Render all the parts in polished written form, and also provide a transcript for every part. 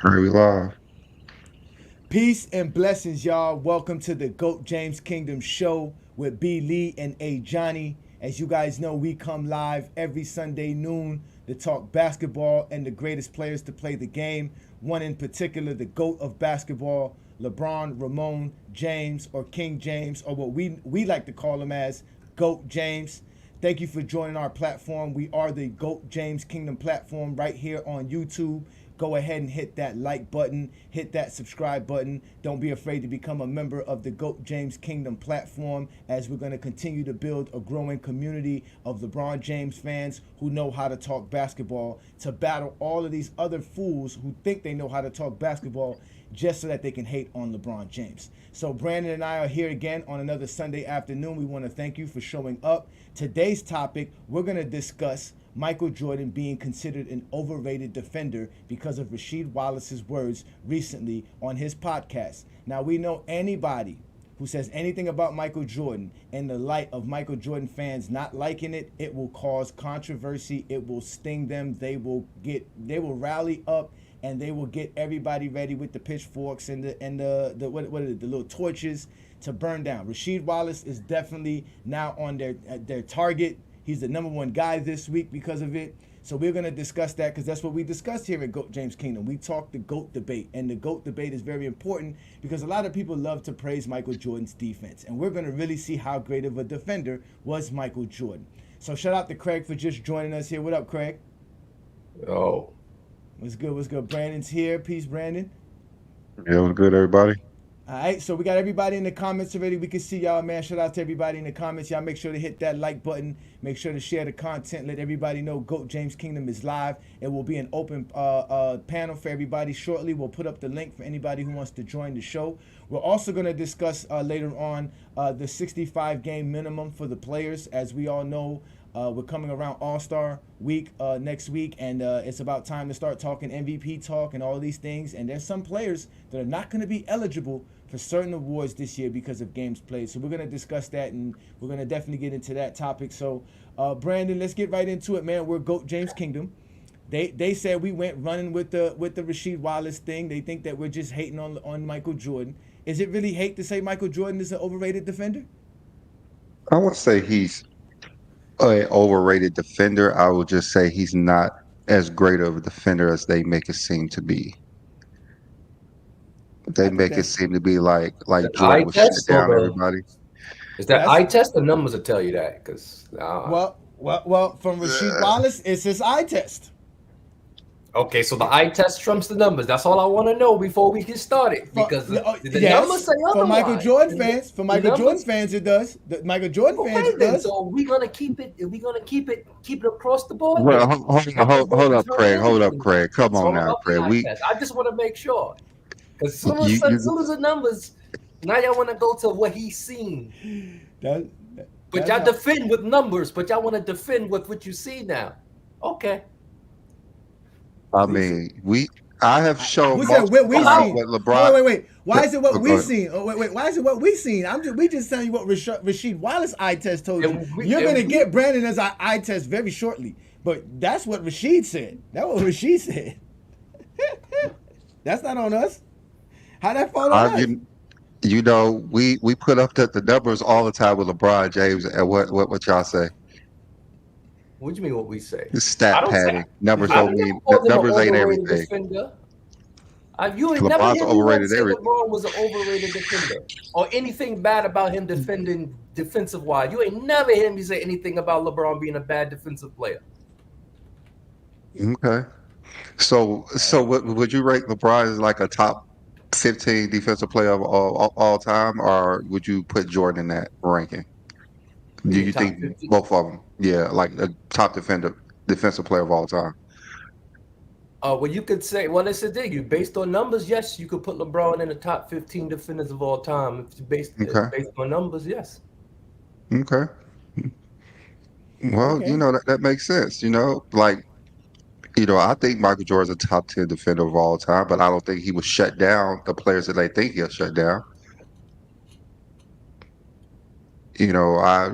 Here we live. Peace and blessings, y'all. Welcome to the GOAT James Kingdom Show with B. Lee and A. Johnny. As you guys know, we come live every Sunday noon to talk basketball and the greatest players to play the game. One in particular, the GOAT of basketball, LeBron, Ramon, James, or King James, or what we like to call him as GOAT James. Thank you for joining our platform. We are the GOAT James Kingdom platform right here on YouTube. Go ahead and hit that like button, hit that subscribe button. Don't be afraid to become a member of the GOAT James Kingdom platform as we're going to continue to build a growing community of LeBron James fans who know how to talk basketball to battle all of these other fools who think they know how to talk basketball just so that they can hate on LeBron James. So Brandon and I are here again on another Sunday afternoon. We want to thank you for showing up. Today's topic, we're going to discuss Michael Jordan being considered an overrated defender because of Rasheed Wallace's words recently on his podcast. Now, we know anybody who says anything about Michael Jordan in the light of Michael Jordan fans not liking it, it will cause controversy, it will sting them, they will rally up and they will get everybody ready with the pitchforks and the what are the little torches to burn down. Rasheed Wallace is definitely now on their target. He's the number one guy this week because of it. So we're going to discuss that because that's what we discussed here at GOAT James Kingdom. We talk the GOAT debate, and the GOAT debate is very important because a lot of people love to praise Michael Jordan's defense, and we're going to really see how great of a defender was Michael Jordan. So shout out to Craig for just joining us here. What up, Craig? Oh, What's good? What's good? Brandon's here. Peace, Brandon. Yeah, what's good, everybody? All right, so we got everybody in the comments already. We can see y'all, man. Shout out to everybody in the comments. Y'all make sure to hit that like button. Make sure to share the content. Let everybody know GOAT James Kingdom is live. It will be an open panel for everybody shortly. We'll put up the link for anybody who wants to join the show. We're also going to discuss later on the 65 game minimum for the players. As we all know, we're coming around All-Star week next week, and it's about time to start talking MVP talk and all these things. And there's some players that are not going to be eligible for certain awards this year because of games played. So we're going to discuss that, and we're going to definitely get into that topic. So, Brandon, let's get right into it, man. We're GOAT James Kingdom. They said we went running with the Rasheed Wallace thing. They think that we're just hating on Michael Jordan. Is it really hate to say Michael Jordan is an overrated defender? I would say he's an overrated defender. I would just say he's not as great of a defender as they make it seem to be. They I think make it that's seem to be like the eye Jordan would shut test or down the everybody. is that that's eye test? The numbers will tell you that because well. From Rasheed Wallace, it's his eye test. okay, so the eye test trumps the numbers. That's all I want to know before we get started because the numbers Yes, say for Michael otherwise. Jordan fans, The numbers. it does. The Michael Jordan fans, Okay, it then does. so we're gonna keep it. We're gonna keep it across the board. Well, Then numbers don't hold up, determine Craig. Hold up, anything. Craig. Come It's on all now, about the Craig. eye test. I just want to make sure because You, soon as the numbers, now y'all want to go to what he's seen. That, But that's y'all how. defend with numbers, but y'all want to defend with what you see now. Okay. I Who said? mean, I have shown Who said what multiple we Well, times how? seen? what Hold on, LeBron. wait. Why is it what we Go ahead. seen? Oh, wait. Why is it what we seen? We just telling you what Rasheed Wallace eye test told you. And we, You're gonna and we get Brandon as our eye test very shortly. But that's what Rasheed said. That's what Rasheed said. That's not on us. How that fall on I, us? we put up the numbers all the time with LeBron James, and what y'all say? what do you mean what we say? I Stat don't say. padding. Numbers I don't never mean called him an numbers ain't overrated everything. defender. You ain't never LeBron's hear me once overrated say everything. LeBron was an overrated defender or anything bad about him defending defensive wise. You ain't never hear me say anything about LeBron being a bad defensive player. Okay. So would you rate LeBron as like a top 15 defensive player of all time, or would you put Jordan in that ranking? What do Do you mean you top think 50? both of them? Yeah, like a top defensive player of all time. Well, you could say, well, it's a dig. You based on numbers, yes, you could put LeBron in the top 15 defenders of all time. If you Okay. based on numbers, yes. Okay. Well, Okay. that makes sense. I think Michael Jordan's a top 10 defender of all time, but I don't think he would shut down the players that they think he'll shut down. You know, I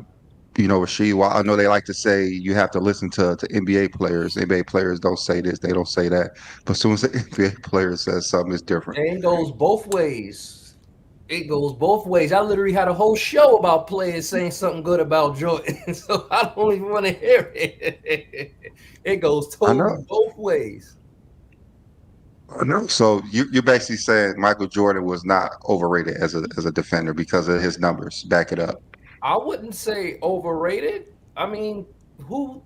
Rasheed, while I know they like to say you have to listen to NBA players. NBA players don't say this, they don't say that. But as soon as the NBA player says something, it's different. And it goes both ways. It goes both ways. I literally had a whole show about players saying something good about Jordan, so I don't even want to hear it. It goes I know. totally both ways. I know. So you're basically saying Michael Jordan was not overrated as a defender because of his numbers. Back it up. I wouldn't say overrated. I mean, who?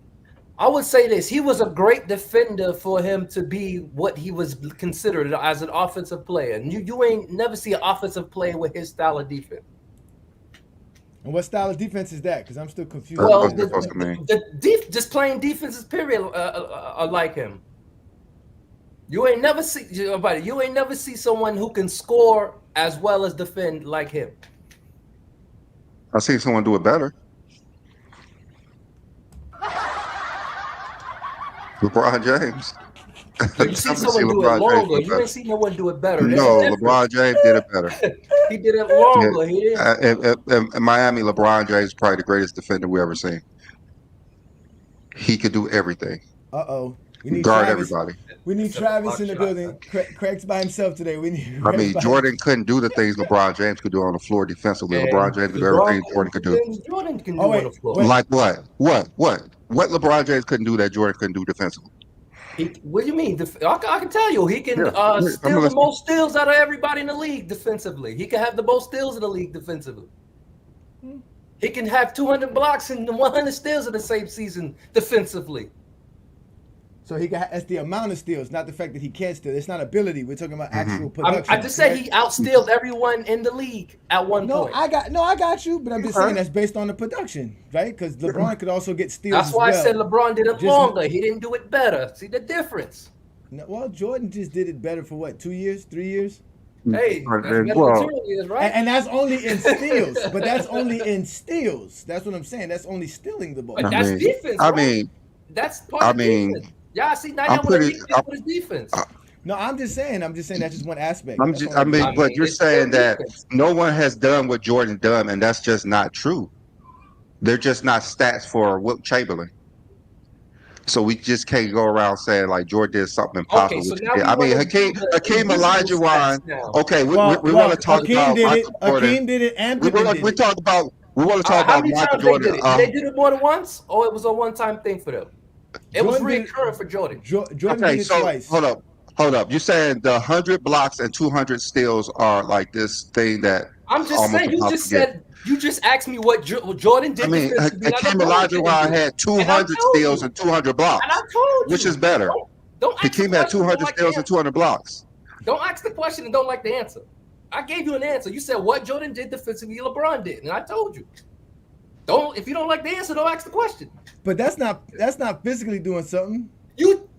I would say this: he was a great defender for him to be what he was considered as an offensive player. And you ain't never see an offensive player with his style of defense. And what style of defense is that? Because I'm still confused. Well, What's it supposed to mean? just playing defenses, period, are like him. You ain't never see someone who can score as well as defend like him. I seen someone do it better. LeBron James. So you see someone do it longer. You ain't seen no one do it better. There's No, a difference. LeBron James did it better. He did it longer. He didn't. In Miami, LeBron James is probably the greatest defender we ever seen. He could do everything. We need Guard Travis. everybody. We need Except Travis for in the shot, building. Craig's by himself today. We need. I mean, Craig's by Jordan couldn't do the things LeBron James could do on the floor defensively. And LeBron James could do LeBron everything Jordan could do. things Jordan can do Oh, wait, on the floor. wait. Like what? What LeBron James couldn't do that Jordan couldn't do defensively? What do you mean? I can tell you, he can Yeah, I'm steal the listening. most steals out of everybody in the league defensively. He can have the most steals in the league defensively. He can have 200 blocks and 100 steals in the same season defensively. So he got that's the amount of steals, not the fact that he can't steal. It's not ability. We're talking about actual I production. just said he outstealed everyone in the league at one No, point. I got you, but I'm just saying that's based on the production, right? Because LeBron could also get steals. That's why as well. I said LeBron did it Just- longer. He didn't do it better. See the difference? No, well, Jordan just did it better for what, 2 years, 3 years? Hey, that's better than Well, 2 years, right? And that's only in steals, but that's only in steals. That's what I'm saying. That's only stealing the ball. But that's defense. I right? mean, That's part I of mean, defense. Yeah, see, now I'm y'all want to pretty- get with his defense. No, I'm just saying that's just one aspect. I'm That's just, all I mean, but you're it's still saying that defense. no one has done what Jordan done, and that's just not true. They're just not stats for Wilt Chamberlain. So we just can't go around saying like Jordan did something impossible. Okay, so which now he did. we I mean, wanna do the Hakeem invisible Olajuwon. stats now. Okay, we Well, want to talk Hakeem about did it. Michael Jordan. Hakeem did it, and We Pippen want did to it. talk about. We want to talk How about many Michael times they Jordan. did it? Did they do it more than once, or it was a one-time thing for them? It was Jordan did it- reoccurring for Jordan. Jordan Okay, did it so twice. hold up. You're saying the 100 blocks and 200 steals are like this thing that I'm just almost saying. You impossible just to get. said. You just asked me what Jordan did. I mean, defensively, and Hakeem LeBron didn't Olajuwon do it. had And I 200 told steals you. and 200 blocks. And I told you. Which is better? Don't ask the Hakeem had question, 200 don't like the steals and answer. 200 blocks. Don't ask the question and don't like the answer. I gave you an answer. You said what Jordan did defensively, LeBron did, and I told you. If you don't like the answer, don't ask the question. But that's not physically doing something.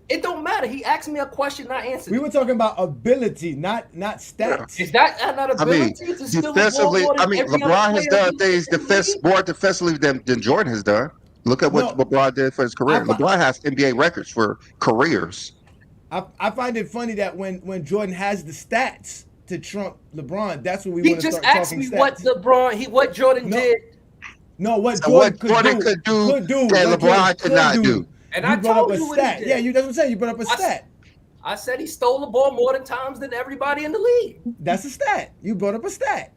It don't matter. He asked me a question, I answered. We were talking about ability, not stats. Is that not I mean, ability to steal the ball defensively, more than I mean, every LeBron other has player done things in the league? more defensively than Jordan has done. Look at what No. LeBron did for his career. I fi- LeBron has NBA records for careers. I find it funny that when Jordan has the stats to trump LeBron, that's what we He want to just start asked talking me stats. what Jordan No. did, No, what So Jordan, what Jordan could do that that LeBron could not do. and You I brought told up a you what he stat. did. Yeah, that's what I'm saying. You brought up a I- stat. I said he stole the ball more times than everybody in the league. That's a stat. You brought up a stat.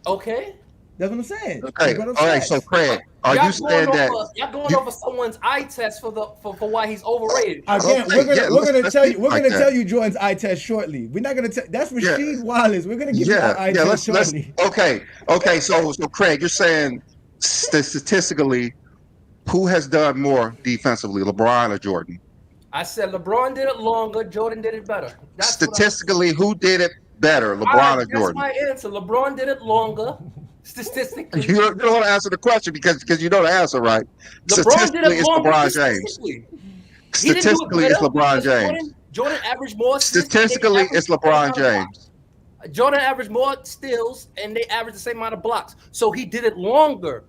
Okay. That's what I'm saying. Okay, You brought up all right. stats. So Craig, are Y'all you saying going that? over, y'all going you- over someone's eye test for why he's overrated? Again, Okay, we're gonna yeah, we're gonna let's tell keep you we're like gonna that. tell you Jordan's eye test shortly. We're not gonna tell. That's Yeah. Rasheed Wallace. We're gonna give you our eye test Let's shortly. okay. So Craig, you're saying statistically, who has done more defensively, LeBron or Jordan? I said LeBron did it longer, Jordan did it better. That's what I- Statistically, who did it better, LeBron Alright, or Jordan? That's my answer. LeBron did it longer, statistically. You don't want to answer the question because you know the answer, right? LeBron did Statistically, it it's longer, LeBron James. statistically. He didn't do it Statistically, it's better LeBron because James. Jordan averaged more assists. Statistically, it's LeBron James. Jordan averaged more steals and they averaged the same amount of blocks. So he did it longer.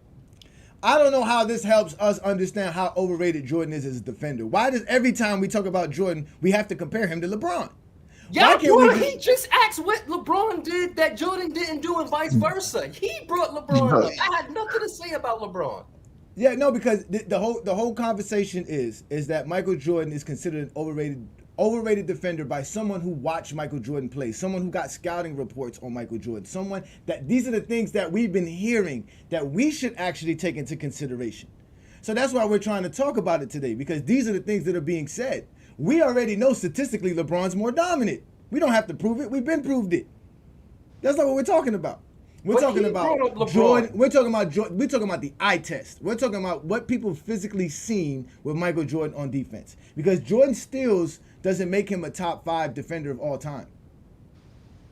I don't know how this helps us understand how overrated Jordan is as a defender. Why does every time we talk about Jordan, we have to compare him to LeBron? Yeah, can't we he just asked what LeBron did that Jordan didn't do and vice versa. He brought LeBron up. I had nothing to say about LeBron. Yeah, no, because the whole conversation is that Michael Jordan is considered an overrated defender by someone who watched Michael Jordan play, someone who got scouting reports on Michael Jordan, someone that these are the things that we've been hearing that we should actually take into consideration. So that's why we're trying to talk about it today, because these are the things that are being said. We already know statistically LeBron's more dominant. We don't have to prove it. We've been proved it. That's not what we're talking about. We're But talking he about brought up LeBron. Jordan. We're talking about Jordan. We're talking about the eye test. We're talking about what people physically seen with Michael Jordan on defense. Because Jordan steals doesn't make him a top 5 defender of all time.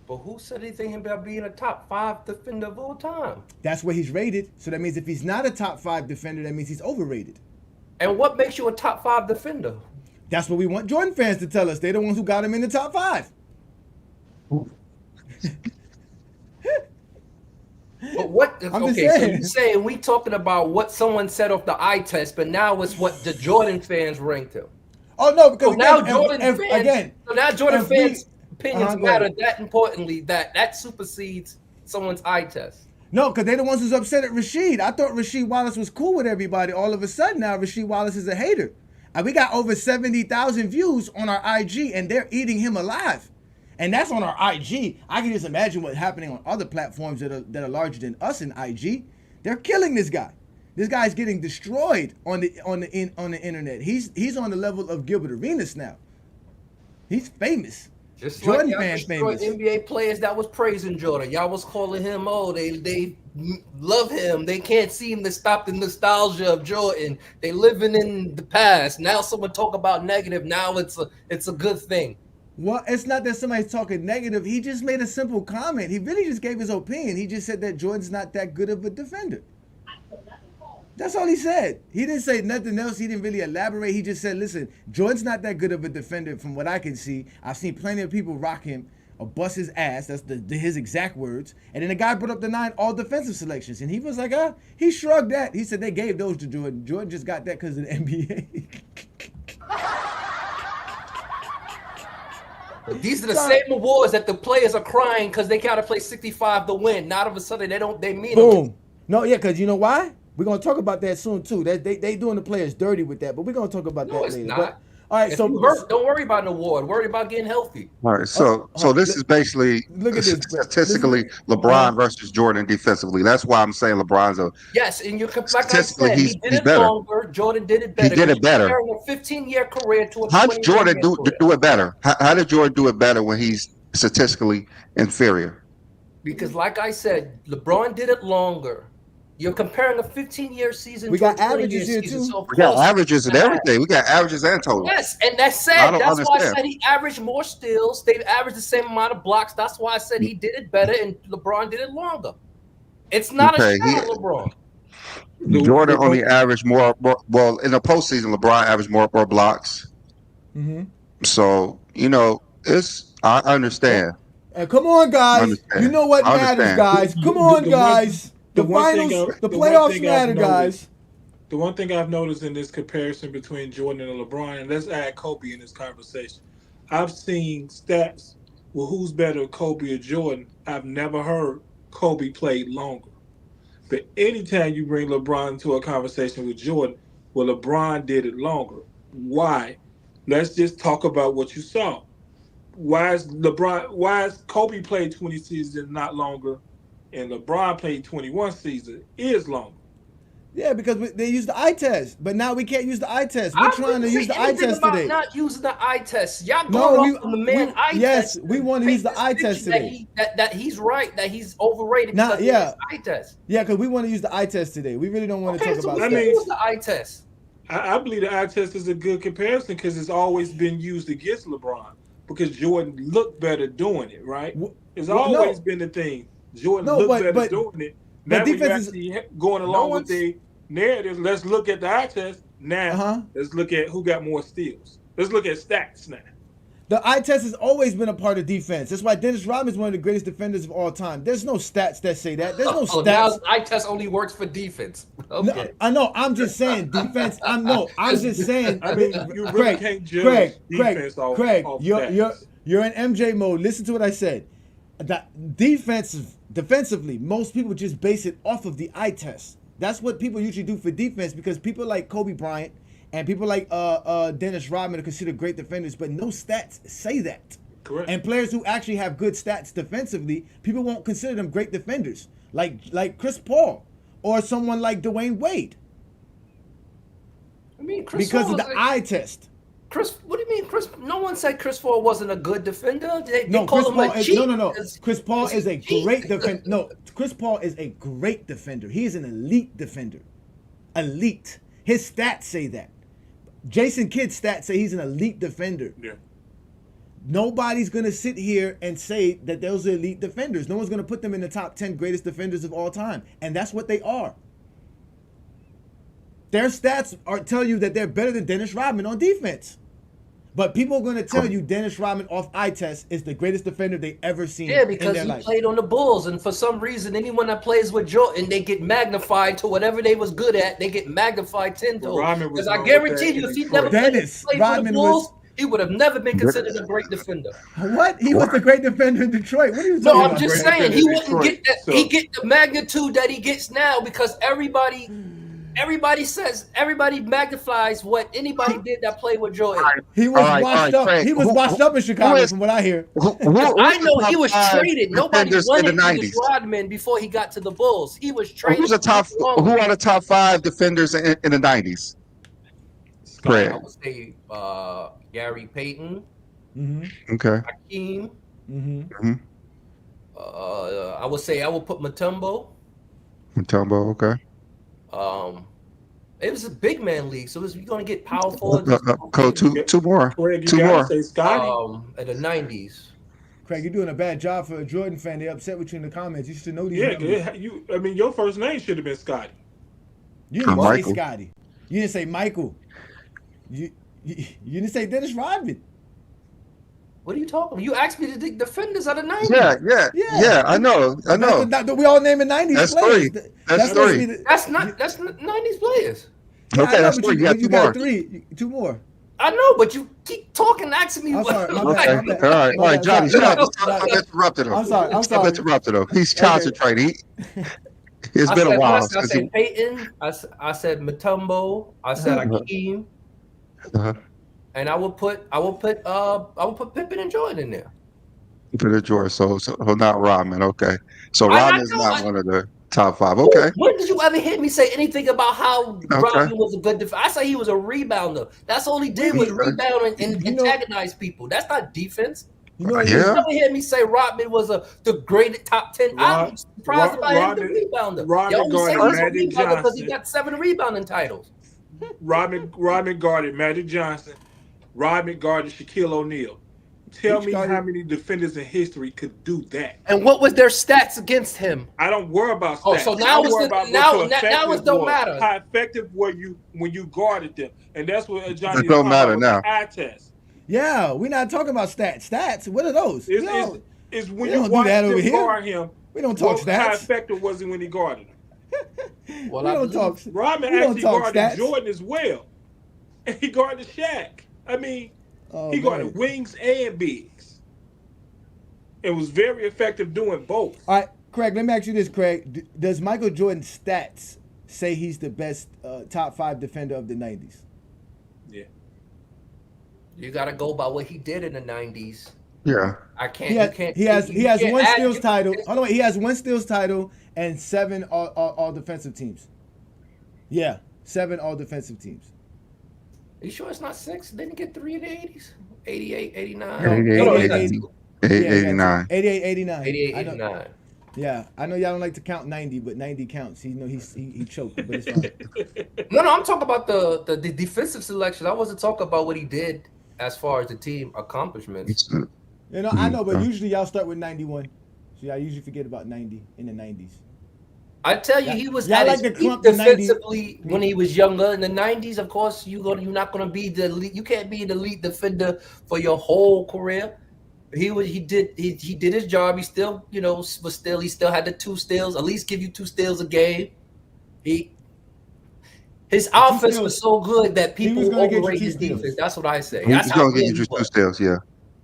But who said anything about being a top 5 defender of all time? That's where he's rated. So that means if he's not a top 5 defender, that means he's overrated. And what makes you a top 5 defender? That's what we want Jordan fans to tell us. They're the ones who got him in the top 5. But what? I'm just Okay, so saying. you're saying we talking about what someone said off the eye test, but now it's what the Jordan fans ranked him. Oh no, because So now again, Jordan fans, again, so now Jordan if we- fans' opinions go ahead. matter that importantly that supersedes someone's eye test. No, because they're the ones who's upset at Rasheed. I thought Rasheed Wallace was cool with everybody. All of a sudden now Rasheed Wallace is a hater. And we got over 70,000 views on our IG, and they're eating him alive. And that's on our IG. I can just imagine what's happening on other platforms that are larger than us in IG. They're killing this guy. This guy's getting destroyed on the internet. He's on the level of Gilbert Arenas now. He's famous. Just Jordan like y'all fan destroyed famous. NBA players that was praising Jordan. Y'all was calling him, oh, they love him. They can't seem to stop the nostalgia of Jordan. They living in the past. Now someone talk about negative. Now it's a good thing. Well, it's not that somebody's talking negative. He just made a simple comment. He really just gave his opinion. He just said that Jordan's not that good of a defender. That's all he said. He didn't say nothing else. He didn't really elaborate. He just said, listen, Jordan's not that good of a defender from what I can see. I've seen plenty of people rock him or bust his ass. That's his exact words. And then the guy brought up the 9 all defensive selections. And he was like, he shrugged that. He said they gave those to Jordan. Jordan just got that because of the NBA. These are the same awards that the players are crying because they gotta play 65 to win. Now all of a sudden they mean Boom. them. No, yeah, because you know why? We're gonna talk about that soon too. They doing the players dirty with that, but we're gonna talk about No, that it's later. not. But, all right, If so you hurt, don't worry about an award. Worry about getting healthy. All right, so this is basically look at this, bro. statistically LeBron versus Jordan defensively. That's why I'm saying LeBron's a Yes, and like I Statistically, said, he's he did it better. longer. Jordan did it better. did it He's better. comparing a 15-year career to a how did 20-year Jordan career. do it better? How did Jordan do it better when he's statistically inferior? Because like I said, LeBron did it longer. You're comparing a 15-year season We to a got 20-year averages here, season. too. So of We got course, averages and everything. We got averages and totals. Yes, and that's I sad. don't That's why I understand. said he averaged more steals. They averaged the same amount of blocks. That's why I said he did it better and LeBron did it longer. It's not Okay, a shot at LeBron. Jordan only averaged more. Well, in the postseason, LeBron averaged more blocks. Mm-hmm. So I understand. Come on, guys. Understand. You know what I matters, understand. guys. Come on, The one- guys. The the one thing finals, I- the the one playoffs thing I've matter, guys. noticed- The one thing I've noticed in this comparison between Jordan and LeBron, and let's add Kobe in this conversation, I've seen stats with who's better, Kobe or Jordan. I've never heard Kobe played longer. But anytime you bring LeBron into a conversation with Jordan, well, LeBron did it longer. Why? Let's just talk about what you saw. Why is Kobe played 20 seasons not longer, and LeBron played 21 seasons is longer? Yeah, because they use the eye test, but now we can't use the eye test. We're trying to use the eye test about today. Not using the eye test. Y'all No, going we- off on the man eye yes, test. we want to Paint use the this eye picture test that today. That he's right. That he's overrated. Nah, because yeah. of his eye test. Yeah, because we want to use the eye test today. We really don't want to Okay, talk so about we I that. can mean- use the eye test. I believe the eye test is a good comparison because it's always been used against LeBron because Jordan looked better doing it, right? It's Well, no. always been the thing. Jordan No, looked but- better doing it. Now when you're defense is- actually going along with the narrative, let's look at the eye test. Now, Uh-huh. let's look at who got more steals. Let's look at stats now. The eye test has always been a part of defense. That's why Dennis Rodman is one of the greatest defenders of all time. There's no stats that say that. There's no Oh, now stats. eye test only works for defense. Okay. No, I know. I'm just saying defense. I'm just saying. I mean, you really can't judge defense off stats. You're in MJ mode. Listen to what I said. That defensively, most people just base it off of the eye test. That's what people usually do for defense because people like Kobe Bryant and people like Dennis Rodman are considered great defenders, but no stats say that. Correct. And players who actually have good stats defensively, people won't consider them great defenders, like Chris Paul or someone like Dwayne Wade. I mean, Chris Because Paul of the is eye test. Chris, what do you mean, Chris? No one said Chris Paul wasn't a good defender. They No, call Chris him Paul a is cheat. no. Chris Paul Is he is a cheat? great defender. No, Chris Paul is a great defender. He is an elite defender. Elite. His stats say that. Jason Kidd's stats say he's an elite defender. Yeah. Nobody's gonna sit here and say that those are elite defenders. No one's gonna put them in the top 10 greatest defenders of all time, and that's what they are. Their stats tell you that they're better than Dennis Rodman on defense. But people are going to tell you Dennis Rodman off eye test is the greatest defender they ever seen Yeah, in because their he life. played on the Bulls, and for some reason, anyone that plays with Jordan, they get magnified to whatever they was good at. They get magnified tenfold. Rodman was Because I known guarantee with you, that if he in never Detroit. Dennis played Rodman for the Bulls, was- he would have never been considered a great defender. What? He was the great defender in Detroit. What are you talking No, about? I'm just Brandon? saying he defender in wouldn't get Detroit, that. so- He get the magnitude that he gets now because everybody magnifies what anybody did that played with Jordan. He was All right, washed up. Craig, He was who- washed up in Chicago, is- from what I hear. I know he was traded. Nobody defenders in wanted the Dennis 90s. Rodman before he got to the Bulls. He was traded. Who are the top 5 defenders in the 90s? Craig. I would say Gary Payton, Mm-hmm. Okay. Hakeem. Mm-hmm. I would say I would put Mutombo. Mutombo, okay. It was a big man league, so you're gonna get power forwards. Cole, two more. Craig, you Two gotta more. say Scotty. In the 90s. Craig, you're doing a bad job for a Jordan fan. They're upset with you in the comments. You should know these Yeah, numbers. I mean, your first name should have been Scotty. You didn't say Michael. Scotty. You didn't say Michael. You didn't say Dennis Rodman. What are you talking about? You asked me to think defenders of the 90s. Yeah. I know. We all naming 90s That's players. three. That's supposed to three. be the- That's not 90s players. Yeah, I Okay, know, that's but 3. You got 2 got more. 3. 2 more. I know, but you keep talking, asking me I'm what. sorry, my like, bad, my bad. All right, Johnny, Sorry. shut up. Stop interrupting him. I'm sorry. Stop interrupting him. He's concentrating. It's been a while. I since said Peyton. I said Mutombo. I said Hakeem. And I would put Pippen and Jordan in there. Peter George, so not Rodman. Okay, so I Rodman's know, not one of the top 5. Okay, When did you ever hear me say anything about how Okay. Rodman was a good defender? I say he was a rebounder. That's all he did was rebound and antagonize people. That's not defense. You know, You Yeah. never hear me say Rodman was the great top 10. I'm surprised about him, the rebounder. Rodman Y'all say guarded he's a Magic rebounder because he Johnson. got 7 rebounding titles. Rodman guarded Magic Johnson. Rodman guarded Shaquille O'Neal. Tell me how many defenders in history could do that. And what was their stats against him? I don't worry about stats. Oh, so now I it's worry the- about now- what your now effective it don't was. matter. How effective were you when you guarded them? And that's what Johnny It don't is talking matter about now. with the eye test. Yeah, we're not talking about stats. Stats, what are those? It's we when you don't do watch that over him here. guard him. We don't talk How stats. effective was he when he guarded him? Well, We I don't believe- talk. Rodman We don't actually talk guarded stats. Jordan as well. And he guarded Shaq. I mean, Oh, he guarded man. wings and bigs. It was very effective doing both. All right, Craig, let me ask you this, Craig. Does Michael Jordan's stats say he's the best top 5 defender of the 90s? Yeah. You got to go by what he did in the 90s. yeah. I can't. He you has, can't. he has, you he has can't one add- steals you- title. Hold on, wait, he has 1 steals title and 7 all defensive teams. Yeah, 7 all defensive teams. Are you sure it's not 6? Didn't he get 3 in the 80s? 88, 89. No, 88, No, no, he got 88. 2. 89. 88, 89. 88, I know- 89. Yeah, I know y'all don't like to count 90, but 90 counts. He choked, but it's fine. No, I'm talking about the defensive selection. I wasn't talking about what he did as far as the team accomplishments. You know, I know, but usually y'all start with 91. So I usually forget about 90 in the 90s. I tell you, Yeah, he was y'all at like his to peak clump the 90s. defensively when he was younger. In the 90s, of course, you're not gonna be the elite. You can't be an elite defender for your whole career. He did his job. He still, he still had the 2 steals. At least give you 2 steals a game. His offense steals. was so good that He was people gonna get you overrate 2 his steals. defense. That's what I say. He's That's how gonna good get he you 2 was. steals. Yeah.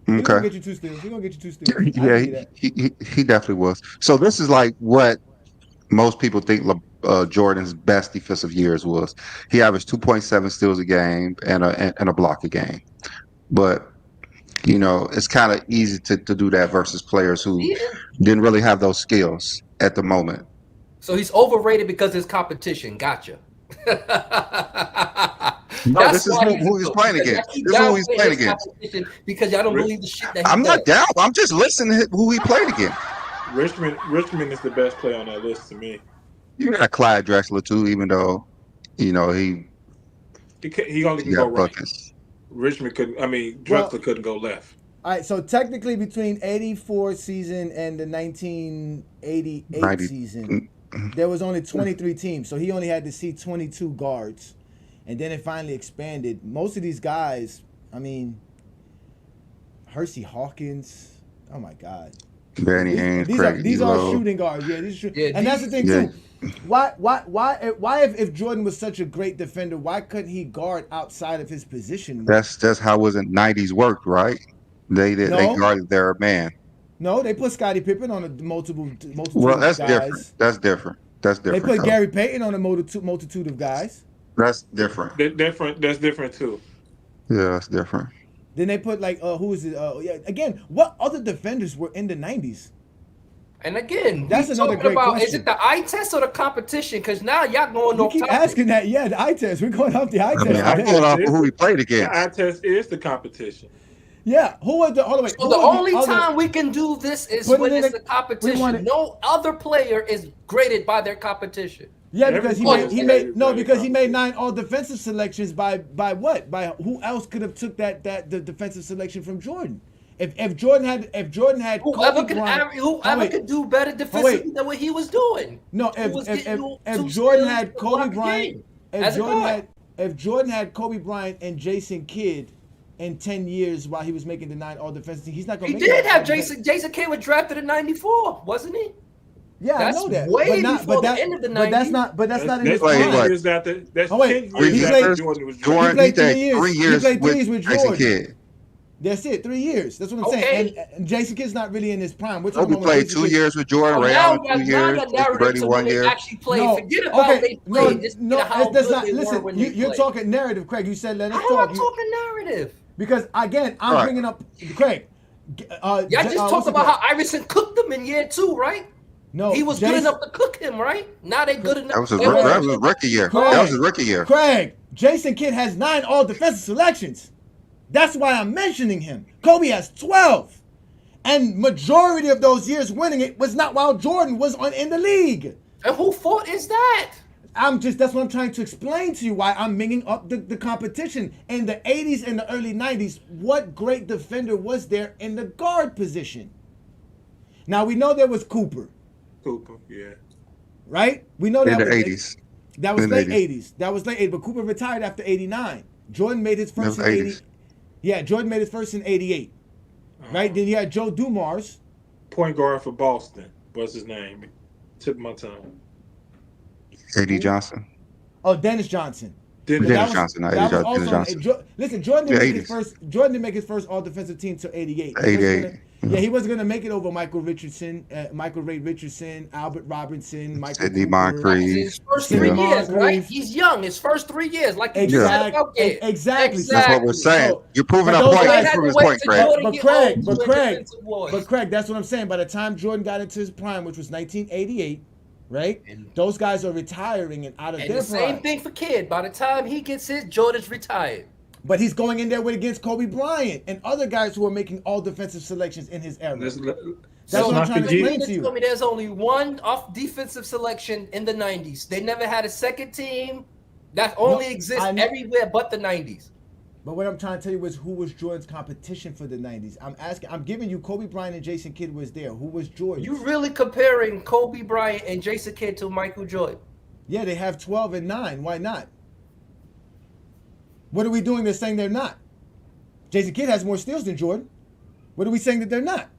He's gonna Okay. get you 2 steals. He's gonna get you 2 steals. I Yeah, give you that. he definitely was. So this is like what most people think Jordan's best defensive years was he averaged 2.7 steals a game and a block a game. But it's kind of easy to do that versus players who He- didn't really have those skills at the moment. So he's overrated because his competition. Gotcha. No, this is why who he's playing because against. y'all keep This is who he's downplaying playing his against. competition because y'all don't believe the shit that he I'm not does. down. I'm just listening to who he played against. Richmond is the best player on that list to me. You got Clyde Drexler too, even though he only can go got right. buckets. Richmond couldn't. I mean, Drexler couldn't go left. All right, so technically between 84 season and the 1988 90. season, there was only 23 teams. So he only had to see 22 guards. And then it finally expanded. Most of these guys, I mean, Hersey Hawkins, oh my God. Danny Ainge, These are Elo. shooting guards. Yeah, these Yeah, and that's the thing Yeah. too. Why if Jordan was such a great defender, why couldn't he guard outside of his position? That's how was it 90s worked, right? They No. guarded their man. No, they put Scottie Pippen on a multitude Well, that's of different. guys. That's different. That's They different. put Gary Payton on a multitude of guys. That's different. That's different too. Yeah, that's different. Then they put who is it? Yeah, again, what other defenders were in the 90s? And again, That's we another talking great about is question. it the eye test or the competition? Because now y'all going You off keep topic. asking that. Yeah, the eye test. We're going off the eye I test. mean, I'm today. going off of who he played The against. eye test is the competition. Yeah, who was the? Hold on, wait. So who the was only other- time we can do this is Put it when in it's a- a competition. we want it- No other player is graded by their competition. Yeah, because he Everybody made is no very because he made competition. 9 all defensive selections by what? By who else could have took the defensive selection from Jordan? If Jordan had Whoever Kobe could Bryant, whoever could do better defensively than what he was doing. No, Who was getting you if two Jordan steals had to Kobe block a Bryant, game as a guard. if Jordan had Kobe Bryant and Jason Kidd in 10 years while he was making the 9 all defensive team, he's not going He to make did that have all defensive- Jason Kidd was drafted in '94, wasn't he? Yeah, That's I know that. way but not, before but the that, end of the but that's 90s. not but that's not in his Wait, prime. wait. 10 years after. That's Oh, wait. 10 years He after played- Jordan was Jordan, drafted. played he did 3 years. 3 He years played 3 with years with Jason Jordan. Kidd. That's it, 3 years. That's what I'm Okay. saying. And Jason Kidd's not really in his prime. We're talking Kobe about played Jason 2 Kidd- years with Jordan. So Ray now Allen 2 years. your narrative Brady to 1 when they year. actually played. No, Forget about okay, they played. Just how that's good not. they were Listen, when they you're played. talking narrative, Craig. You said let us How am talk. I You- talking narrative? because again, I'm Right. bringing up Craig. Y'all just talked about how Iverson cooked them in year 2, right? no He was good enough to cook him, right? Now they good enough. That was his they were- rookie year. Craig. That was his rookie year. Craig, Jason Kidd has 9 all defensive selections. That's why I'm mentioning him. Kobe has 12. And majority of those years winning it was not while Jordan was in the league. And who fault is that? That's what I'm trying to explain to you why I'm bringing up the competition. In the 80s and the early 90s, what great defender was there in the guard position? Now we know there was Cooper, Cooper, yeah. right? We know In that the was 80s. That was In the late 80s. 80s. That was late 80s. But Cooper retired after 89. Jordan made his first in That was 80. 80s. Yeah, Jordan made his first in 88. Right? Then you had Joe Dumars. Point guard for Boston. What's his name? Tip of my tongue. A.D. Johnson. Oh, Dennis Johnson. Dennis Dennis Johnson, not that Eddie was Johnson, Dennis also Johnson. listen. Jordan didn't Yeah, make his 80s. first. Jordan didn't make his first all defensive team till 88. 88. Yeah, he wasn't gonna make it over Michael Richardson, Michael Ray Richardson, Albert Robinson, Michael Sidney Cooper. Moncrief. His first Yeah. 3 years, Moncrief. right? He's young. His first 3 years, like you just said Exactly. about Kidd. Exactly. That's what we're saying. So- You're proving but a those point. guys You're had proving to his wait point, till Craig. Jordan But get Craig, old but to win Craig, defensive awards. But Craig, that's what I'm saying. By the time Jordan got into his prime, which was 1988, right? Those guys are retiring and out of And their the same prime. thing for Kidd. By the time he gets his, Jordan's retired. But he's going in there with against Kobe Bryant and other guys who are making all defensive selections in his era. Let's That's let's what I'm not trying to forget. explain to you. Told me there's only one off defensive selection in the 90s. They never had a second team. That only exists I know. everywhere but the 90s. But what I'm trying to tell you is who was Jordan's competition for the 90s. I'm giving you Kobe Bryant and Jason Kidd was there. Who was Jordan? You really comparing Kobe Bryant and Jason Kidd to Michael Jordan? Yeah, they have 12 and 9. Why not? What are we doing that's saying they're not? Jason Kidd has more steals than Jordan. What are we saying that they're not?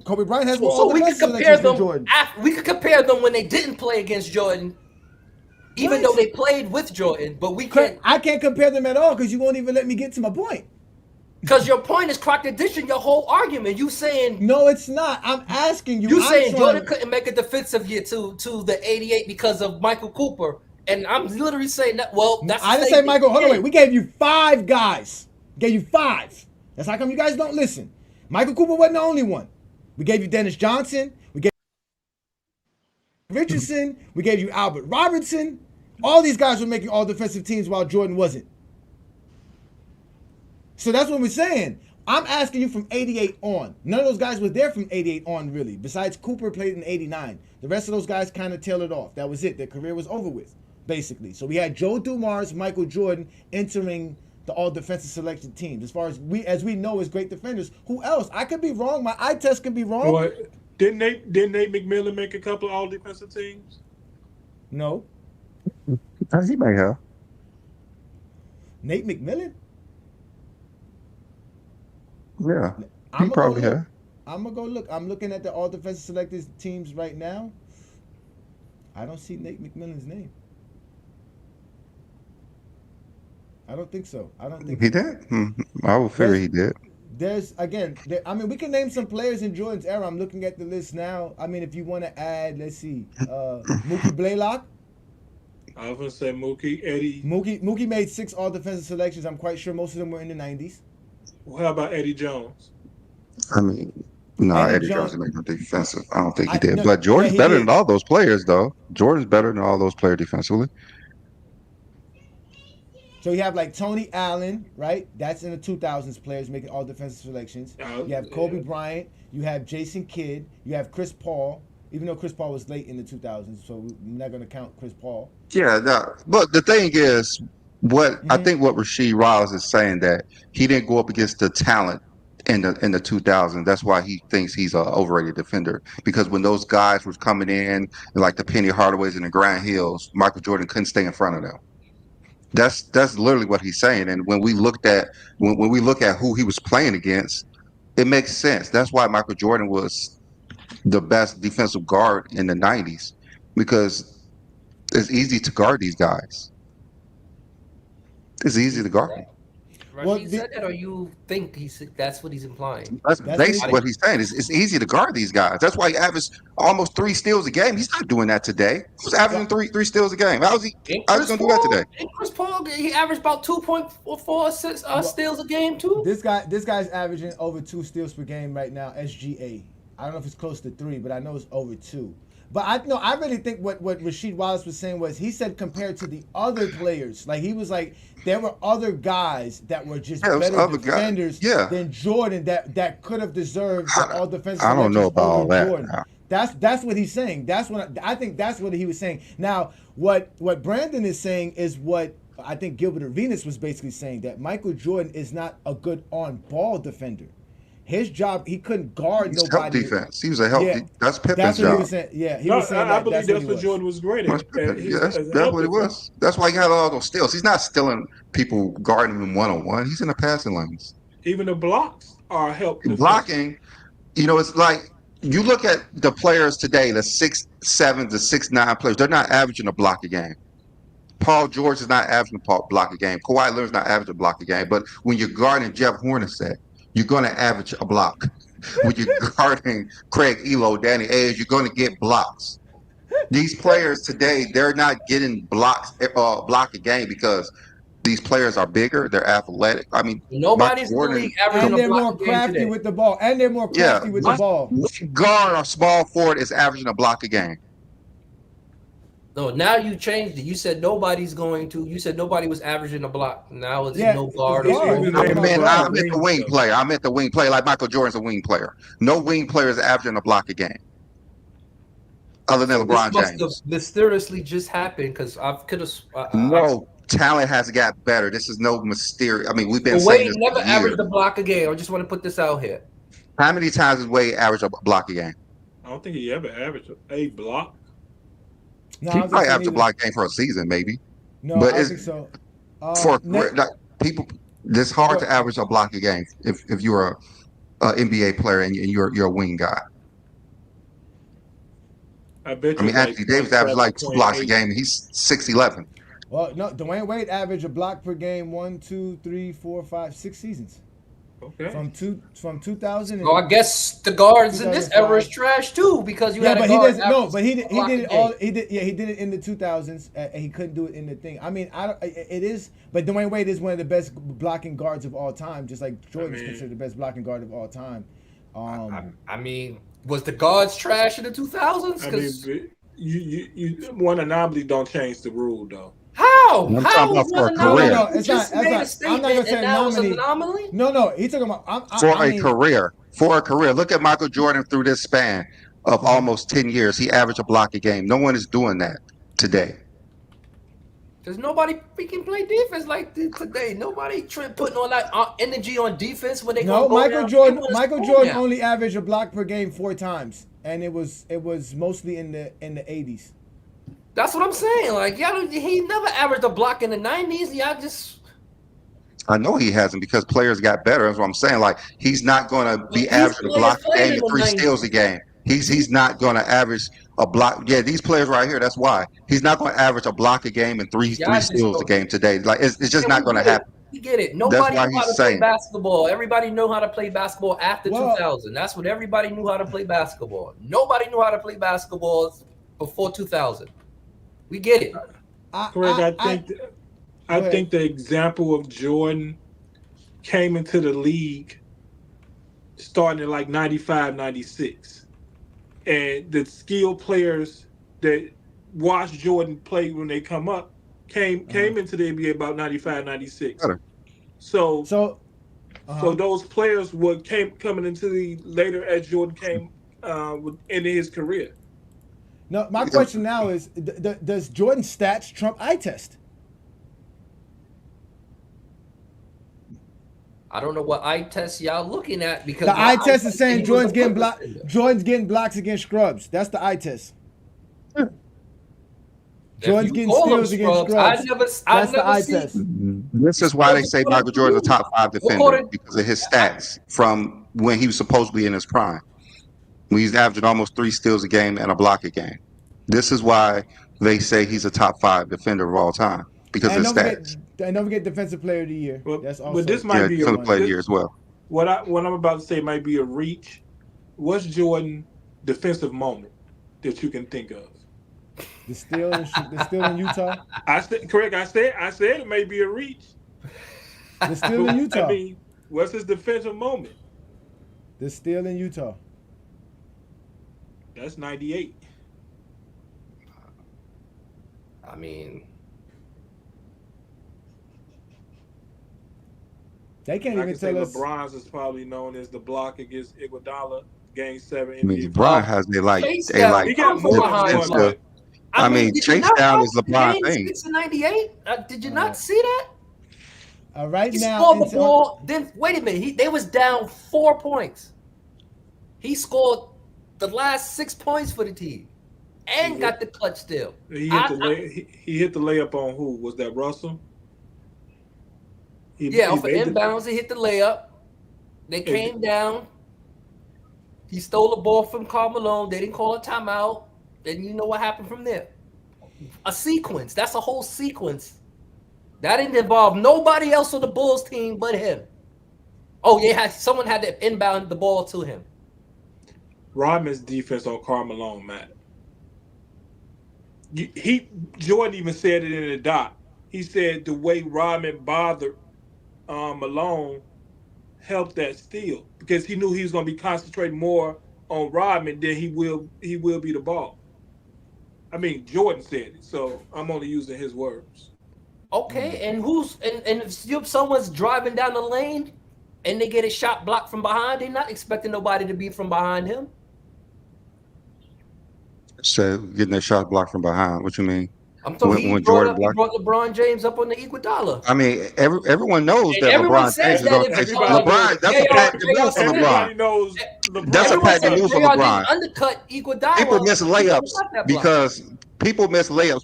Kobe Bryant has more So we could defensive compare selections than them. Jordan. We could compare them when they didn't play against Jordan, even What? though they played with Jordan. But we Craig, can't. I can't compare them at all because you won't even let me get to my point. Because your point is contradicting your whole argument. No, it's not. I'm asking you. You I'm saying Jordan trying. couldn't make a defensive year to the '88 because of Michael Cooper, and I'm literally saying that. Well, No, that's a I didn't say statement. Michael. Hold on, Yeah. wait. We gave you 5 guys. Gave you 5. That's how come you guys don't listen. Michael Cooper wasn't the only one. We gave you Dennis Johnson. We gave you Richardson. We gave you Albert Robertson. All these guys were making all defensive teams while Jordan wasn't. So that's what we're saying. I'm asking you from 88 on. None of those guys were there from 88 on, really. Besides Cooper played in 89. The rest of those guys kind of tailored off. That was it. Their career was over with, basically. So we had Joe Dumars, Michael Jordan entering the all defensive selected teams. As we know as great defenders. Who else? I could be wrong. My eye test could be wrong. Boy, didn't Nate McMillan make a couple of all defensive teams? No. He may have. Nate McMillan? Yeah, he I'm gonna go probably look. have. I'm gonna go look. I'm looking at the all defensive selected teams right now. I don't see Nate McMillan's name. I don't think so. I don't think He so. did. I would figure There's he did. there's again. I mean, we can name some players in Jordan's era. I'm looking at the list now. I mean, if you want to add, let's see, Mookie Blaylock. I was gonna say Mookie, Eddie. Mookie made 6 all defensive selections. I'm quite sure most of them were in the 90s. Well, how about Eddie Jones? I mean, no, Eddie Eddie Jones. Jones didn't make no defensive. I don't think he I did. no, But yeah, Jordan's he better than did. all those players, though. Jordan's better than all those players defensively. So you have like Tony Allen, right? That's in the 2000s players making all defensive selections. You have Kobe Yeah. Bryant. You have Jason Kidd. You have Chris Paul. Even though Chris Paul was late in the 2000s, so we're not going to count Chris Paul. Yeah, no, but the thing is, what I Mm-hmm. think what Rasheed Riles is saying that he didn't go up against the talent in the 2000s. That's why he thinks he's an overrated defender. Because when those guys was coming in, like the Penny Hardaways and the Grant Hills, Michael Jordan couldn't stay in front of them. That's literally what he's saying. And when we look at who he was playing against, it makes sense. That's why Michael Jordan was the best defensive guard in the 90s because it's easy to guard these guys. It's easy to guard them. Well, Rashid said that, or you think that's what he's implying? That's That's what basically what he's saying. It's easy to guard these guys. That's why he averaged almost 3 steals a game. He's not doing that today. He was averaging three steals a game. How was he? And How was he Chris gonna do that Paul, today? and Chris Paul, he averaged about 2.4 steals a game too. this guy's averaging over 2 steals per game right now. SGA. I don't know if it's close to 3, but I know it's over 2. But I really think what Rasheed Wallace was saying was he said compared to the other players, like he was like there were other guys that were just Yeah, it was better other guys. defenders Yeah. than Jordan that could have deserved the all defensive I don't know selections about all over that. Jordan. now. That's what he's saying. I think that's what he was saying. Now, what Brandon is saying is what I think Gilbert Arenas was basically saying, that Michael Jordan is not a good on-ball defender. His job, he couldn't guard He's help nobody. defense. He was a help. Yeah, That's Pippen's that's what he job. was saying. Yeah, he No, was saying I that. believe That's what that's he what was. Jordan was great That's at. Pippen. He's Yeah, as a that's help what he defender. was. That's why he had all those steals. He's not stealing people guarding him one on one. He's in the passing lanes. Even the blocks are a help defense. Blocking, it's like you look at the players today, the 6'7" to 6'9" players, they're not averaging a block a game. Paul George is not averaging a block a game. Kawhi Leonard's not averaging a block a game. But when you're guarding Jeff Hornacek, you're going to average a block. When you're guarding Craig Elo, Danny Ainge, you're going to get blocks. These players today, they're not getting block a game because these players are bigger, they're athletic. I mean, Michael Nobody's in the Jordan, league averaging And a they're block more a game crafty today. with the ball. And they're more yeah, crafty with the ball. what guard or small forward is averaging a block a game? No, now you changed it. You said nobody's going to. You said nobody was averaging a block. Now it's Yeah, no it's guard. guard. Or Even I name meant, a I guard. meant the wing player. I meant the wing player, like Michael Jordan's a wing player. No wing player is averaging a block a game, other than this LeBron must have James. mysteriously just happened because I could have. No, talent has got better. This is no mysterious. I mean, we've been But saying Wade this never for years. averaged a block a game. I just want to put this out here. How many times has Wade averaged a block a game? I don't think he ever averaged a block. No, He I don't think probably so averaged a neither. block game for a season, maybe. No, But I don't it's think so. for Nick, like, people. It's hard go- to average a block a game if you're a NBA player and you're a wing guy. I bet I you mean, like Anthony Davis averaged like 2 blocks a 7.8. game, and he's 6'11". well, no, Dwayne Wade averaged a block per game 1, 2, 3, 4, 5, 6 seasons. Okay. From 2000 So I and guess the guards in this era is 2005. trash too, because you Yeah, had a but he guard doesn't. No, average but a he block did a it all. game. He did it in the 2000s, and he couldn't do it in the thing. I mean, I don't. It is, but Dwayne Wade is one of the best blocking guards of all time, just like I Jordan's mean, considered the best blocking guard of all time. I, Um, I mean, was the guards trash in the 2000s? I mean, Because but one anomaly don't change the rule though. how? I'm talking How is about for one a no, no, career. anomaly? no. You It's not. just It's made a not. I'm not gonna statement say and now it's an anomaly. anomaly? No. He's talking about. For I a mean, career. For a career. Look at Michael Jordan through this span of almost 10 years. He averaged a block a game. No one is doing that today. Because nobody freaking play defense like this today. Nobody putting all that energy on defense when they gonna no. go Michael down. They Jordan. want to Michael score Jordan now. only averaged a block per game 4 times, and it was mostly in the 80s. That's what I'm saying. Like he never averaged a block in the 90s. Y'all just I know he hasn't because players got better. That's what I'm saying. Like he's not going to but be these averaging a players block a played game in and the three steals a 90s. game. He's These not going to average a block. Yeah, these players right here. That's why he's not going to average a block a game and three y'all just steals a don't. game today. Like it's just And not we going to get it. happen. We get it. That's Nobody why knew how he's to play saying. basketball. Everybody knew how to play basketball after Well, 2000. That's when everybody knew how to play basketball. Nobody knew how to play basketball before 2000. We get it. Correct. I go ahead. think the example of Jordan came into the league starting in like 95, 96, and the skilled players that watch Jordan play when they come up Uh-huh. came into the NBA about 95, 96. Better. So So, so uh-huh. those players were came coming into the later as Jordan came into his career. No, my question now is: does Jordan stats trump eye test? I don't know what eye test y'all looking at because The my eye eye test is test said saying he was a Jordan's getting good block. defender. Jordan's getting blocks against scrubs. That's the eye test. If Jordan's you getting call them steals against scrubs, I scrubs. never, I That's the never eye see test. This is why they scrubs say according Michael to Jordan's a you. top five defender According, because of his stats from when he was supposedly in his prime. When he's averaging almost three steals a game and a block a game. This is why they say he's a top five defender of all time because of And his don't forget, stats. defensive player of the year. That's But this also Yeah, might be a defensive player of the one. year as well. what I'm about to say might be a reach. What's Jordan defensive moment that you can think of? The steal in Utah. I said correct. I said it may be a reach. The steal in But I Utah. mean, what's his defensive moment? The steal in Utah. That's 98. I mean, They can't I even can say tell us. LeBron's is probably known as the block against Iguodala, Game 7 I mean, NBA LeBron uh, Finals. has chase a down like He got come from more than behind one, defensive. block. but I I mean, mean, did you chase not down watch is the LeBron game thing. 6 and 98? Did you not Uh, see that? right He now, scored the ball. Then wait a minute. They was down 4 points. He scored the last 6 points for the team he and got the clutch steal. he hit the I lay, he hit the layup on who? Was that Russell? yeah, He off of made the inbounds, he hit the layup. They and came down. He stole the ball from Carmelo. They didn't call a timeout. And you know what happened from there? A sequence. That's a whole sequence. That didn't involve nobody else on the Bulls team but him. Oh, yeah, someone had to inbound the ball to him. Rodman's defense on Carmelo, man. He Jordan even said it in the doc. He said the way Rodman bothered Malone helped that steal because he knew he was going to be concentrating more on Rodman than he will be the ball. I mean, Jordan said it, so I'm only using his words. Okay, and if someone's driving down the lane and they get a shot blocked from behind, they're not expecting nobody to be from behind him. So getting that shot blocked from behind. What you mean? I'm talking. When Jordan He blocked? brought LeBron James up on the Iguodala, I mean, everyone knows and that everyone LeBron James says is that going to if take Everybody knows. LeBron. That's a pat in the Jr. move for said LeBron. Everybody knows That's a LeBron everyone pat in the said move for Jr. didn't LeBron. undercut People Iguodala. miss He never layups got that block. because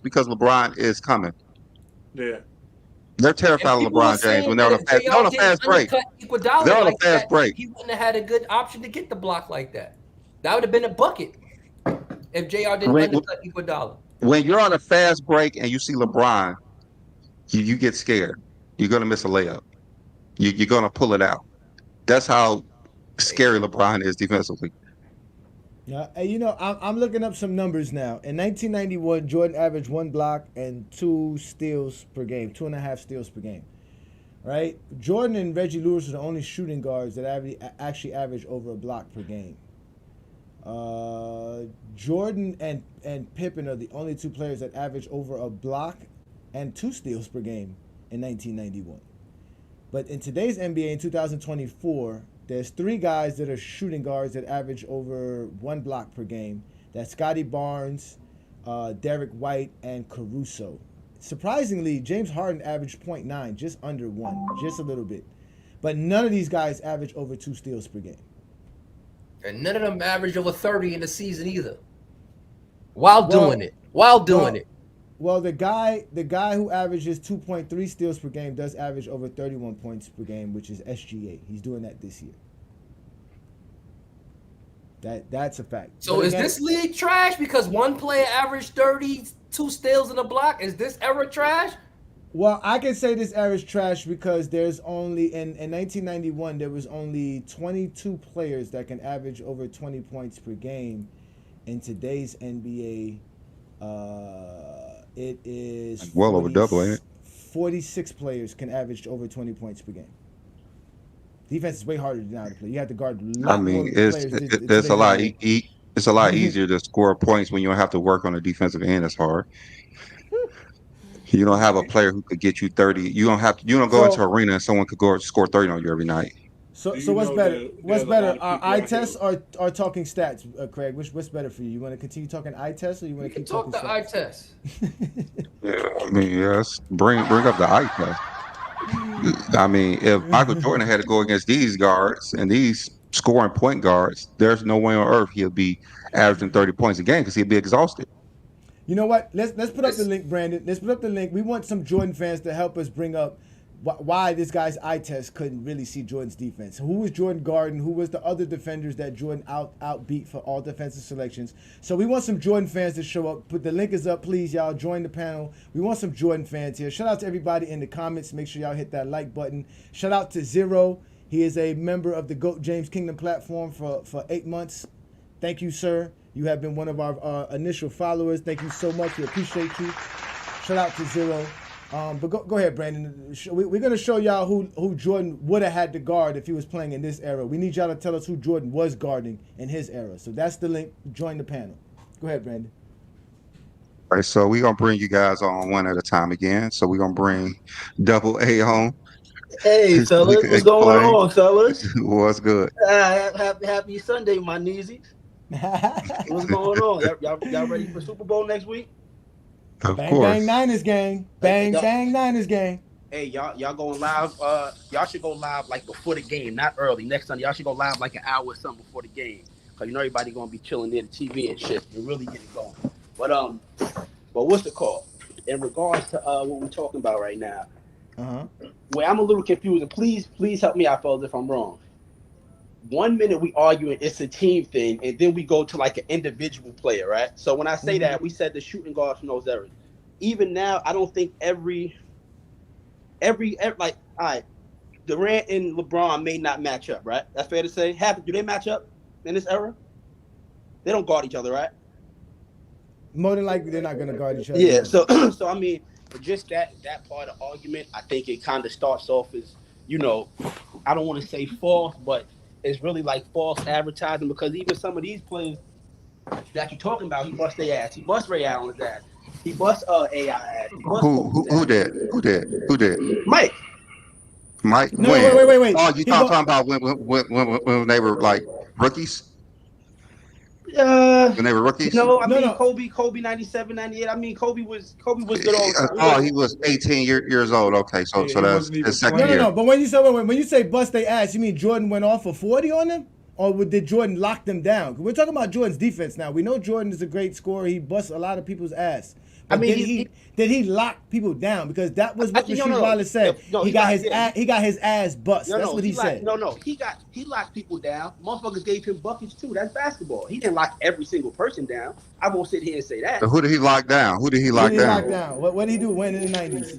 because LeBron is coming. Yeah. They're And terrified of people were LeBron James when saying they're that on a if fast. They're on Jr. a didn't fast break. undercut They're Iguodala on a like fast that, break. he wouldn't have had a good option to get the block like that. That would have been a bucket if Jr. didn't When, undercut Iguodala. when you're on a fast break and you see LeBron, you get scared. You're going to miss a layup. You're going to pull it out. That's how Hey, scary LeBron is defensively. Yeah, and I'm looking up some numbers now. In 1991, Jordan averaged one block and two steals per game, 2.5 steals per game. Right? Jordan and Reggie Lewis are the only shooting guards that actually average over a block per game. Jordan and Pippen are the only two players that average over a block and two steals per game in 1991. But in today's NBA in 2024, there's three guys that are shooting guards that average over one block per game. That's Scotty Barnes, Derek White, and Caruso. Surprisingly, James Harden averaged .9, just under one, just a little bit. But none of these guys average over two steals per game. and none of them average over 30 in the season either. While doing Well, it, while doing well, it. well, the guy who averages 2.3 steals per game does average over 31 points per game, which is SGA. He's doing that this year. That's a fact. So But is again, this league trash because one player averaged 32 steals in a block? Is this era trash? well, I can say this era is trash because there's only in 1991 there was only 22 players that can average over 20 points per game. In today's NBA, it is Well over 40, double, ain't it? 46 players can average over 20 points per game. Defense is way harder now to play. You have to guard a I lot more mean, it's players in it's a today's lot. NBA. It's a lot easier to score points when you don't have to work on the defensive end as hard. You don't have a player who could get you 30. You don't have to. You don't go into So an arena and someone could go score 30 on you every night. so Do so you what's know better? that What's there's a lot better? of Eye people out here? tests or talking stats, Craig? What's better for you? You want to continue talking eye tests or you We want to can keep talking talk the eye stats? test. Yeah, I mean, yes. Bring up the eye test. I mean, if Michael Jordan had to go against these guards and these scoring point guards, there's no way on earth he'll be averaging 30 points a game because he'd be exhausted. You know what? Let's put up the This link, Brandon. Let's put up the link. We want some Jordan fans to help us bring up why this guy's eye test couldn't really see Jordan's defense. Who was Jordan guarding? Who was the other defenders that Jordan outbeat for all defensive selections? So we want some Jordan fans to show up. Put the link is up, please, y'all. Join the panel. We want some Jordan fans here. Shout out to everybody in the comments. Make sure y'all hit that like button. Shout out to Zero. He is a member of the GOAT James Kingdom platform for 8 months. Thank you, sir. You have been one of our initial followers. Thank you so much. We appreciate you. Shout out to Zero. But go ahead, Brandon. We're going to show y'all who Jordan would have had to guard if he was playing in this era. We need y'all to tell us who Jordan was guarding in his era. So that's the link. Join the panel. Go ahead, Brandon. All right, so we're gonna bring you guys on one at a time again. So we're gonna bring Double A on Hey, so he fellas, can what's going explain on, fellas? what's good. Happy Sunday, my kneesies. What's going on? Y'all ready for Super Bowl next week? Of Bang, bang, course. Niners gang. Bang, bang, Niners gang. Hey, y'all going live? Y'all should go live like before the game, not early. Next Sunday, y'all should go live like an hour or something before the game, cause you know everybody gonna be chilling near the TV and shit and really get it going. But what's the call? In regards to what we're talking about right now, Uh-huh. where I'm a little confused, and please help me out, fellas, if I'm wrong. 1 minute we arguing it's a team thing, and then we go to like an individual player, right? So when I say that, we said the shooting guards from those eras. Even now, I don't think every like, all right, Durant and LeBron may not match up, right? That's fair to say. Do they match up in this era? They don't guard each other, right? More than likely, they're not going to guard each other. Yeah. So so I mean, just that part of the argument, I think it kind of starts off as, I don't want to say false, but it's really like false advertising, because even some of these players that you're talking about, he bust their ass. He bust Ray Allen's ass. He bust AI ass. He bust Who did? Who did? Who did? Mike. Mike? No, When? wait. Oh, you He talking bu- about when they were like rookies? Uh, When they were rookies? no, I mean No. Kobe 97, 98. I mean Kobe was good all the time. Oh, he was 18 years old. Okay, so Yeah, so he that's wasn't even his second No, playing. year. But when you say bust they ass, you mean Jordan went off for 40 on them, or did Jordan lock them down? 'Cause we're talking about Jordan's defense now. We know Jordan is a great scorer. He busts a lot of people's ass. But I mean, did he lock people down? Because that was what Actually, Rasheed Wallace said. No, he got his ass bust. That's what he said. He locked people down. Motherfuckers gave him buckets too. That's basketball. He didn't lock every single person down. I won't sit here and say that. So who did he lock down? Who did he Who lock did he lock down? down? What did he do? When in the 90s?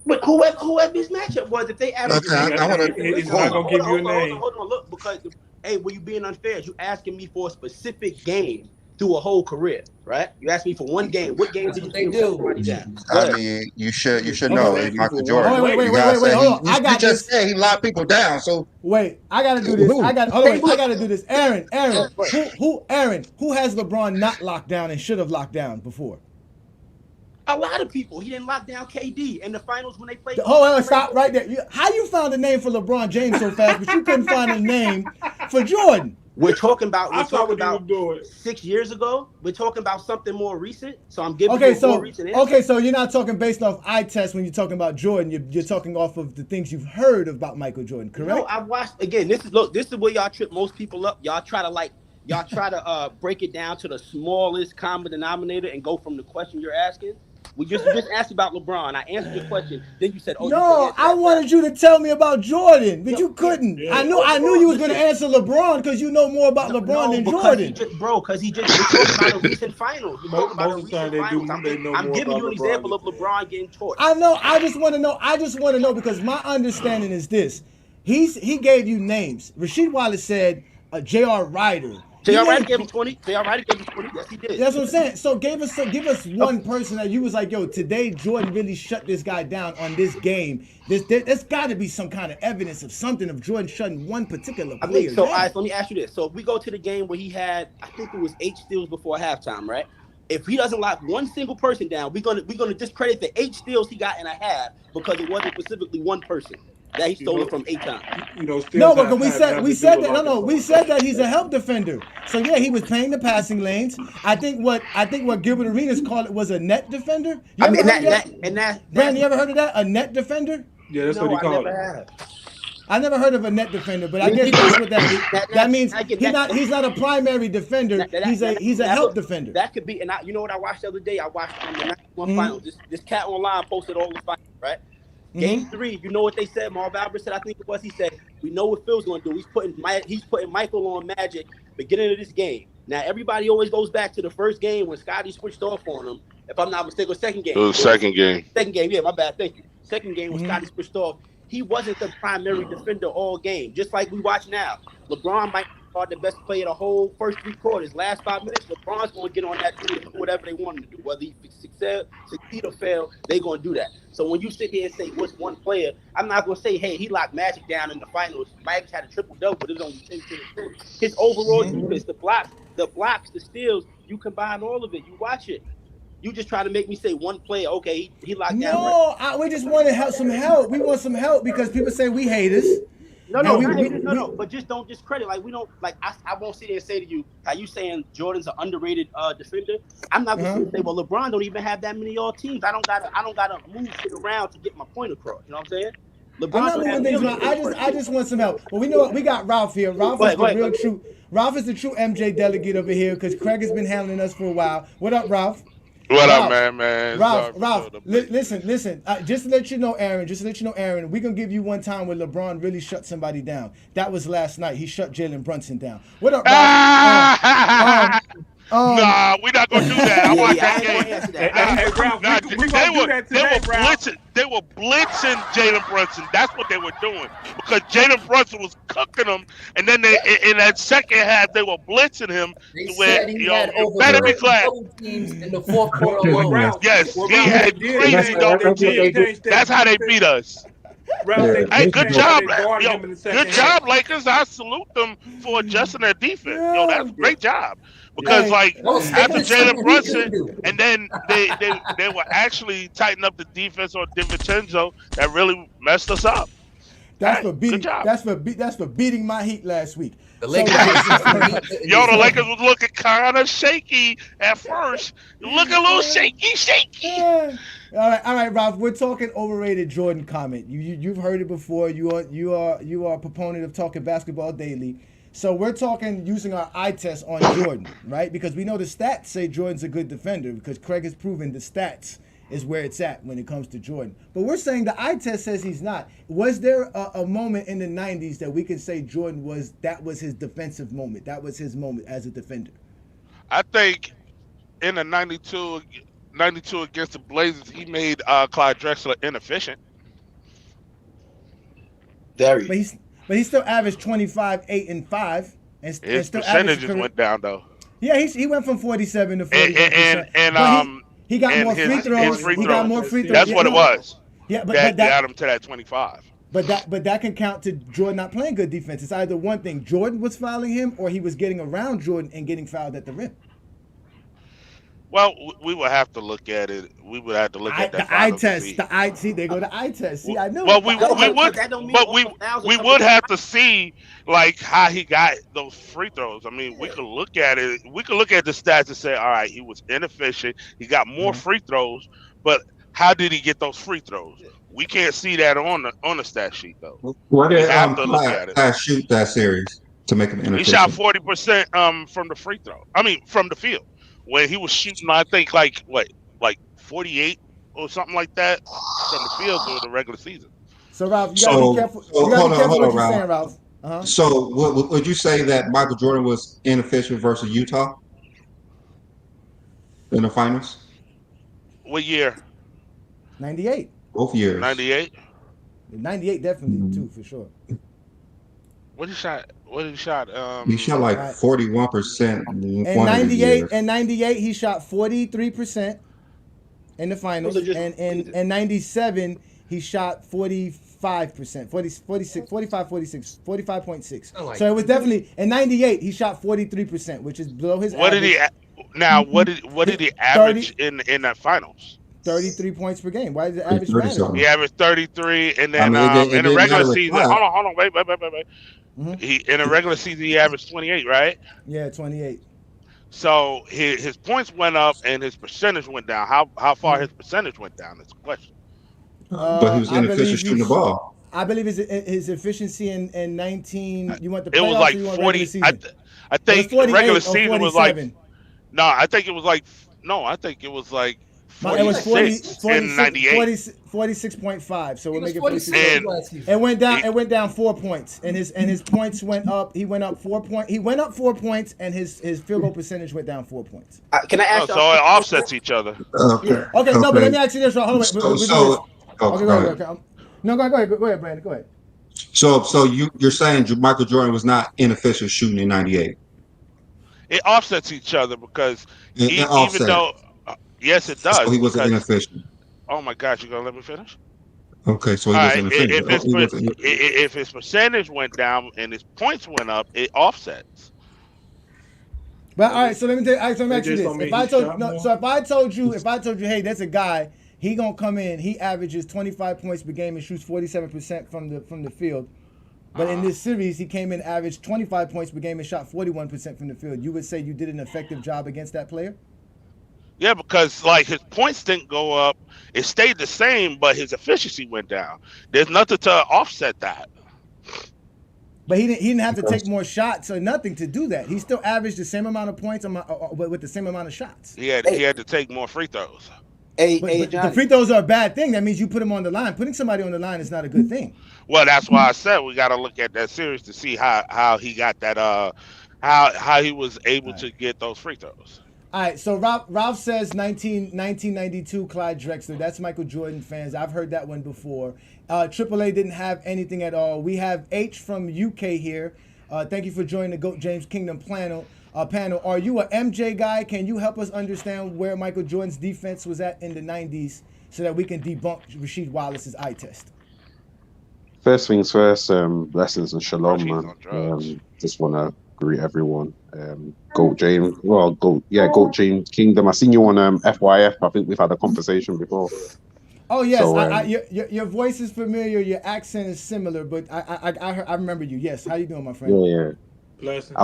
But whoever his matchup was, if they average, Okay, if He they not, I want average, to he's listen, not hold hold on, on. gonna hold give on, you a hold on, hold on, name. hold on. Look, because hey, were you being unfair? You asking me for a specific game through a whole career, right? You asked me for one game. What game That's did you what see they him shut do. somebody down? Go I ahead. mean, you should He know gonna Okay. it's ask you Michael for one Oh, Jordan. wait, wait, play. You wait, gotta wait, wait. say Hold on. I you got just this. said he locked people down. So Wait, I gotta do this. I who? got. Hold on, Hey, wait. I look, gotta do this. Aaron. go ahead. Aaron? Who has LeBron not locked down and should have locked down before? A lot of people. He didn't lock down KD in the finals when they played Oh, Golden wait, State. stop right there. How you found a name for LeBron James so fast, but you couldn't find a name for Jordan? I We're saw talking what he was about doing. 6 years ago. We're talking about something more recent. So I'm giving Okay, you a more so recent answer. you're not talking based off eye test when you're talking about Jordan. You're talking off of the things you've heard about Michael Jordan, No, correct? I've watched again. This is where y'all trip most people up. Y'all try to break it down to the smallest common denominator and go from the question you're asking. You just asked about LeBron. I answered your question. Then you said, "Oh, you can No, answer I that wanted faster." you to tell me about Jordan, but No, you yeah. couldn't. Yeah. I knew Overall, you was gonna listen. answer LeBron because you know more about No, LeBron no, than because he Jordan. just, bro, because he just. We're talking about a recent finals. We're talking about a Most of the time recent finals. they know I'm more giving about you an LeBron example than of LeBron getting I torched. know. I just want to know. I just want to know because my understanding is this. He gave you names. Rasheed Wallace said J.R. Ryder. He J.R. Ryder named. gave him 20. J.R. Ryder gave him 20. Yes, he did. That's what I'm saying. So give us Okay. one person that you was like, yo, today Jordan really shut this guy down on this game. There's got to be some kind of evidence of something of Jordan shutting one particular I mean, player so all right, down. so let me ask you this. So if we go to the game where he had, I think it was 8 steals before halftime, right? If he doesn't lock one single person down, we're gonna discredit the 8 steals he got in a half because it wasn't specifically one person that he you stole it know. from 8 times. Still No, but have nothing we to do said with that no locking no we someone said down. that he's a help defender. So yeah, he was playing the passing lanes. I think what Gilbert Arenas called it was a net defender. You I ever mean, heard of that? that's Brandon, you ever heard of that? A net defender? Yeah, that's what no, he I called never it. have. I never heard of a net defender, but I Me guess neither. that's what that means. That That that means again that he's not a primary defender. He's a that help look defender. that could be. And you know what I watched the other day? I watched the '91 Mm-hmm. finals. This cat online posted all the finals, right? Game Mm-hmm. three, you know what they said? Marv Albert said, I think it was. He said, "We know what Phil's going to do. He's putting Michael on Magic beginning of this game." Now everybody always goes back to the first game when Scotty switched off on him. If I'm not mistaken, second It game. was the second game. Second game, yeah, my bad. Thank you. Second game when Mm-hmm. Scotty switched off, he wasn't the primary defender all game. Just like we watch now, LeBron might be the best player the whole first 3 quarters. Last 5 minutes, LeBron's going to get on that dude and do whatever they want him to do. Whether he succeed or fail, they're going to do that. So when you sit here and say what's one player, I'm not going to say, hey, he locked Magic down in the finals. Magic had a triple double, but it was only 10, 10, 10. His overall defense, the blocks, the steals, you combine all of it. You watch it. You just try to make me say one player. Okay, he locked down right. No, we just want to help some help. We want some help because people say we haters, No, and no, not haters. No, we no. But just don't discredit. Like we don't like. I won't sit there and say to you, how you saying Jordan's an underrated defender. I'm not gonna sit uh-huh. and say, well, LeBron don't even have that many all teams. I don't gotta move shit around to get my point across. You know what I'm saying? I'm LeBron not don't have moving things millions around. in the first I team. just want some help. Well, we know what we got. Ralph here. Go ahead, go ahead, go ahead. Ralph is the true MJ delegate over here because Craig has been handling us for a while. What up, Ralph? What up, Ralph, man? Sorry for Ralph, showing up late. listen. Just to let you know, Aaron. We're gonna give you one time where LeBron really shut somebody down. That was last night. He shut Jalen Brunson down. What up, Ralph? Um, um. Nah, we not gonna do that. I Yeah, watched yeah. that I ain't gonna game. answer Hey, that. hey, I, hey Ralph, Nah, we gonna do that they today, were Ralph. blitzing Jalen Brunson. That's what they were doing because Jalen Brunson was cooking them, and then they in that second half they were blitzing him They to where said he had you over better be 30 glad. double teams in the fourth quarter Well, alone. Ralph, Yes, well, he Ralph, had crazy they double did teams. change That's that how they defense. beat us. Ralph, they Hey, did good change how job, they guarded him in the good second half. job, Lakers. I salute them for adjusting their defense. Yeah. That's a Yeah, great job yeah. because Hey. like No, stick after with Jalen something he Brunson, could do. and then they were actually tightening up the defense on DiVincenzo that really messed us up. Hey, good job. That's for beating my Heat last week. The So Lakers did something the Heat couldn't Yo, the do. Lakers was looking kind of shaky at first. Looking a little shaky. yeah. All right, Ralph. We're talking overrated Jordan comment. You've heard it before. You are a proponent of talking basketball daily. So we're talking using our eye test on Jordan, right? Because we know the stats say Jordan's a good defender because Craig has proven the stats is where it's at when it comes to Jordan. But we're saying the eye test says he's not. Was there a moment in the 90s that we can say Jordan was his defensive moment? That was his moment as a defender. I think in the 92 against the Blazers, he made Clyde Drexler inefficient. but Very. he still averaged 25, 8, and 5, and His still averaged percentages career. went down though, Yeah, he went from 47 to and 41%, and but um he got and more free his throws. free He got throws. more That free throws. That's Yeah, series what it no, was. yeah, That got him to that 25. but that can count to Jordan not playing good defense. It's either one thing: Jordan was fouling him, or he was getting around Jordan and getting fouled at the rim. Well, we would have to look at it. We would have to look at that The eye final to test, see. the eye. See, they go to eye test. See, I knew Well, it. The we eye No, we test. because would, that don't mean but all fouls are we coming would to the have to see like how he got those free throws. I mean, we line. could look at it. We could look at the stats and say, all right, he was inefficient. He got more free throws, but how did he get those free throws? Yeah. We can't see that on the stat sheet though. Why We did have to look at it. Pat shoot that series to make him He shot inefficient? 40% from the free throw. I mean, from the field when he was shooting. I think like what, like 48 or something like that from the field during the regular season. So Ralph, you gotta be So, careful. so You gotta be careful hold what on, you're Ralph. saying, Ralph. Uh huh. So, would you say that Michael Jordan was inefficient versus Utah in the finals? What year? 98. Both years. 98. 98 definitely Mhm. too for sure. What he shot? What did he shot? He shot like Right. 41% In one of the 98, years. in 98, he shot 43% in the Those are finals, just and seasons. in 97 he shot 45%, 40, 46, 45, 46, 45.6. I like So it was definitely in 98 he shot 43%, which is below his What did average. he? Now, what did he 30, average in that finals? 33 points per game. Why does the Like average 30 matter? He something. averaged 33, and I then mean, it in the didn't regular matter with season, Pat. hold on, wait. Hmm. He in the regular season he averaged 28, right? Yeah, 28. So his points went up and his percentage went down. How far Mhm. his percentage went down is the question. But he was I inefficient believe shooting the he's. ball. I believe his efficiency in 19. You want the It was playoffs or like you want regular 40. season? I It was think regular 48 or season was like 47. no. I think it was like no. I think it was like It He was was like 40, 46 in 46, 98. 46.5. So he we'll was make it 46 46. And last It season. went down. he, It went down 4 points, and his points went up. He went up 4 point. He went up 4 points, and his field goal percentage went down 4 points. Can I oh, ask so y'all a it quick question? offsets each other. Okay. Yeah. Okay, no, but let Okay. me ask you this. Hold on, wait, So, we do this. so, oh, Okay, go go ahead. ahead. Okay. No, go ahead. Go ahead, Brandon. Go ahead. So you're saying Michael Jordan was not inefficient shooting in '98? It offsets each other because It even offset. though yes, it So does he wasn't because inefficient. oh my gosh, you gonna let me finish? Okay, so he All wasn't right, inefficient. Oh, he wasn't. if his percentage went down and his points went up, it offsets. But That all right, just so let me tell, all right, so let me that ask you just this: don't if mean he I told shot no, more. so if I told you, hey, that's a guy, he gonna come in, he averages 25 points per game and shoots 47% from the field. But in Uh, this series, he came in averaged 25 points per game and shot 41% from the field. You would say you did an effective job against that player? yeah, because like his points didn't go up, it stayed the same, but his efficiency went down. There's nothing to offset that. But he didn't have to take more shots or nothing to do that. He still averaged the same amount of points with the same amount of shots. He Hey, had to take more free throws. hey, But the Johnny. free throws are a bad thing. That means you put him on the line. Putting somebody on the line is not a good thing. Well, that's why I said we got to look at that series to see how he got that how he was able All right. to get those free throws. All right, so Ralph says 1992 Clyde Drexler. That's Michael Jordan fans. I've heard that one before. AAA didn't have anything at all. We have H from UK here. Thank you for joining the GOAT James Kingdom panel. Are you a MJ guy? Can you help us understand where Michael Jordan's defense was at in the 90s so that we can debunk Rasheed Wallace's eye test? First things first, blessings and Oh, shalom, she's man. on drugs. Just want to greet everyone. Goat James, Goat James Kingdom. I seen you on FYF. I think we've had a conversation before. Oh yes, So, your voice is familiar. Your accent is similar, but I remember you. Yes, how you doing, my friend? yeah, Blessings.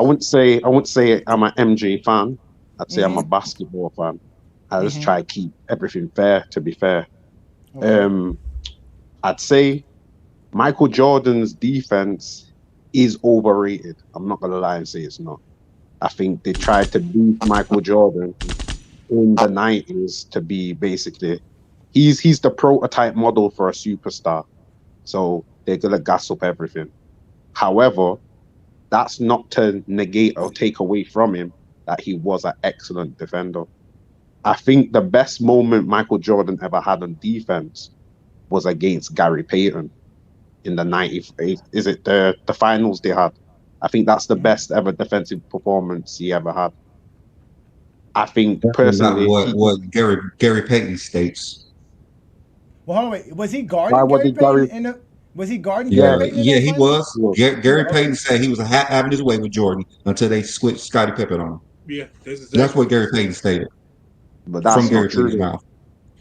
I wouldn't say I'm an MJ fan. I'd say I'm a Mm-hmm. basketball fan. I just Mm-hmm. try to keep everything fair. To be fair, Okay. I'd say Michael Jordan's defense is overrated. I'm not gonna lie and say it's not. I think they tried to beat Michael Jordan in the 90s to be basically he's the prototype model for a superstar. So they're gonna gas up everything. However, that's not to negate or take away from him that he was an excellent defender. I think the best moment Michael Jordan ever had on defense was against Gary Payton. in the 98. Is it the finals they had? I think that's the best ever defensive performance he ever had. I think Definitely not personally, what Gary Payton states. Well, hold on, wait. Was he why guarding was Gary he Payton Gary? in the? Was he guarding Gary Yeah, Yeah, Payton in yeah, that he finals? was. yeah. Gary Payton said he was having his way with Jordan until they switched Scottie Pippen on him. Yeah, that's That's exactly what what he Gary said. Payton stated But from that's Gary not Payton's true. mouth.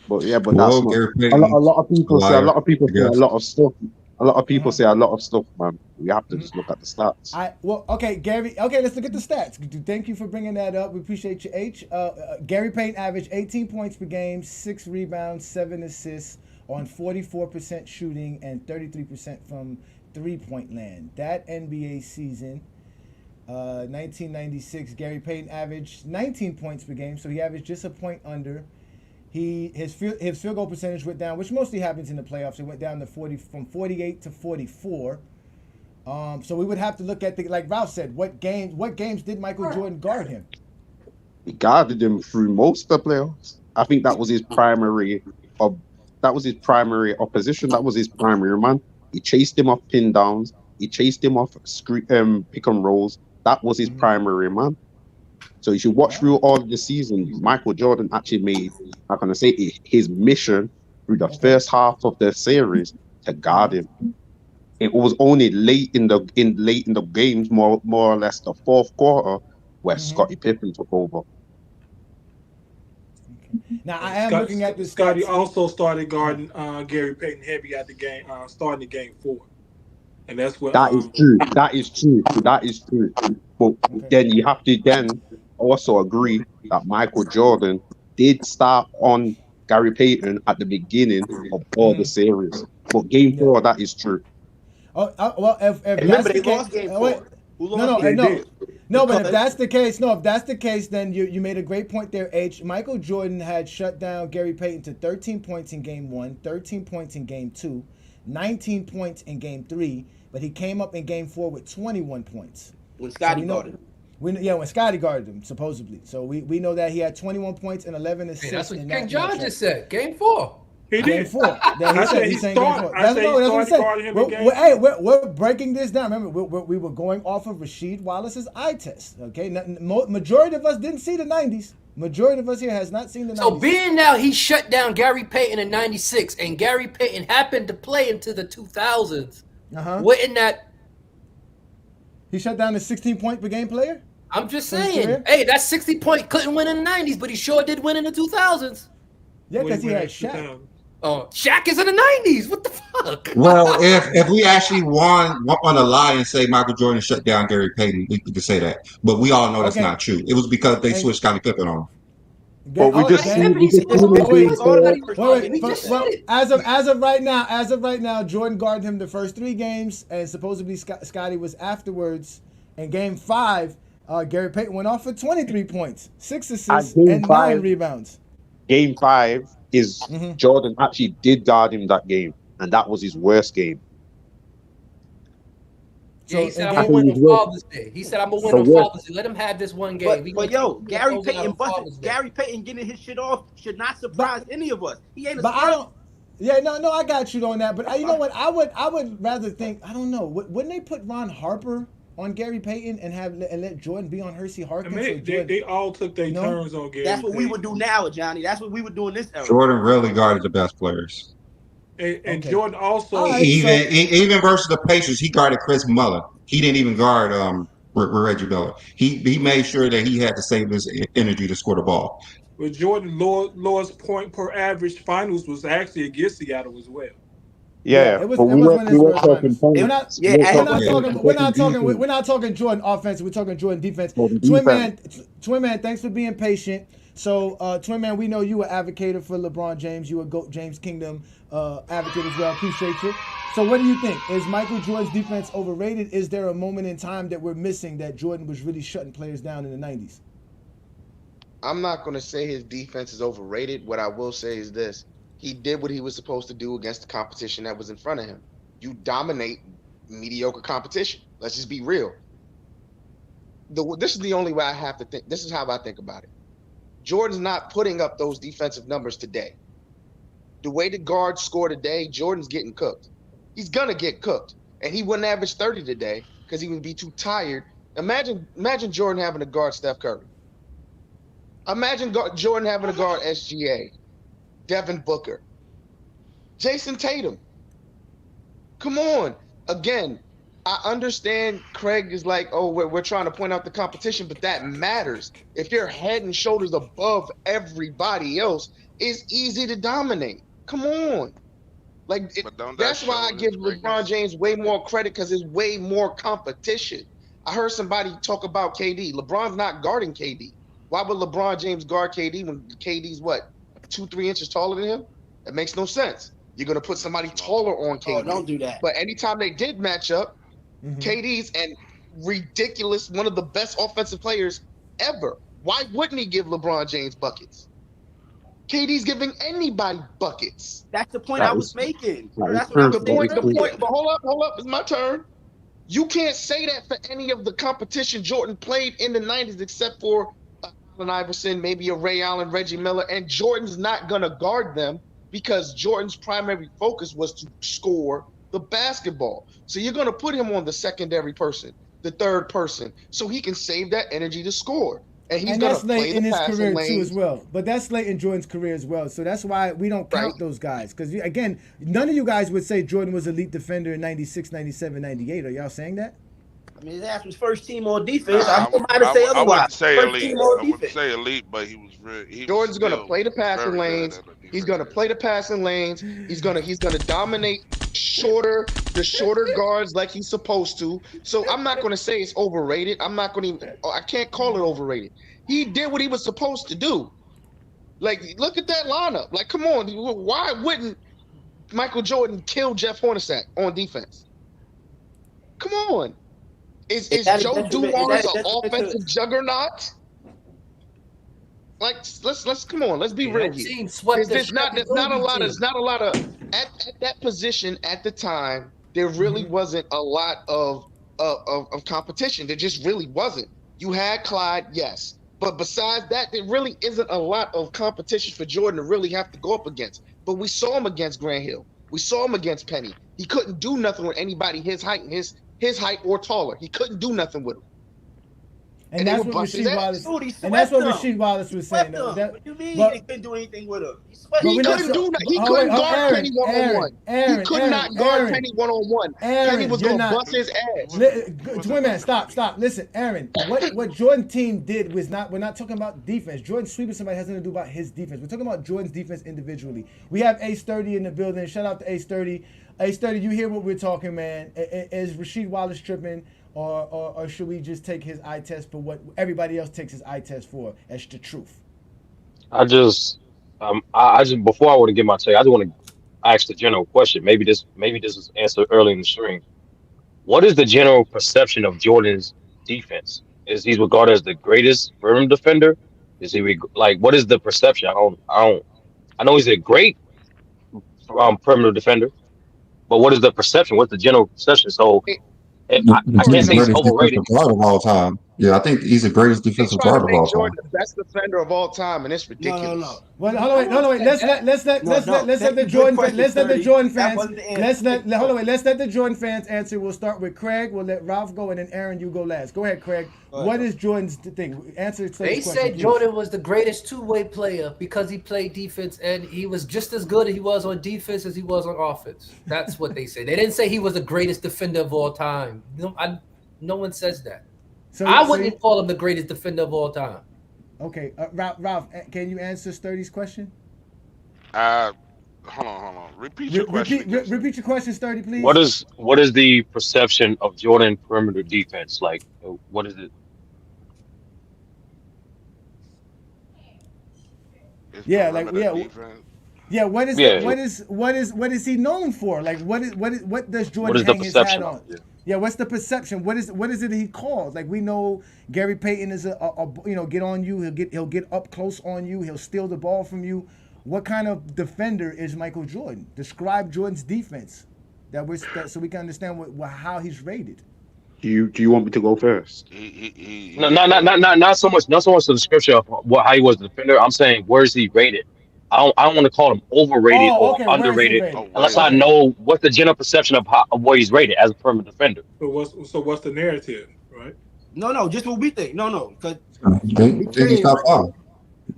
But yeah, but that's Well, not. Gary A Payton's lot of a people say a liar, lot of people I say a guess. lot of stuff. A lot of people say a lot of stuff, man. We have to just look at the stats. Okay, Gary. Okay, let's look at the stats. Thank you for bringing that up. We appreciate you, H. Gary Payton averaged 18 points per game, 6 rebounds, 7 assists on 44% shooting and 33% from 3-point land. That NBA season, 1996, Gary Payton averaged 19 points per game, so he averaged just a point under. His field goal percentage went down, which mostly happens in the playoffs. It went down to 48 to 44. So we would have to look at like Ralph said, what games did Michael Jordan guard him? He guarded him through most of the playoffs. I think that was his primary. Ob- that was his primary opposition. That was his primary man. He chased him off pin downs. He chased him off pick and rolls. That was his primary man. So you should watch through all of the season. Michael Jordan actually made, how can I say, his mission through the Okay. first half of the series to guard him. It was only late in the games, more or less the fourth quarter, where Scottie Pippen took over. Now I And am looking at the Scotty stats. also started guarding Gary Payton heavy at the game, starting the game 4, and that's what. That is true. That is true. That is true. But Okay. then you have to then also agree that Michael Jordan did start on Gary Payton at the beginning of all the series. But game Yeah. 4, that is true. Well, if And that's remember, the they case, lost game wait, 4. Who no, lost no, game They no, did. no. But if Because- that's the case, no, if that's the case, then you made a great point there, H. Michael Jordan had shut down Gary Payton to 13 points in game 1, 13 points in game 2, 19 points in game 3, but he came up in game 4 with 21 points. when Scotty we know, guarded him. when Scotty guarded him, supposedly. So we know that he had 21 points and 11 assists Hey, that's what in King that John matchup. just said. Game 4. He Game did. 4. That I said he he's saying game started. 4. I That's, said no, he that's what I'm started saying. guarding him in game. Hey, we're breaking this down. Remember, we were going off of Rasheed Wallace's eye test. Okay, majority of us didn't see the 90s. Majority of us here has not seen the 90s. So being now he shut down Gary Payton in 96 and Gary Payton happened to play into the 2000s. Wouldn't that He shut down the 16 point per game player? I'm just his saying, career? hey, that 60 point couldn't win in the 90s, but he sure did win in the 2000s. Yeah, When because he went had into Shaq. town. Oh, Shaq is in the 90s. What the fuck? Well, if we actually want to lie and say Michael Jordan shut down Gary Payton, we could say that. But we all know that's Okay. not true. It was because they And- switched Scottie Pippen on him. But we just I see said, but he said him Michael being was fair. already Wait, we just well, said it. as of right now, Jordan guarded him the first 3 games, and supposedly Scotty was afterwards. In game 5, Gary Payton went off for 23 points, 6 assists, game and 9 5 rebounds. Game 5 is Jordan actually did guard him that game, and that was his worst game. Yeah, he So, said, in I'm game- going to win I think on he's Father's Day. He said, I'm going to So win on what- Father's Day. Let him have this one game. We But gonna yo, keep Gary closing out Payton on Father's Day. Gary Payton getting his shit off should not surprise any of us. He ain't a But I star. don't. Yeah, no, I got you on that. But you know what? I would rather think. I don't know. Wouldn't they put Ron Harper on Gary Payton and let Jordan be on Hersey And Harkins? they all took their No? turns on Gary. That's what we Payton. would do now, Johnny. That's what we would do in this era. Jordan really guarded the best players. And Okay. Jordan also. All right. Even versus the Pacers, he guarded Chris Muller. He didn't even guard Reggie Miller. He made sure that he had to save his energy to score the ball. With Jordan, lowest point per average finals was actually against Seattle as well. Yeah, it was but one of his worst talking finals. We're not, points. Yeah, we're not talking Jordan offense. We're talking Jordan defense. Jordan Twin man, thanks for being patient. So, Twin man, we know you were advocate for LeBron James. You were GOAT James Kingdom advocate as well. Appreciate you. So, what do you think? Is Michael Jordan's defense overrated? Is there a moment in time that we're missing that Jordan was really shutting players down in the 90s? I'm not going to say his defense is overrated. What I will say is this. He did what he was supposed to do against the competition that was in front of him. You dominate mediocre competition. Let's just be real. This is the only way I have to think. This is how I think about it. Jordan's not putting up those defensive numbers today. The way the guards score today, Jordan's getting cooked. He's gonna get cooked, and he wouldn't average 30 today because he would be too tired. Imagine Jordan having to guard Steph Curry. Imagine Jordan having to guard SGA, Devin Booker, Jason Tatum. Come on. Again, I understand Craig is like, oh, we're trying to point out the competition, but that matters. If you're head and shoulders above everybody else, it's easy to dominate. Come on. But don't that That's why I show give his LeBron greatness? James way more credit because there's way more competition. I heard somebody talk about KD. LeBron's not guarding KD. Why would LeBron James guard KD when KD's what, 2, 3 inches taller than him? That makes no sense. You're gonna put somebody taller on Oh, KD. don't do that. But anytime they did match up, KD's and ridiculous, one of the best offensive players ever. Why wouldn't he give LeBron James buckets? KD's giving anybody buckets. That's the point I That was is making. that is That's what I true. was The That saying is point, the true. earlier. point, but hold up, it's my turn. You can't say that for any of the competition Jordan played in the 90s except for Allen Iverson, maybe a Ray Allen, Reggie Miller, and Jordan's not going to guard them because Jordan's primary focus was to score the basketball. So you're going to put him on the secondary person, the third person, so he can save that energy to score. And he's And going that's to play late the in his passing career too, as lanes, well. But that's late in Jordan's career as well. So that's why we don't right? count those guys. Because again, none of you guys would say Jordan was elite defender in 96, 97, 98. Are y'all saying that? I mean, that's his first team on defense. Nah, I don't mind to say I otherwise. wouldn't say First elite. team on I wouldn't defense. say elite, but he was Jordan's going to still play the passing very good lanes. at the He's defense going to end. play the passing lanes. He's gonna dominate the shorter guards like he's supposed to. So I'm not going to say it's overrated. I can't call it overrated. He did what he was supposed to do. Like, look at that lineup. Like, come on. Why wouldn't Michael Jordan kill Jeff Hornacek on defense? Come on. Is that a Joe detriment? Dumars Is an that a detriment offensive juggernaut? Like, let's come on. Let's be Yeah, real that here. team swept the There's not Shaq there's not a Kobe lot of team. there's not a lot of at that position at the time. There really wasn't a lot of competition. There just really wasn't. You had Clyde, yes, but besides that, there really isn't a lot of competition for Jordan to really have to go up against. But we saw him against Grant Hill. We saw him against Penny. He couldn't do nothing with anybody his height and his height or taller. He couldn't do nothing with him. And And they that's would what bust his Rasheed ass. Wallace. Dude, he And that's swept what them. Rasheed Wallace He was saying. swept Though. them. That, What do you mean but, he couldn't do anything with him? He swept but He we're them. not. couldn't do that. He Oh, wait, couldn't guard Aaron, Penny one on one. He Aaron, could Aaron, not guard Aaron. Penny one on one. Penny Aaron, was you're gonna not. bust his ass. Twin man, stop. Listen, Aaron, what Jordan team did was not. We're not talking about defense. Jordan sweeping somebody has nothing to do about his defense. We're talking about Jordan's defense individually. We have Ace 30 in the building. Shout out to Ace 30. Ace 30, you hear what we're talking, man? Is Rasheed Wallace tripping, or should we just take his eye test for what everybody else takes his eye test for as the truth? I just, I just before I want to get my take, I just want to ask the general question. Maybe this was answered early in the stream. What is the general perception of Jordan's defense? Is he regarded as the greatest rim defender? Is he like what is the perception? I know he's a great perimeter defender, but what is the perception? What's the general perception? So I He's can't the say he's greatest overrated. defensive guard of all time. Yeah, I think he's the greatest They defensive trying to guard of make all Jordan time. the best defender of all time, and it's No, ridiculous. Well, hold on, wait. Let's let the Jordan question, let's let the 30. Jordan That fans wasn't the answer. let's let the Jordan fans answer. We'll start with Craig. We'll let Ralph go, and then Aaron, you go last. Go ahead, Craig. Go ahead. What is Jordan's thing? Answer. They This question, said please. Jordan was the greatest two-way player because he played defense and he was just as good as he was on defense as he was on offense. That's what they say. They didn't say he was the greatest defender of all time. No one says that. So, I so wouldn't call him the greatest defender of all time. okay, Ralph, can you answer Sturdy's question? Uh, hold on. Repeat your question again. Repeat your question, Sturdy, please. What is the perception of Jordan perimeter defense? Like what is it? His Yeah, like, perimeter yeah. defense. Yeah, what is Yeah. what is he known for? Like what does What Jordan is the hang his hat perception on? of it? Yeah, what's the perception? What is it he calls? Like we know Gary Payton is a get on you. He'll get up close on you. He'll steal the ball from you. What kind of defender is Michael Jordan? Describe Jordan's defense so we can understand how he's rated. Do you want me to go first? No, not so much the description of how he was the defender. I'm saying where is he rated? I don't want to call him overrated Oh, or okay. Where's he underrated rated? Oh, unless I rated. Okay. know what the general perception of where he's rated as a perimeter defender. What's the narrative, right? No, just what we think. No, because Think, we think he's saying top five.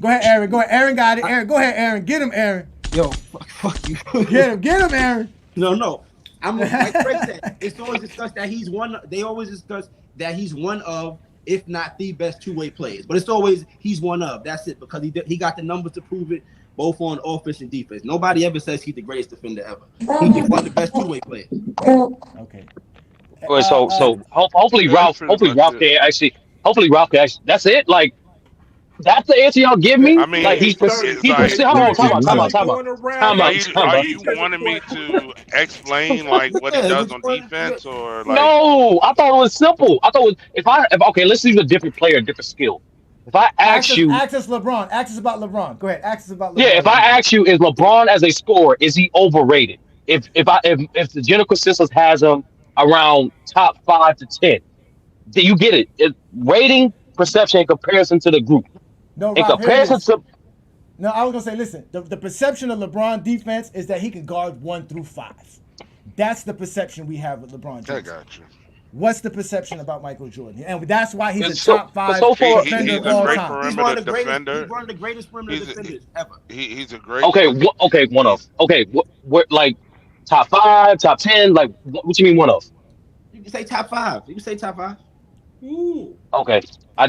Go ahead, Aaron. Go ahead. Aaron got it. I, Aaron, go ahead, Aaron. Get him, Aaron. yo, fuck you. Get him. Get him, Aaron. No. I'm like Craig said. It's always discussed that he's one. They always discuss that he's one of, if not the best two-way players. But it's always he's one of. That's it, because he got the numbers to prove it, both on offense and defense. Nobody ever says he's the greatest defender ever. He's just one of the best two-way players. Okay. Well, so hopefully That's Ralph, pretty much Ralph it. can actually, that's it. Like that's the answer y'all give Hey, me. I Like mean, hey, 30, it's he like, hey, hold on, 30 time out, seconds. time Are out, we time out, going around? time are out, you time are out. you Take the wanting me question. to explain like what he Yeah, does which on one? defense or like? No, I thought it was simple. I thought if okay, let's use a different player, a different skill. If I ask you, Access LeBron. Access about LeBron. Go ahead. Access about yeah, LeBron if I defense. ask you, is LeBron as a scorer, is he overrated? If the general consensus has him around top 5 to 10, do you get it? Rating, perception, in comparison to the group. No, In Rob, here it comparison is. to No, I was gonna say, listen, the perception of LeBron defense is that he can guard 1 through 5. That's the perception we have with LeBron I James. got you. What's the perception about Michael Jordan? And that's why he's a so top 5 so far, defender He's of a all great time. He's one perimeter of the greatest. He's defender. one of the greatest perimeter He's defenders ever. he's a great. okay, okay, one of. He's Okay, what like top 5, top 10, like what you mean one of? You can say top five. You can say top five. Ooh. Okay. I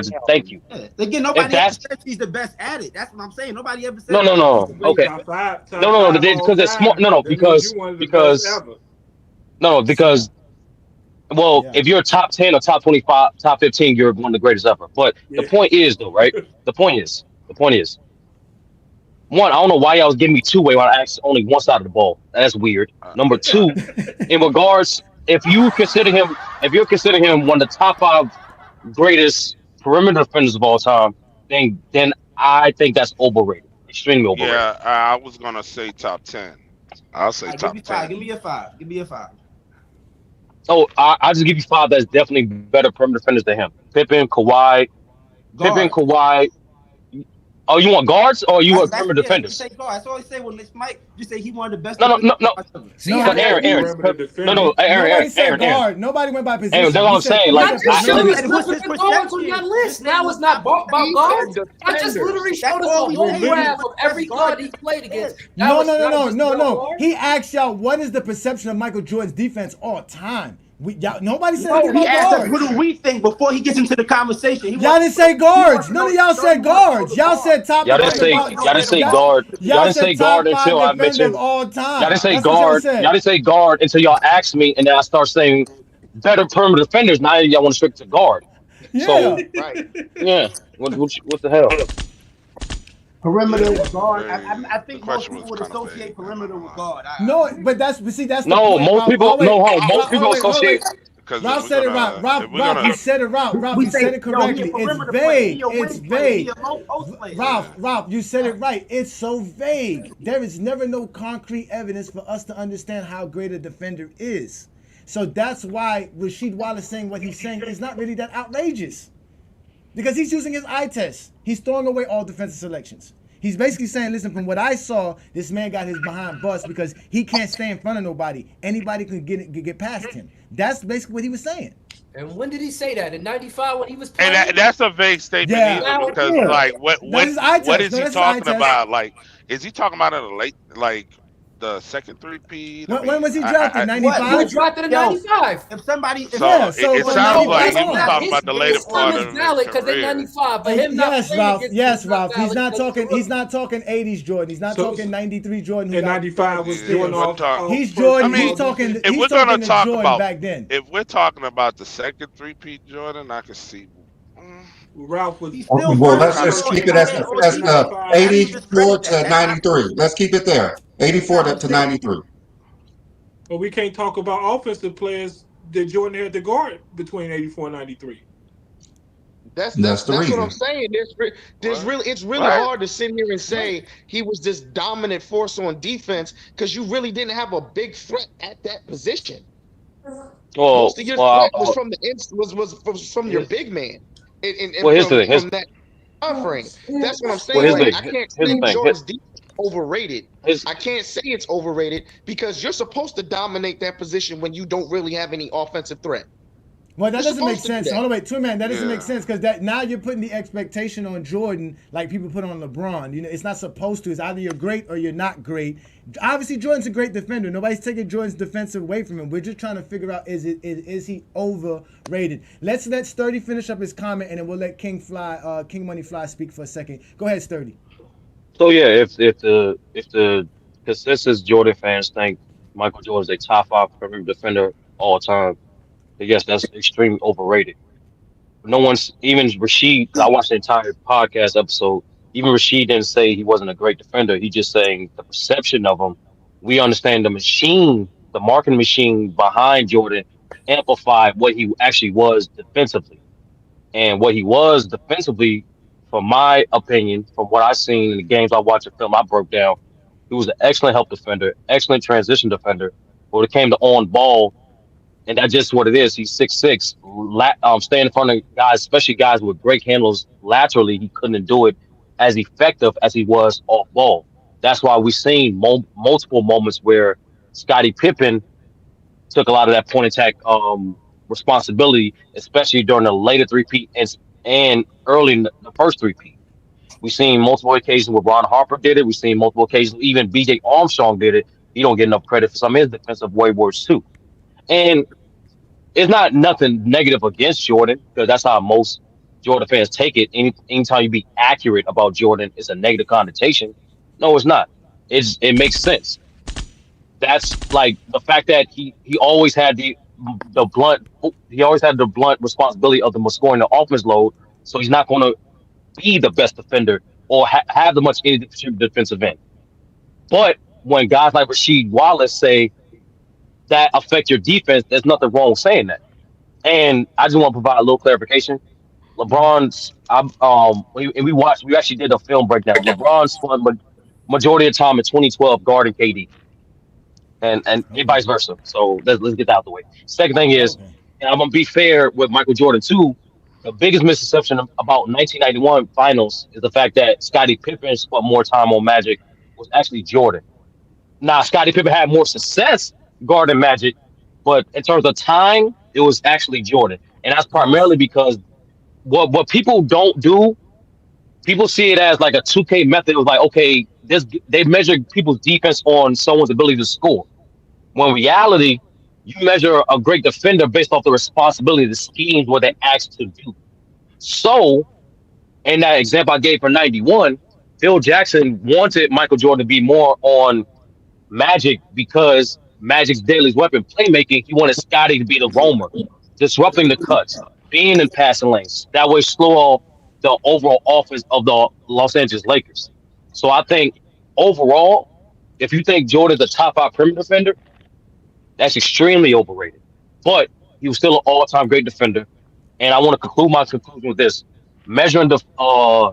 just thank you. Yeah. Again, If nobody ever that's says he's the best at it. That's what I'm saying. Nobody ever no says no he's no. the best. Okay. Top No, five all because it's small. time. No, That means you one of the best because ever. no, because well, Yeah. if you're top 10 or top 25, top 15, you're one of the greatest ever. But the Yeah. point is though, right? The point is one, I don't know why y'all was giving me two-way when I asked only one side of the ball. That's weird. Number right. two, in regards, if you're considering him one of the top 5 greatest perimeter defenders of all time, then I think that's overrated, extremely overrated. Yeah, I was gonna say top 10. I'll All say right, give top me 5. 10. Give me a 5. Give me a 5. So I just give you 5 that's definitely better perimeter defenders than him. Pippen, Guard. Kawhi. Oh, you want guards or you want That's perimeter yeah. You defenders? say guard. That's all I say when Miss Mike. You say he one of the best No, no, defenders no, no. ever. See No, how But that Aaron, moves? Perimeter defender. Aaron, Nobody said Aaron. guard. Nobody went by Aaron, position. that's what I'm saying. Like, I just let showed me. us And what's nothing his but guards on your perception? list. This man Now was it's not top about He said guards. I just defenders. literally That's showed us a all we whole say. graph He of was the every best guard guard he played against. defense. That No, was no, no, not no, just no, about no. guards. He asked y'all what is the perception of Michael Jordan's defense all time. Nobody said No, anything he about asked us what guards. do we think before he gets into the conversation. Y'all didn't say guards. None of y'all said guards. Y'all said top Y'all didn't defender of say all. y'all didn't say Y'all, guard. Y'all y'all didn't say said guard top 5 until I defender of mentioned. all Y'all time. didn't say That's what y'all guard. Y'all said. didn't say guard until y'all asked me, and then I start saying better perimeter defenders. Now y'all want to stick to guard. Yeah. So Right. yeah, what the hell? Yeah, Perimeter it was guard. very. I The think most question people was would kind of associate vague. I'm not perimeter gonna with lie. guard. No, but that's the No, point. most people. Oh wait, No, hold on. Most people wait, hold associate. wait. Because if Ralph we're said it right. gonna, if we're Ralph, you gonna, said it right. Ralph, We you said say, it yo, he a correctly. It's perimeter player. He vague. a It's wing player. He vague. a low post player. Ralph, yeah, Ralph, you said it right. It's so vague. There is never no concrete evidence for us to understand how great a defender is. So that's why Rasheed Wallace saying what he's saying is not really that outrageous. Because he's using his eye test. He's throwing away all defensive selections. He's basically saying, listen, from what I saw, this man got his behind bust because he can't stay in front of nobody. Anybody can get past him. That's basically what he was saying. And when did he say that? In '95 when he was and playing? that's a vague statement Yeah. either because Yeah. like That's his eye what test. is No, he that's his eye talking test. about? Like, is he talking about in a late like the second three-peat? I When mean, was he drafted? What? He was 95? drafted in Yo, '95. if somebody, if so Yeah, so it when sounds 90 like he hold was on. talking about the later His time part is of his valid because in career. '95, but him not Yes, playing Ralph. against Yes, him is not Ralph. He's valid not because talking. he's a He's rookie. not talking '80s Jordan. He's not So talking '93 Jordan. Who in got '95 was Yeah, Jordan if we're off. talking, He's First I Jordan. He's mean, overall talking. defense. if He's we're gonna talking the talk Jordan about back then. if we're talking about the second three-peat Jordan, I can see. mm, Ralph was he's Okay, still well, first let's Kind of just overall keep skewed it on defense that. all as defense. How do you 84 discredit that? to 93. Let's keep it there. That's 84 not a to mistake. 93. But we can't talk about offensive players that Jordan had to guard between '84 and '93. That's That's that's the that's what I'm reason. saying. There's What? really it's really What? hard to sit here and say he was this dominant force on defense because you really didn't have a big threat at that position. Well, Most of your well, threat was from the was from your here's, big man, and here's the thing. from that. frame. That's what I'm Well, saying. here's Like, the I can't here's the say thing. Jordan's defense is overrated. His I can't say it's overrated because you're supposed to dominate that position when you don't really have any offensive threat. Well, that You're doesn't make supposed to do sense. that. Hold on, wait, Twin Man, that doesn't make Yeah. sense because that now you're putting the expectation on Jordan like people put on LeBron. You know, it's not supposed to. It's either you're great or you're not great. Obviously, Jordan's a great defender. Nobody's taking Jordan's defense away from him. We're just trying to figure out is he overrated? Let's let Sturdy finish up his comment and then we'll let King Money Fly speak for a second. Go ahead, Sturdy. So yeah, if the consensus Jordan fans think Michael Jordan is a top five perimeter defender all time, then yes, that's extremely overrated. No one's even Rasheed, because I watched the entire podcast episode. Even Rasheed didn't say he wasn't a great defender. He just saying the perception of him. We understand the machine, the marketing machine behind Jordan amplified what he actually was defensively. And what he was defensively, from my opinion, from what I've seen in the games I watched, the film I broke down, he was an excellent help defender, excellent transition defender. But when it came to on ball, and that's just what it is. He's 6'6", staying in front of guys, especially guys with great handles laterally. He couldn't do it as effective as he was off ball. That's why we've seen multiple moments where Scottie Pippen took a lot of that point attack responsibility, especially during the later three-peat and early in the first three-peat. We've seen multiple occasions where Ron Harper did it. We've seen multiple occasions even B.J. Armstrong did it. He don't get enough credit for some of his defensive waywardness too. And it's not nothing negative against Jordan because that's how most Jordan fans take it. Anytime you be accurate about Jordan, it's a negative connotation. No, it's not. It makes sense. That's like the fact that he always had the blunt he always had the blunt responsibility of the scoring the offense load. So he's not going to be the best defender or have the much any defensive end. But when guys like Rasheed Wallace say that affect your defense, there's nothing wrong with saying that. And I just want to provide a little clarification. LeBron's, we actually did a film breakdown. LeBron spent majority of time in 2012 guarding KD, and Okay. vice versa. So let's get that out of the way. Second thing is, Okay. and I'm gonna be fair with Michael Jordan too. The biggest misconception about 1991 finals is the fact that Scottie Pippen spent more time on Magic was actually Jordan. Now, Scottie Pippen had more success guarding Magic, but in terms of time, it was actually Jordan, and that's Yes. primarily because what people don't do, people see it as like a 2K method. It was like, okay, this they measure people's defense on someone's ability to score. When in reality, you measure a great defender based off the responsibility, the schemes, what they asked to do. So, in that example I gave for 91, Phil Jackson wanted Michael Jordan to be more on Magic because Magic's deadliest weapon, playmaking. He wanted Scotty to be the roamer, disrupting the cuts, being in passing lanes. That way, slow off the overall offense of the Los Angeles Lakers. So I think overall, if you think Jordan's a top five perimeter defender, that's extremely overrated. But he was still an all-time great defender. And I want to conclude my conclusion with this: measuring uh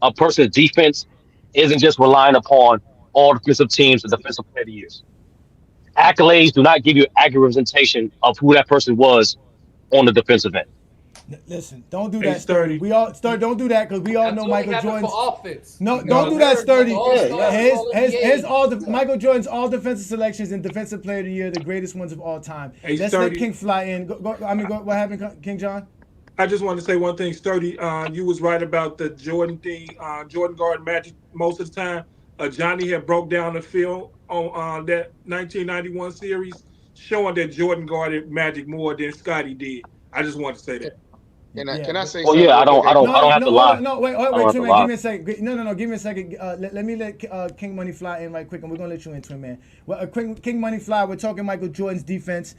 a person's defense isn't just relying upon all defensive teams and defensive player of the years. Accolades do not give you accurate representation of who that person was on the defensive end. Listen, don't do Hey, that, Sturdy. Sturdy. We all Sturdy, don't do that because we all That's know only Michael happened for Jordan's. offense. No, don't No, do that, Third, but the Sturdy. All Yeah, Stars yeah. and All His NBA. all Michael Jordan's all defensive selections and defensive player of the year, the greatest ones of all time. Hey, Let's let Sturdy. King fly in. What happened, King John? I just wanted to say one thing, Sturdy. You was right about the Jordan thing. Jordan guard Magic most of the time. Johnny had broke down the film on that 1991 series, showing that Jordan guarded Magic more than Scotty did. I just wanted to say that. Yeah, Can I but say Well, something yeah, real quick? Hey, I don't have no, to hold lie. on, no, wait, I don't have to Twin Man, give lie. me a second. No, give me a second. Let me let King Money fly in right quick, and we're gonna let you in, Twin Man. Well, King Money fly. We're talking Michael Jordan's defense.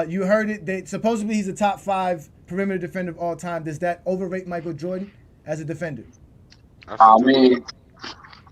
You heard it. Supposedly he's a top five perimeter defender of all time. Does that overrate Michael Jordan as a defender? I I feel you. mean,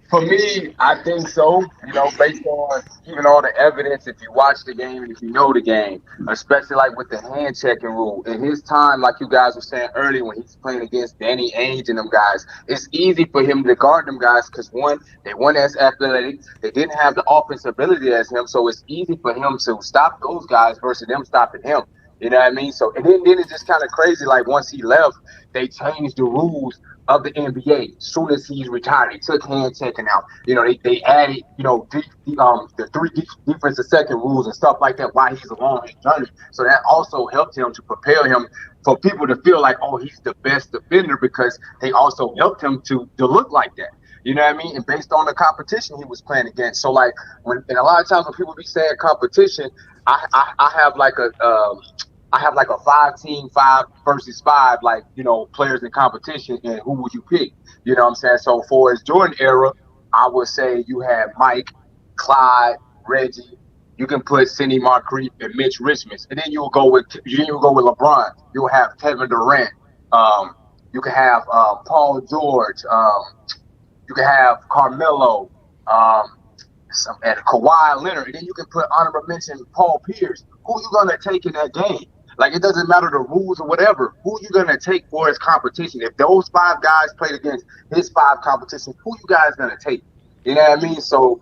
for me, I think so. You know, based on even all the evidence, if you watch the game and if you know the game, especially like with the hand checking rule. In his time, like you guys were saying earlier, when he's playing against Danny Ainge and them guys, it's easy for him to guard them guys because one, they weren't as athletic, they didn't have the offensive ability as him, so it's easy for him to stop those guys versus them stopping him. You know what I mean? So and then it's just kind of crazy. Like once he left, they changed the rules of the NBA. As soon as he's retired, they took hand checking out. You know, they added the three defensive second rules and stuff like that while he's along his journey. So that also helped him to prepare him for people to feel like, oh, he's the best defender because they also helped him to look like that. You know what I mean? And based on the competition he was playing against. So like and a lot of times when people be saying competition, I have like I have like a 5-team, 5 versus 5, like, players in competition, and who would you pick? You know what I'm saying? So for his Jordan era, I would say you had Mike, Clyde, Reggie. You can put Sidney Moncrief and Mitch Richmond, and then you'll go with LeBron. You'll have Kevin Durant. Um, you can have Paul George. You can have Carmelo. And Kawhi Leonard, and then you can put honorable mention Paul Pierce. Who you gonna take in that game? Like it doesn't matter the rules or whatever. Who you gonna take for his competition? If those 5 guys played against his 5 competition, who you guys gonna take? You know what I mean? So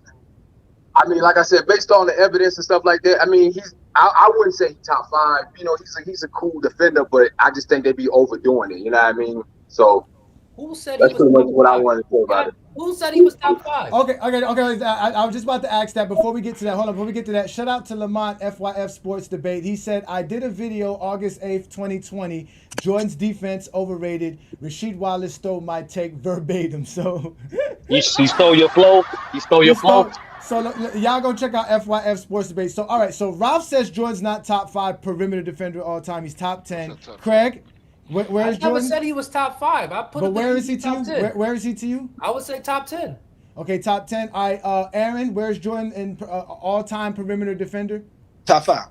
I mean, like I said, based on the evidence and stuff like that, I mean, I wouldn't say he's top 5. He's a cool defender, but I just think they'd be overdoing it. You know what I mean? So Who said he that's was pretty much top what I five? wanted to say about Yeah, it. who said he was top 5? Okay. I was just about to ask that before we get to that. Hold on, before we get to that, shout out to Lamont FYF Sports Debate. He said, I did a video August 8th, 2020. Jordan's defense overrated. Rasheed Wallace stole my take verbatim. So He stole your flow. He stole he your flow. stole. So y'all go check out FYF Sports Debate. So all right, so Ralph says Jordan's not top 5 perimeter defender all time. He's top 10. That's a tough Craig, where I is never Jordan? said he was top 5. I put But him where is he to top you? 10. Where is he to you? I would say top 10. Okay, top 10. All right, Aaron, where's Jordan in all-time perimeter defender? Top 5.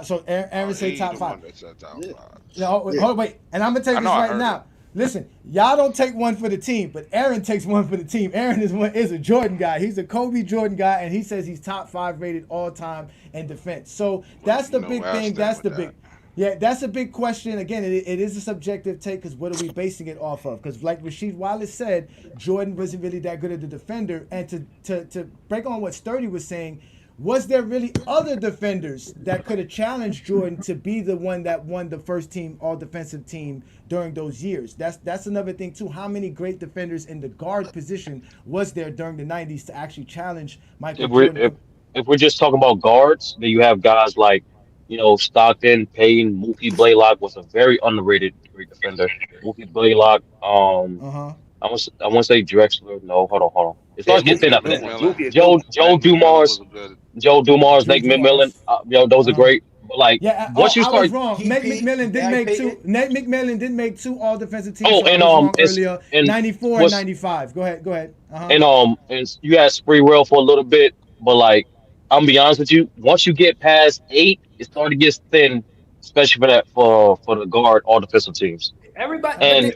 So Aaron say He top the 5. one that said top Yeah. 5. No, Yeah. hold wait, and I'm gonna take I this know I right heard now. it. Listen, y'all don't take one for the team, but Aaron takes one for the team. Aaron is a Jordan guy. He's a Kobe Jordan guy, and he says he's top 5 rated all time in defense. So that's the You know big where I thing. stand That's with the that. big. Yeah, that's a big question. Again, it is a subjective take because what are we basing it off of? Because like Rasheed Wallace said, Jordan wasn't really that good at the defender. And to break on what Sturdy was saying, was there really other defenders that could have challenged Jordan to be the one that won the first team all defensive team during those years? That's another thing too. How many great defenders in the guard position was there during the 90s to actually challenge Michael If we're Jordan? if we're just talking about guards, then you have guys like, Stockton, Payton, Mookie Blaylock was a very underrated great defender. Mookie Blaylock, Uh-huh. I want to say Drexler. No, hold on. It Yeah, starts getting Mookie thin a after good that. one. McMillan. Mookie a good Joe one. Joe McMillan Dumars, was a good. Joe Dumars, Joe Nate McMillan. Dumars. Those are Uh-huh. great. But like Yeah, once you I was start, wrong. Nate TP, McMillan did Gary make 2. Payton. Nate McMillan did make 2 all defensive teams, oh, so I and was wrong it's earlier. and 94 and what's 95. Go ahead. Uh-huh. and you had Spree Rail for a little bit, but like I'm gonna be honest with you, once you get past 8, it started to get thin, especially for the guard all defensive teams. Everybody, but And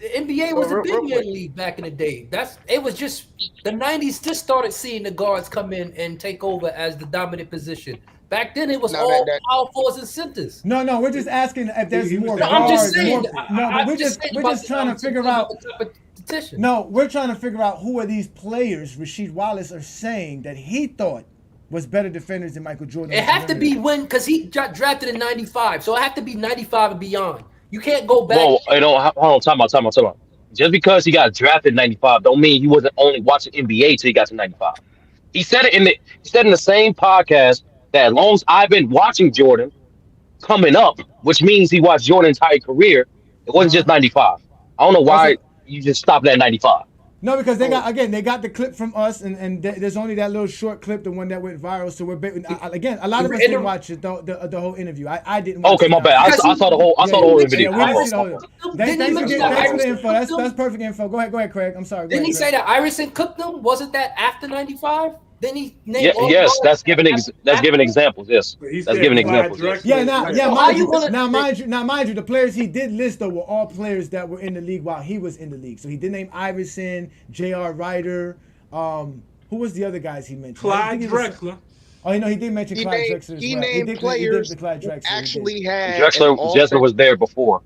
the NBA So was a real big quick, man league back in the day. It was just the 90s just started seeing the guards come in and take over as the dominant position. Back then, it was now that all power forwards and centers. No, we're just asking if there's He was more the No, I'm just guards, saying. more. No, but I'm just saying we're about just trying to figure out. the competition. No, we're trying to figure out who are these players Rasheed Wallace are saying that he thought was better defenders than Michael Jordan. It have to be when because he got drafted in '95, so it have to be '95 and beyond. You can't go back. well, hold on, time out. Just because he got drafted in '95, don't mean he wasn't only watching NBA till he got to '95. He said in the same podcast that as long as I've been watching Jordan coming up, which means he watched Jordan's entire career, it wasn't Uh-huh. just '95. I don't know why Also, you just stopped at '95. no, because so they got the clip from us, and there's only that little short clip, the one that went viral. So again, a lot of us In didn't the- watch it, the whole interview. I didn't watch Okay, it. my bad. I, Because saw- I saw the whole. I Yeah, saw the whole yeah, video. we My didn't see fault. the My whole. fault. Didn't he mention that Thanks for the Iverson info. That's cooked them? perfect info. Go ahead, Craig. I'm sorry. Go Didn't ahead, he say Craig. that Iverson cooked them? Wasn't that after '95? Then he Yeah, named all the yes, that's guards giving that's after. giving examples. Yes, But he that's said giving Clyde examples. Yes. Yeah, Drexler. now, Like, yeah, So how mind you you, gonna? mind you, the players he did list though were all players that were in the league while he was in the league. So he did name Iverson, J.R. Ryder. Who was the other guys he mentioned? I Clyde think he was- Drexler. Oh, he did mention he Clyde named Drexler as he well. named He did players the Clyde who Drexler. He did. actually had an Drexler was there before.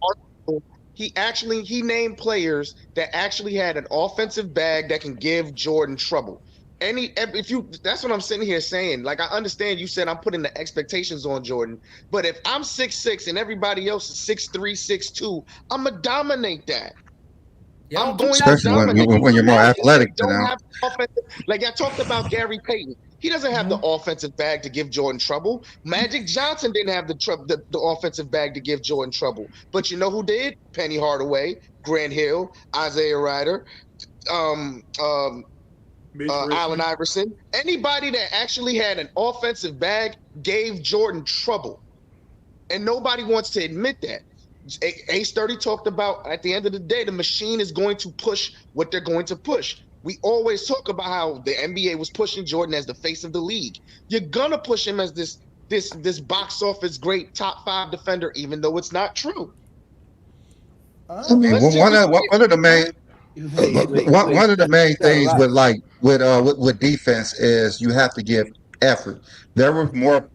he named players that actually had an offensive bag that can give Jordan trouble. if you that's what I'm sitting here saying. Like I understand you said I'm putting the expectations on Jordan, but if I'm 6'6" and everybody else is 6'3", 6'2", I'm gonna dominate that. Yeah, I I'm don't think going to that's Especially when dominate. when you're more Magic athletic than don't them. have the offensive. Like I talked about Gary Payton. He doesn't have the offensive bag to give Jordan trouble. Magic Johnson didn't have the offensive bag to give Jordan trouble. But you know who did? Penny Hardaway, Grant Hill, Isaiah Ryder, um, um, Mitch Allen Richmond. Iverson. Anybody that actually had an offensive bag gave Jordan trouble. And nobody wants to admit that. Ace 30 talked about at the end of the day, the machine is going to push what they're going to push. We always talk about how the NBA was pushing Jordan as the face of the league. You're gonna push him as this box office great top five defender, even though it's not true. I mean, Let's just be one of the Huh? main one of the You main said a things lot. with with defense is you have to give effort. There were more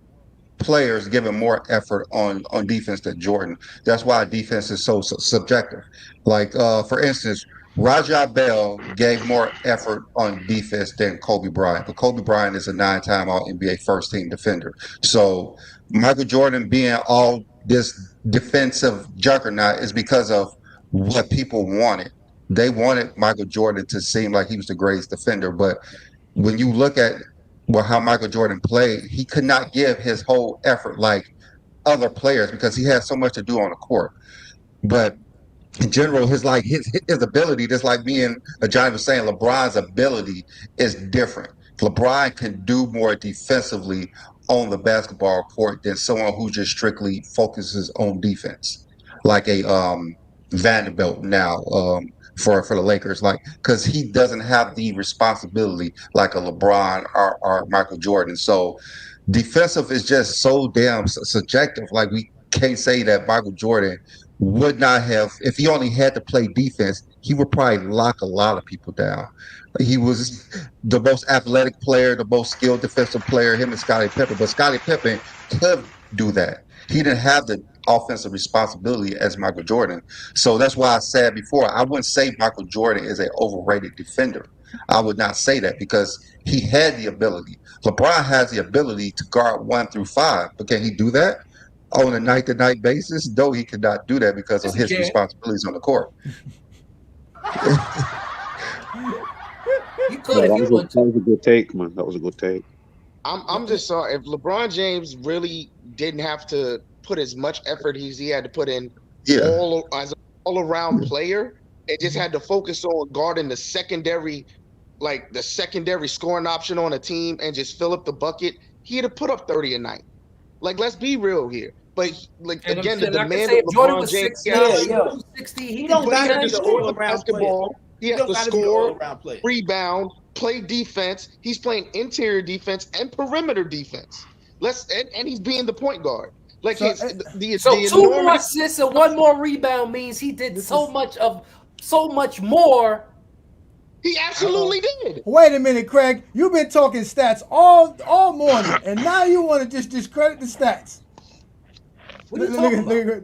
players giving more effort on defense than Jordan. That's why defense is so subjective. Like for instance, Rajah Bell gave more effort on defense than Kobe Bryant, but Kobe Bryant is a nine-time All NBA first team defender. So Michael Jordan being all this defensive juggernaut is because of what people wanted. They wanted Michael Jordan to seem like he was the greatest defender, but when you look at how Michael Jordan played, he could not give his whole effort like other players because he had so much to do on the court. But in general, his ability, just like me and Johnny was saying, LeBron's ability is different. LeBron can do more defensively on the basketball court than someone who just strictly focuses on defense, like a Vanderbilt now for the Lakers, like because he doesn't have the responsibility like a LeBron or Michael Jordan. So defensive is just so damn subjective. Like we can't say that Michael Jordan would not have if he only had to play defense. He would probably lock a lot of people down. He was the most athletic player, the most skilled defensive player. Him and Scottie Pippen, but Scottie Pippen could do that. He didn't have the offensive responsibility as Michael Jordan. So that's why I said before, I wouldn't say Michael Jordan is an overrated defender. I would not say that because he had the ability. LeBron has the ability to guard 1 through 5, but can he do that on a night-to-night basis? No, he cannot do that because of yes, he his can. responsibilities on the court. You could Yeah, if you want that to. was a good take, man. That was a good take. I'm just sorry if LeBron James really didn't have to put as much effort as he had to put in Yeah. all as an all around player and just had to focus on guarding the secondary scoring option on a team and just fill up the bucket, he'd have put up 30 a night. Like, let's be real here. But like And I'm again, the saying, like I demand say, of if Jordan LeBron was James, six he has to Yeah, nine, score. yo. 260, He he'd be don't But he gotta has playing to be the every score all the game. around player. basketball. He He has don't to gotta be the all score, around player. rebound, play defense. He's playing interior defense and perimeter defense. And he's being the point guard. Like So his So the two more enormity. assists and one more rebound means he did this is so much more. He uh-oh. absolutely did. Wait a minute, Craig. You've been talking stats all morning, and now you want to just discredit the stats. What are you talking about?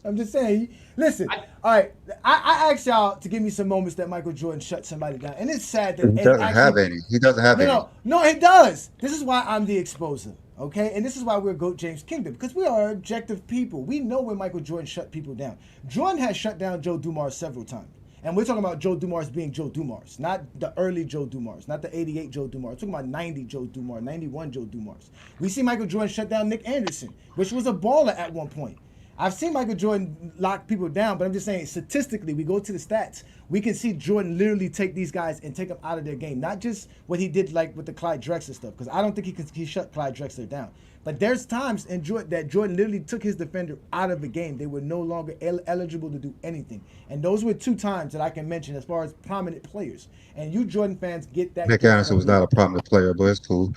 I'm just saying. Listen, I, all right. I asked y'all to give me some moments that Michael Jordan shut somebody down, and it's sad that He it doesn't have actually. any. He doesn't have No, any. no, it does. This is why I'm the exposer, okay? And this is why we're Goat James Kingdom, because we are objective people. We know when Michael Jordan shut people down. Jordan has shut down Joe Dumars several times. And we're talking about Joe Dumars being Joe Dumars, not the early Joe Dumars, not the 88 Joe Dumars. We're talking about 90 Joe Dumars, 91 Joe Dumars. We see Michael Jordan shut down Nick Anderson, which was a baller at one point. I've seen Michael Jordan lock people down, but I'm just saying statistically, we go to the stats. We can see Jordan literally take these guys and take them out of their game. Not just what he did like with the Clyde Drexler stuff, because I don't think he shut Clyde Drexler down. But there's times in Jordan that Jordan literally took his defender out of the game. They were no longer eligible to do anything. And those were 2 times that I can mention as far as prominent players. And you Jordan fans get that Nick gift Anderson from was me. not a prominent player, but it's cool.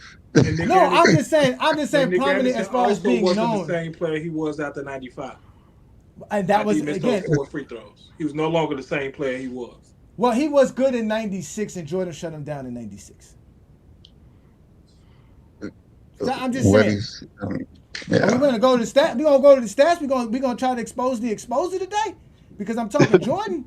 And Nick No, I'm Anderson just saying. I'm just and saying Nick prominent Anderson as far as also being wasn't the known. same player he was after '95. And that After was he missed those again. 4 free throws, he was no longer the same player he was. Well, he was good in '96, and Jordan shut him down in '96. So I'm just What saying. he's, Are we yeah. gonna go to the stats? We gonna go to the stats. We gonna try to expose the exposer today, because I'm talking Jordan.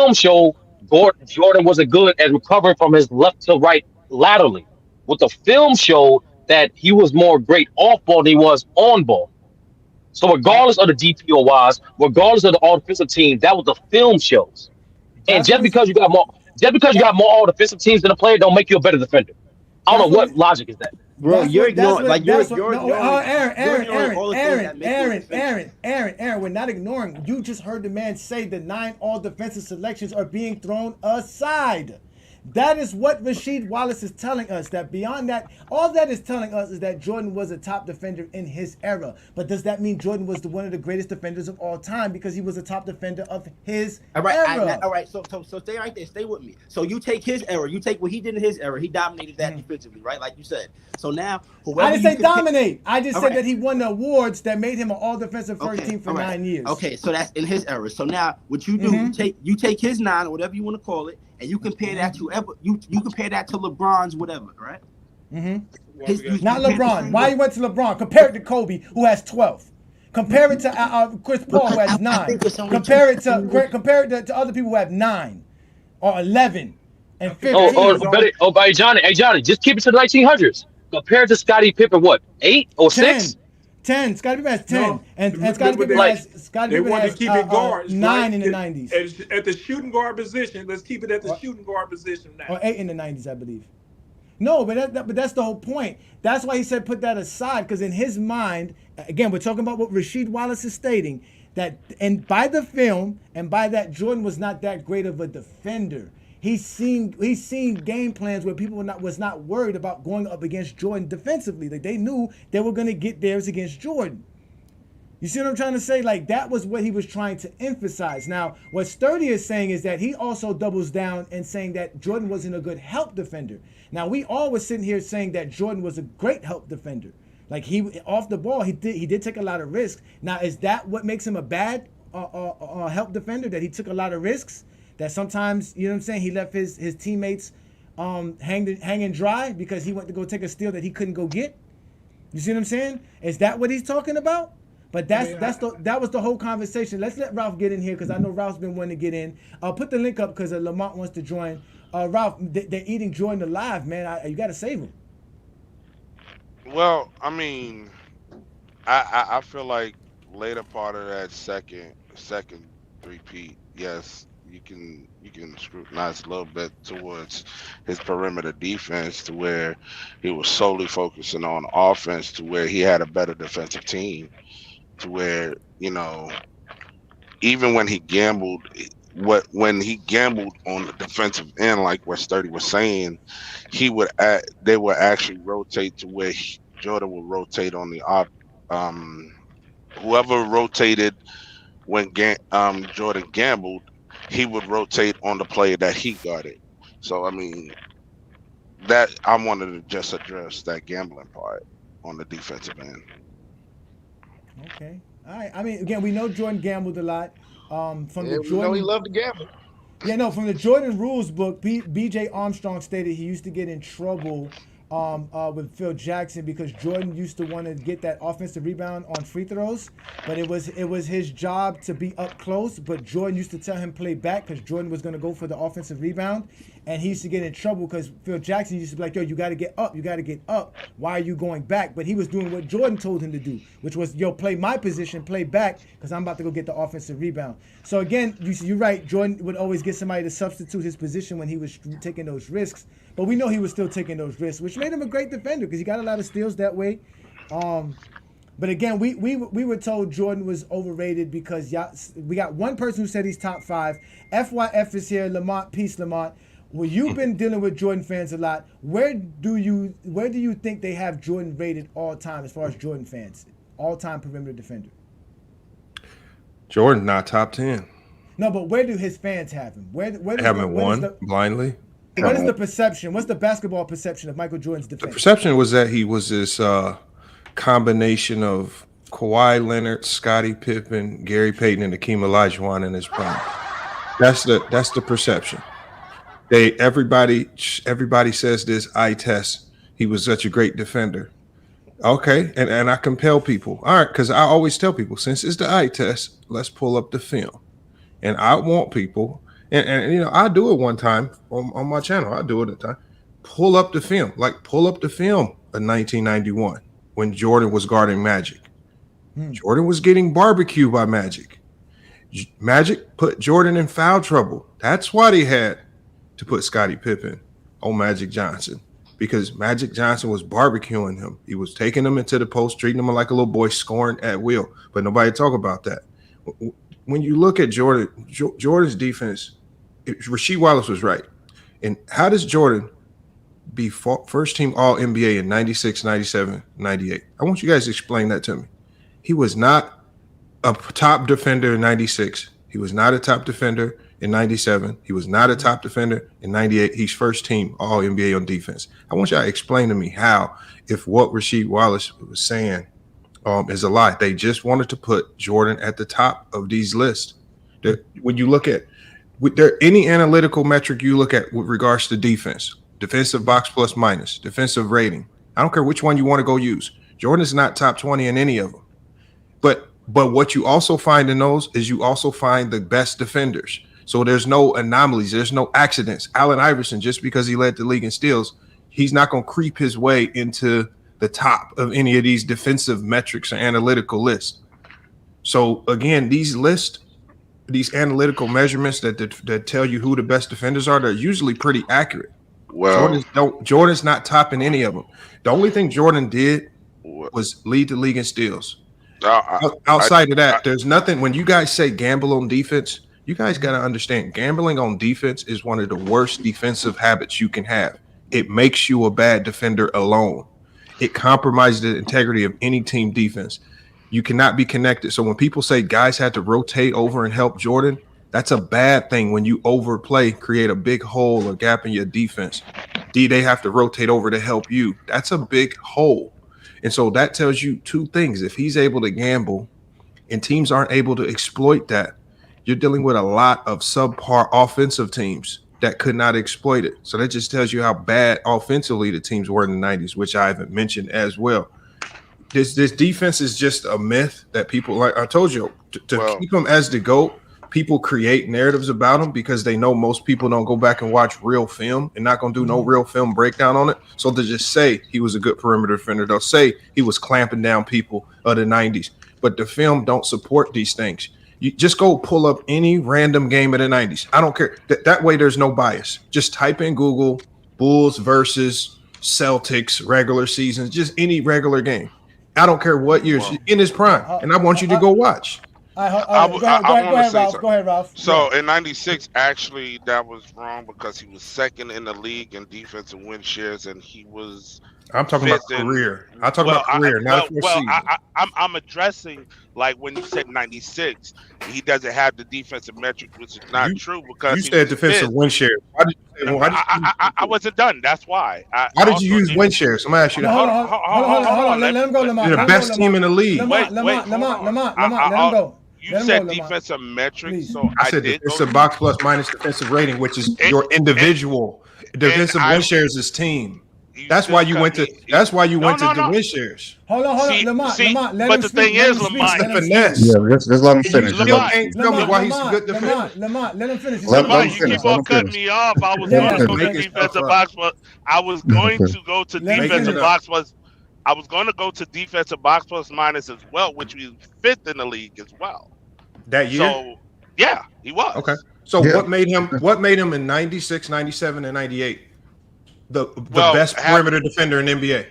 film showed Jordan wasn't good at recovering from his left to right laterally. What the film showed that he was more great off ball than he was on ball. So That regardless of the DPO wise, regardless of the all defensive team, that was the film shows. And that's what it's. just because you got more all defensive teams than a player, don't make you a better defender. I don't That's know what what it. logic is that. Bro, you're ignoring like That's what no you're ignoring all the things that make you a defender. Aaron, we're not ignoring. You just heard the man say the 9 all defensive selections are being thrown aside. That is what Rasheed Wallace is telling us. That beyond that, all that is telling us is that Jordan was a top defender in his era. But does that mean Jordan was one of the greatest defenders of all time because he was a top defender of his All right, era? all right. So stay right there. Stay with me. So you take his era. You take what he did in his era. He dominated that defensively, right? Like you said. So now, whoever I didn't you say compare- dominate. I just All said right. that he won the awards that made him an all defensive first team for all right. 9 years. Okay, so that's in his era. So now, what you do, you take his 9 or whatever you want to call it, and you compare that to you compare that to LeBron's whatever, right? Not LeBron. Why you went to LeBron? Compare it to Kobe, who has 12. Compare it to Chris Paul, who has 9. Compare it to other people who have 9 or 11 and 15. Hey Johnny, just keep it to the 1900s. Compared to Scottie Pippen, what 8 or 6? 10. Scottie Pippen has 10, No, and Scottie Pippen they- has Scottie They Pippen want has to keep it guards. 9 right? in the 90s At the shooting guard position, let's keep it at the shooting guard position now. or 8 in the 90s, I believe. No, but that's the whole point. That's why he said put that aside, because in his mind, again, we're talking about what Rasheed Wallace is stating, that and by the film and by that, Jordan was not that great of a defender. He's seen game plans where people was not worried about going up against Jordan defensively. Like they knew they were gonna get theirs against Jordan. You see what I'm trying to say? Like that was what he was trying to emphasize. Now, what Sturdy is saying is that he also doubles down and saying that Jordan wasn't a good help defender. Now, we all were sitting here saying that Jordan was a great help defender. Like he off the ball, he did take a lot of risks. Now, is that what makes him a bad help defender? That he took a lot of risks? That sometimes, you know what I'm saying, he left his teammates hanging dry because he went to go take a steal that he couldn't go get? You see what I'm saying? Is that what he's talking about? But that was the whole conversation. Let's let Ralph get in here because I know Ralph's been wanting to get in. Put the link up because Lamont wants to join. Ralph, they're eating Jordan alive, man. You got to save him. Well, I mean, I feel like later part of that second three-peat, yes, you can scrutinize a little bit towards his perimeter defense to where he was solely focusing on offense to where he had a better defensive team to where, even when he gambled when he gambled on the defensive end, like what Sturdy was saying, they would actually rotate to where Jordan would rotate on the whoever rotated when Jordan gambled, he would rotate on the player that he guarded. So I mean, that I wanted to just address that gambling part on the defensive end. Okay. All right. I mean, again, we know Jordan gambled a lot. From Yeah, the we Jordan, know he loved to gamble. Yeah, no, from the Jordan rules book, B.J. Armstrong stated he used to get in trouble with Phil Jackson because Jordan used to want to get that offensive rebound on free throws, but it was his job to be up close. But Jordan used to tell him play back because Jordan was going to go for the offensive rebound, and he used to get in trouble because Phil Jackson used to be like, "Yo, you got to get up, you got to get up. Why are you going back?" But he was doing what Jordan told him to do, which was, "Yo, play my position, play back, because I'm about to go get the offensive rebound." So again, you're right. Jordan would always get somebody to substitute his position when he was taking those risks. But we know he was still taking those risks, which made him a great defender because he got a lot of steals that way. But again, we were told Jordan was overrated because we got one person who said he's top 5. FYF is here. Lamont, peace, Lamont. Well, you've been dealing with Jordan fans a lot. Where do you think they have Jordan rated all time as far as Jordan fans, all time perimeter defender? Jordan not top 10. No, but where do his fans have him? Where haven't won blindly. What is the perception? What's the basketball perception of Michael Jordan's defense? The perception was that he was this combination of Kawhi Leonard, Scottie Pippen, Gary Payton, and Akeem Olajuwon in his prime. That's the perception. Everybody says this eye test. He was such a great defender. Okay, and I compel people. All right, because I always tell people, since it's the eye test, let's pull up the film. And I want people, and I do it one time on my channel. I do it at a time. Pull up the film. of 1991 when Jordan was guarding Magic. Hmm. Jordan was getting barbecued by Magic. Magic put Jordan in foul trouble. That's why they had to put Scottie Pippen on Magic Johnson because Magic Johnson was barbecuing him. He was taking him into the post, treating him like a little boy, scoring at will. But nobody talk about that. When you look at Jordan's defense, Rasheed Wallace was right. And how does Jordan be first team All NBA in 96, 97, 98? I want you guys to explain that to me. He was not a top defender in 96. He was not a top defender in 97. He was not a top defender in 98. He's first team All NBA on defense. I want y'all to explain to me how, if what Rasheed Wallace was saying is a lie, they just wanted to put Jordan at the top of these lists. When you look at there any analytical metric you look at with regards to defense, defensive box plus minus, defensive rating, I don't care which one you want to go use. Jordan is not top 20 in any of them. But what you also find in those is you also find the best defenders. So there's no anomalies, there's no accidents. Allen Iverson, just because he led the league in steals, he's not going to creep his way into the top of any of these defensive metrics or analytical lists. So again, these lists, these analytical measurements that tell you who the best defenders are, they're usually pretty accurate. Well, Jordan's not topping any of them. The only thing Jordan did wh- was lead the league in steals. I, I, Outside of I, that, there's nothing. When you guys say gamble on defense, you guys got to understand gambling on defense is one of the worst defensive habits you can have. It makes you a bad defender alone. It compromises the integrity of any team defense. You cannot be connected. So when people say guys had to rotate over and help Jordan, that's a bad thing. When you overplay, create a big hole or gap in your defense. They have to rotate over to help you. That's a big hole. And so that tells you two things. If he's able to gamble and teams aren't able to exploit that, you're dealing with a lot of subpar offensive teams that could not exploit it. So that just tells you how bad offensively the teams were in the 90s, which I haven't mentioned as well. This defense is just a myth that people, like I told you, to well, keep him as the GOAT, people create narratives about him because they know most people don't go back and watch real film and not going to do no real film breakdown on it. So they just say he was a good perimeter defender. They'll say he was clamping down people of the 90s, but the film don't support these things. You just go pull up any random game of the 90s. I don't care. That way there's no bias. Just type in Google Bulls versus Celtics regular seasons, just any regular game. I don't care what years well, in his prime, and I want you to go watch. I, Go w- ahead, I go want to ahead, say Ralph. Go something. ahead, Ralph. So in '96, actually, that was wrong because he was second in the league in defensive win shares, and he was I'm talking about fifth in. career. I'm talking about career, not a full season. I'm addressing like when you said '96, he doesn't have the defensive metrics, which is not You true you because he said was defensive fifth. win share. Why did you say? I wasn't done. That's why. I Why did you also use did. win shares? I'm gonna ask you No, that. hold Hold on, on, hold on, hold on, hold on. Let him go, Lamont. You're the Let him go, best team Lamont. in the league. Lamont, wait, Lamont, hold Lamont, on. Lamont. Let him go. You Let him go, said Lamont. defensive metrics, Please. so I I said did go defensive box plus minus defensive rating, which is and your and, individual and defensive I win shares is team. you That's why still you cut went to. me. That's why you No, went to no, the no. win shares. Hold on, See, Lamont, see, Lamont. Let but him the thing speak. Let is, him speak. That's Lamont, the Let him speak. finesse. Yeah, just let him And you finish. still Lamont, can't tell me why he's a good defender. Lamont. Let him finish. He's gonna Let Lamont, him finish. you finish. keep Let on him cutting finish. me off. I was Let him going Yeah, to go finish. to Making stuff defensive up. box, but I was Let him going finish. to go to let him Making it defensive finish. up. box plus. I was going to go to defensive box plus minus as well, which was fifth in the league as well. That year. So yeah, he Okay. was. So Yeah. what made him in 96, 97, and 98 the Well, best perimeter defender in the NBA?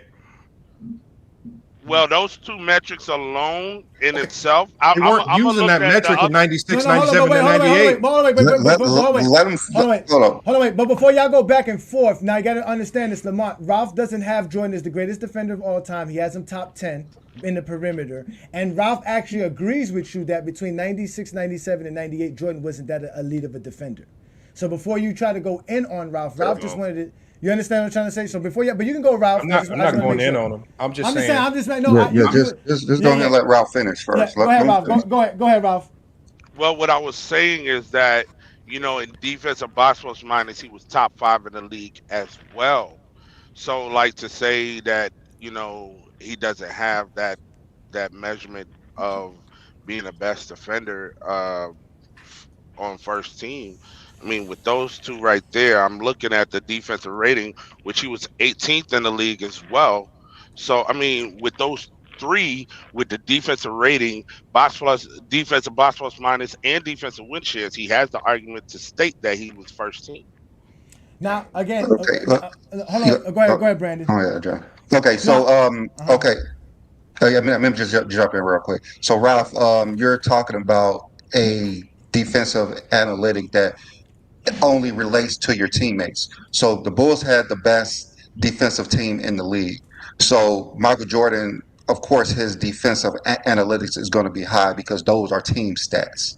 those two metrics alone in Okay. itself, They weren't I'm gonna using look that at the metric in other. No, 96, no, hold on, but 97, wait, and hold on, hold on, wait, 98. hold on, wait, hold on, wait, Let him. hold on, wait, Hold up. hold on, wait. But before y'all go back and forth, now you gotta understand this, Lamont. Ralph doesn't have Jordan as the greatest defender of all time. He has him top 10 in the perimeter, and Ralph actually agrees with you that between 96, 97, and 98, Jordan wasn't that elite of a defender. So before you try to go in on Ralph, Ralph just wanted to. You understand what I'm trying to say? So before you, but you can go, Ralph. I'm not wanna going make in sure. on him. I'm just I'm just saying. saying. I'm just like no. Yeah, yeah. You do it. Just go Yeah, ahead and yeah, let Ralph finish yeah. first. Go ahead, Let him Ralph. finish. Go ahead, Ralph. Well, what I was saying is that in defensive box plus minus, he was top five in the league as well. So, like to say that he doesn't have that measurement of being a best defender on first team. I mean, with those two right there, I'm looking at the defensive rating, which he was 18th in the league as well. So I mean, with those three, with the defensive rating, box plus, defensive box plus minus, and defensive win shares, he has the argument to state that he was first team. Now again, Okay. hold Yeah, on. Go ahead, Brandon. oh yeah, John. Okay, so Now, okay. Yeah, let me just jump in real quick. So, Ralph, you're talking about a defensive analytic that only relates to your teammates. So the Bulls had the best defensive team in the league. So Michael Jordan, of course, his defensive analytics is going to be high because those are team stats.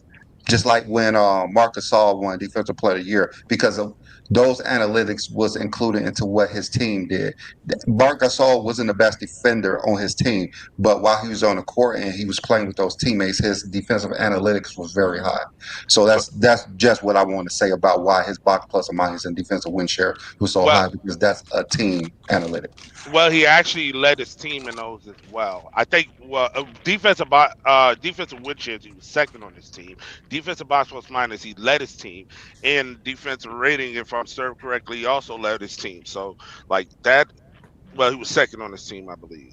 Just like when Marc Gasol won Defensive Player of the Year, because of those analytics was included into what his team did. Marc Gasol wasn't the best defender on his team, but while he was on the court and he was playing with those teammates, his defensive analytics was very high. So Well, that's just what I want to say about why his box plus or minus and defensive win share was so well, high because that's a team analytic. well, he actually led his team in those as well. I think. Well, defensive win shares, he was second on his team. Defensive box plus minus, he led his team, and defensive rating, if I'm served correctly, he also led his team. So like that. Well, he was second on his team, I believe.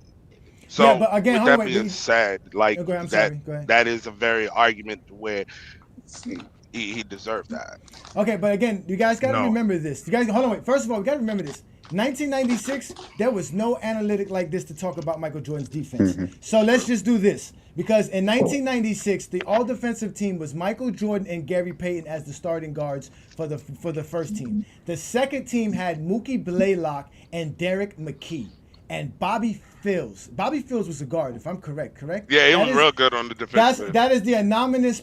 yeah, So but again, with hold on, that wait. being said, like Go ahead. I'm that, sorry. Go ahead. that is a very argument where he deserved that. Okay, but again, you guys got to No. remember this. You guys, hold on, wait. First of all, we got to remember this. 1996, there was no analytic like this to talk about Michael Jordan's defense. Hmm. So let's just do this. Because in 1996, the all defensive team was Michael Jordan and Gary Payton as the starting guards for the first team. The second team had Mookie Blaylock and Derek McKee and Bobby Fields. Bobby Fields was a guard, if I'm correct. Correct? Yeah, he That was is real good on the defensive end. that is the anonymous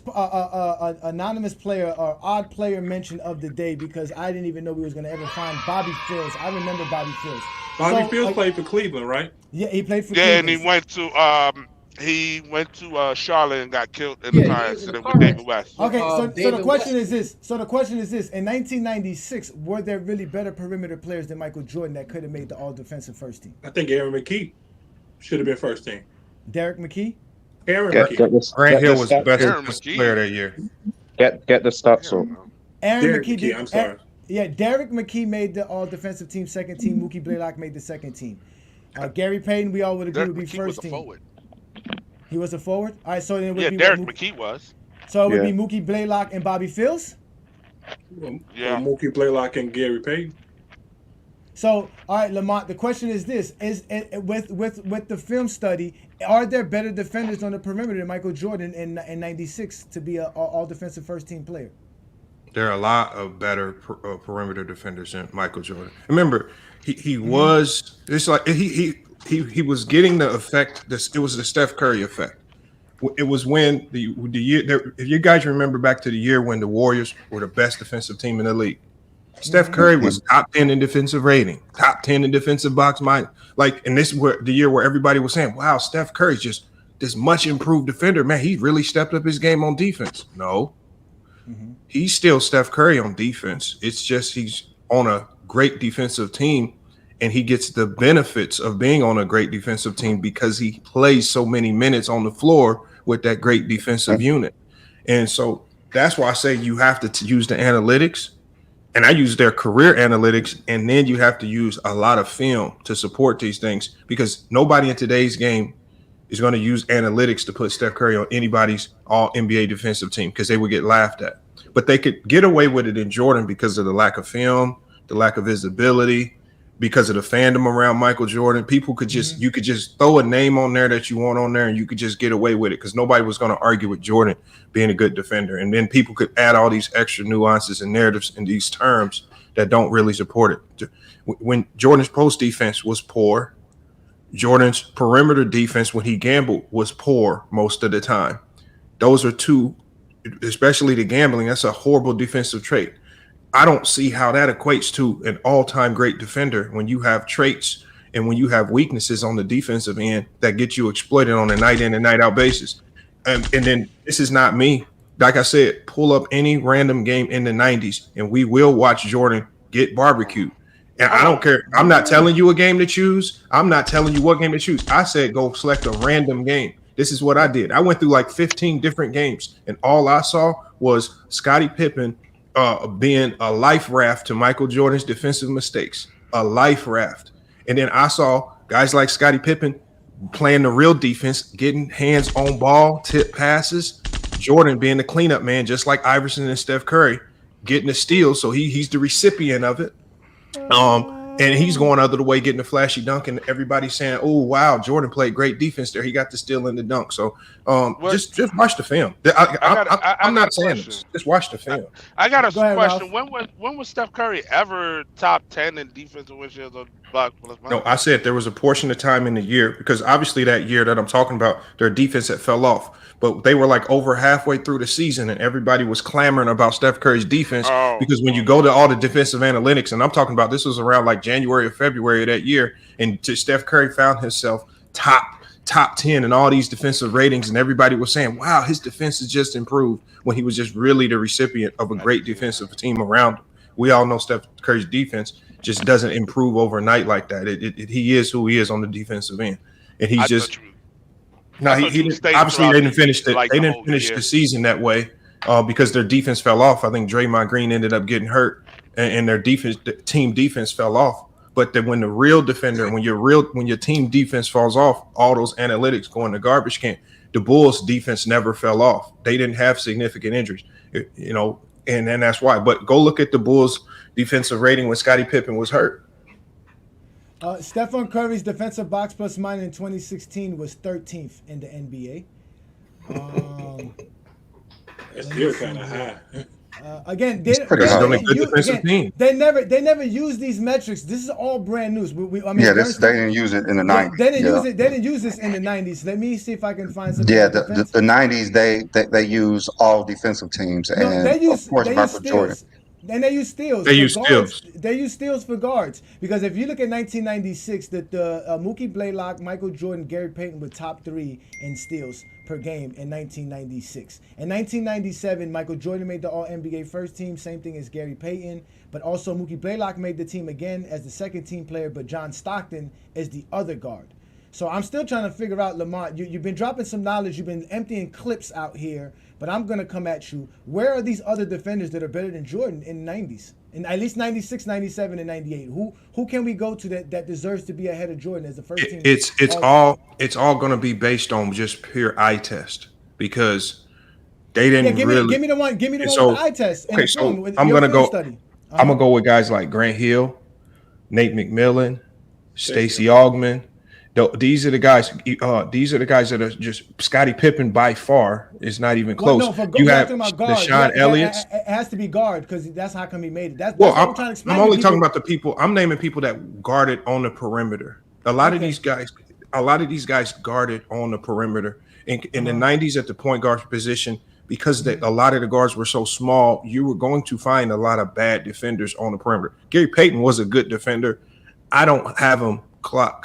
player or odd player mention of the day because I didn't even know we was gonna ever find Bobby Fields. I remember Bobby Fields. Bobby Fields played for Cleveland, right? Yeah, he played for Yeah, and Cleveland. he went to Charlotte and got killed in a Yeah, car he was in a accident with car David accident West. with Okay, so the David question West. is this. So the question is this: in 1996, were there really better perimeter players than Michael Jordan that could have made the All Defensive first team? I think Aaron McKee should have been first team. Derek McKee. Aaron Get McKee. get this Grant get the Hill was the stats best up. Aaron defensive player McKee. that year. Get the stats Hell up. no. Aaron Derek McKee McKee, did. I'm sorry. Yeah, Derek McKee made the All Defensive team second team. Mookie Blaylock made the second team. Gary Payton, we all would agree Derek would be McKee was first a team. forward. He was a forward. All right, so then it would Yeah, be Derek what, McKee was. so it would Yeah. be Mookie Blaylock and Bobby Fields. Yeah. Mookie Blaylock and Gary Payton. So, all right, Lamont. The question is this: with the film study, are there better defenders on the perimeter than Michael Jordan in '96 to be a all defensive first team player? There are a lot of better perimeter defenders than Michael Jordan. Remember, he Mm-hmm. was it's like he was getting the effect. This it was the Steph Curry effect. It was when the year there, if you guys remember back to the year when the Warriors were the best defensive team in the league. Steph Mm-hmm. Curry was top 10 in defensive rating, top 10 in defensive box minus. Like, and this is where the year where everybody was saying, wow, Steph Curry's just this much improved defender. Man, he really stepped up his game on defense. No, Mm-hmm. he's still Steph Curry on defense. It's just he's on a great defensive team and he gets the benefits of being on a great defensive team because he plays so many minutes on the floor with that great defensive unit. And so that's why I say you have to use the analytics. And I use their career analytics, and then you have to use a lot of film to support these things because nobody in today's game is going to use analytics to put Steph Curry on anybody's all NBA defensive team because they would get laughed at. But they could get away with it in Jordan because of the lack of film, the lack of visibility, because of the fandom around Michael Jordan. People could just, you could just throw a name on there that you want on there and you could just get away with it because nobody was going to argue with Jordan being a good defender. And then people could add all these extra nuances and narratives and these terms that don't really support it. When Jordan's post defense was poor, Jordan's perimeter defense when he gambled was poor most of the time. Those are two, especially the gambling, that's a horrible defensive trait. I don't see how that equates to an all-time great defender when you have traits and when you have weaknesses on the defensive end that get you exploited on a night in and night out basis. And then this is not me. Like I said, pull up any random game in the 90s and we will watch Jordan get barbecued. And I don't care. I'm not telling you a game to choose. I'm not telling you what game to choose. I said go select a random game. This is what I did. I went through like 15 different games, and all I saw was Scottie Pippen being a life raft to Michael Jordan's defensive mistakes, a life raft. And then I saw Guys like Scottie Pippen playing the real defense, getting hands on ball, tip passes. Jordan being the cleanup man, just like Iverson and Steph Curry, getting the steal. So he's the recipient of it. And he's going out of the way, getting the flashy dunk, and everybody's saying, "Oh wow, Jordan played great defense there. He got the steal and the dunk." So What just watch the film. I I'm got a not saying question. this. Just watch the I, film. I got Go a ahead, question. Ralph. When was Steph Curry ever top 10 in defensive win shares on block plus No, minus? I said there was a portion of time in the year because obviously that year that I'm talking about, their defense had fell off, but they were like over halfway through the season, and everybody was clamoring about Steph Curry's defense Oh, because when you go okay. to all the defensive analytics, and I'm talking about this was around like January or February of that year, and Steph Curry found himself top 10 in all these defensive ratings, and everybody was saying, "Wow, his defense has just improved," when he was just really the recipient of a I didn't great see that. defensive team around him. We all know Steph Curry's defense just doesn't improve overnight like that. He is who he is on the defensive end, and he's I just thought you no. I He, thought he you were didn't, stating obviously throughout they the didn't finish the like they the didn't whole finish the year. season that way because their defense fell off. I think Draymond Green ended up getting hurt, and their defense, the team defense, fell off. But then when the real defender, when your team defense falls off, all those analytics go in the garbage can. The Bulls defense never fell off. They didn't have significant injuries, you know, and that's why. But go look at the Bulls defensive rating when Scottie Pippen was hurt. Stephen Curry's defensive box plus minus in 2016 was 13th in the NBA. That's Let me still see kind of here. high. Again, It's they pretty This is again on high. a good defensive team. they never use these metrics. This is all brand news. I mean, Yeah, Bernstein, they didn't use it in the yeah, '90s. they didn't Yeah, use it. They didn't use this in the 90s. Let me see if I can find something yeah. about The defense. the '90s they use all defensive teams, No, and of course they use Michael Jordan. steals. And they use steals They for use guards. steals. They use steals for guards because if you look at 1996, that the Mookie Blaylock, Michael Jordan, Gary Payton were top three in steals per game in 1996. In 1997, Michael Jordan made the All NBA first team, same thing as Gary Payton. But also Mookie Blaylock made the team again as the second team player. But John Stockton is the other guard. So I'm still trying to figure out, Lamont. You've been dropping some knowledge. You've been emptying clips out here. But I'm going to come at you. Where are these other defenders that are better than Jordan in the 90s? In at least 96, 97, and 98. Who can we go to that deserves to be ahead of Jordan as the first team? It's all going to be based on just pure eye test because they Yeah, didn't really. give me the one And with the so eye test and okay, the film, so with your film study. I'm gonna go with guys like Grant Hill, Nate McMillan, Stacey Stacey Augmon. Augman. These are the guys. These are the guys that are just Scottie Pippen by far is not even Well, close. no, for You you're have talking about the guard. Sean Elliott's. It has to be guard because that's how come he made it. Well, That's what I'm trying to I'm explain to only talking people. about the people. I'm naming people that guarded on the perimeter. Okay. A lot of these guys guarded on the perimeter. In the Uh-huh. 90s at the point guard position, because a lot of the guards were so small, you were going to find a lot of bad defenders on the perimeter. Gary Payton was a good defender. I don't have him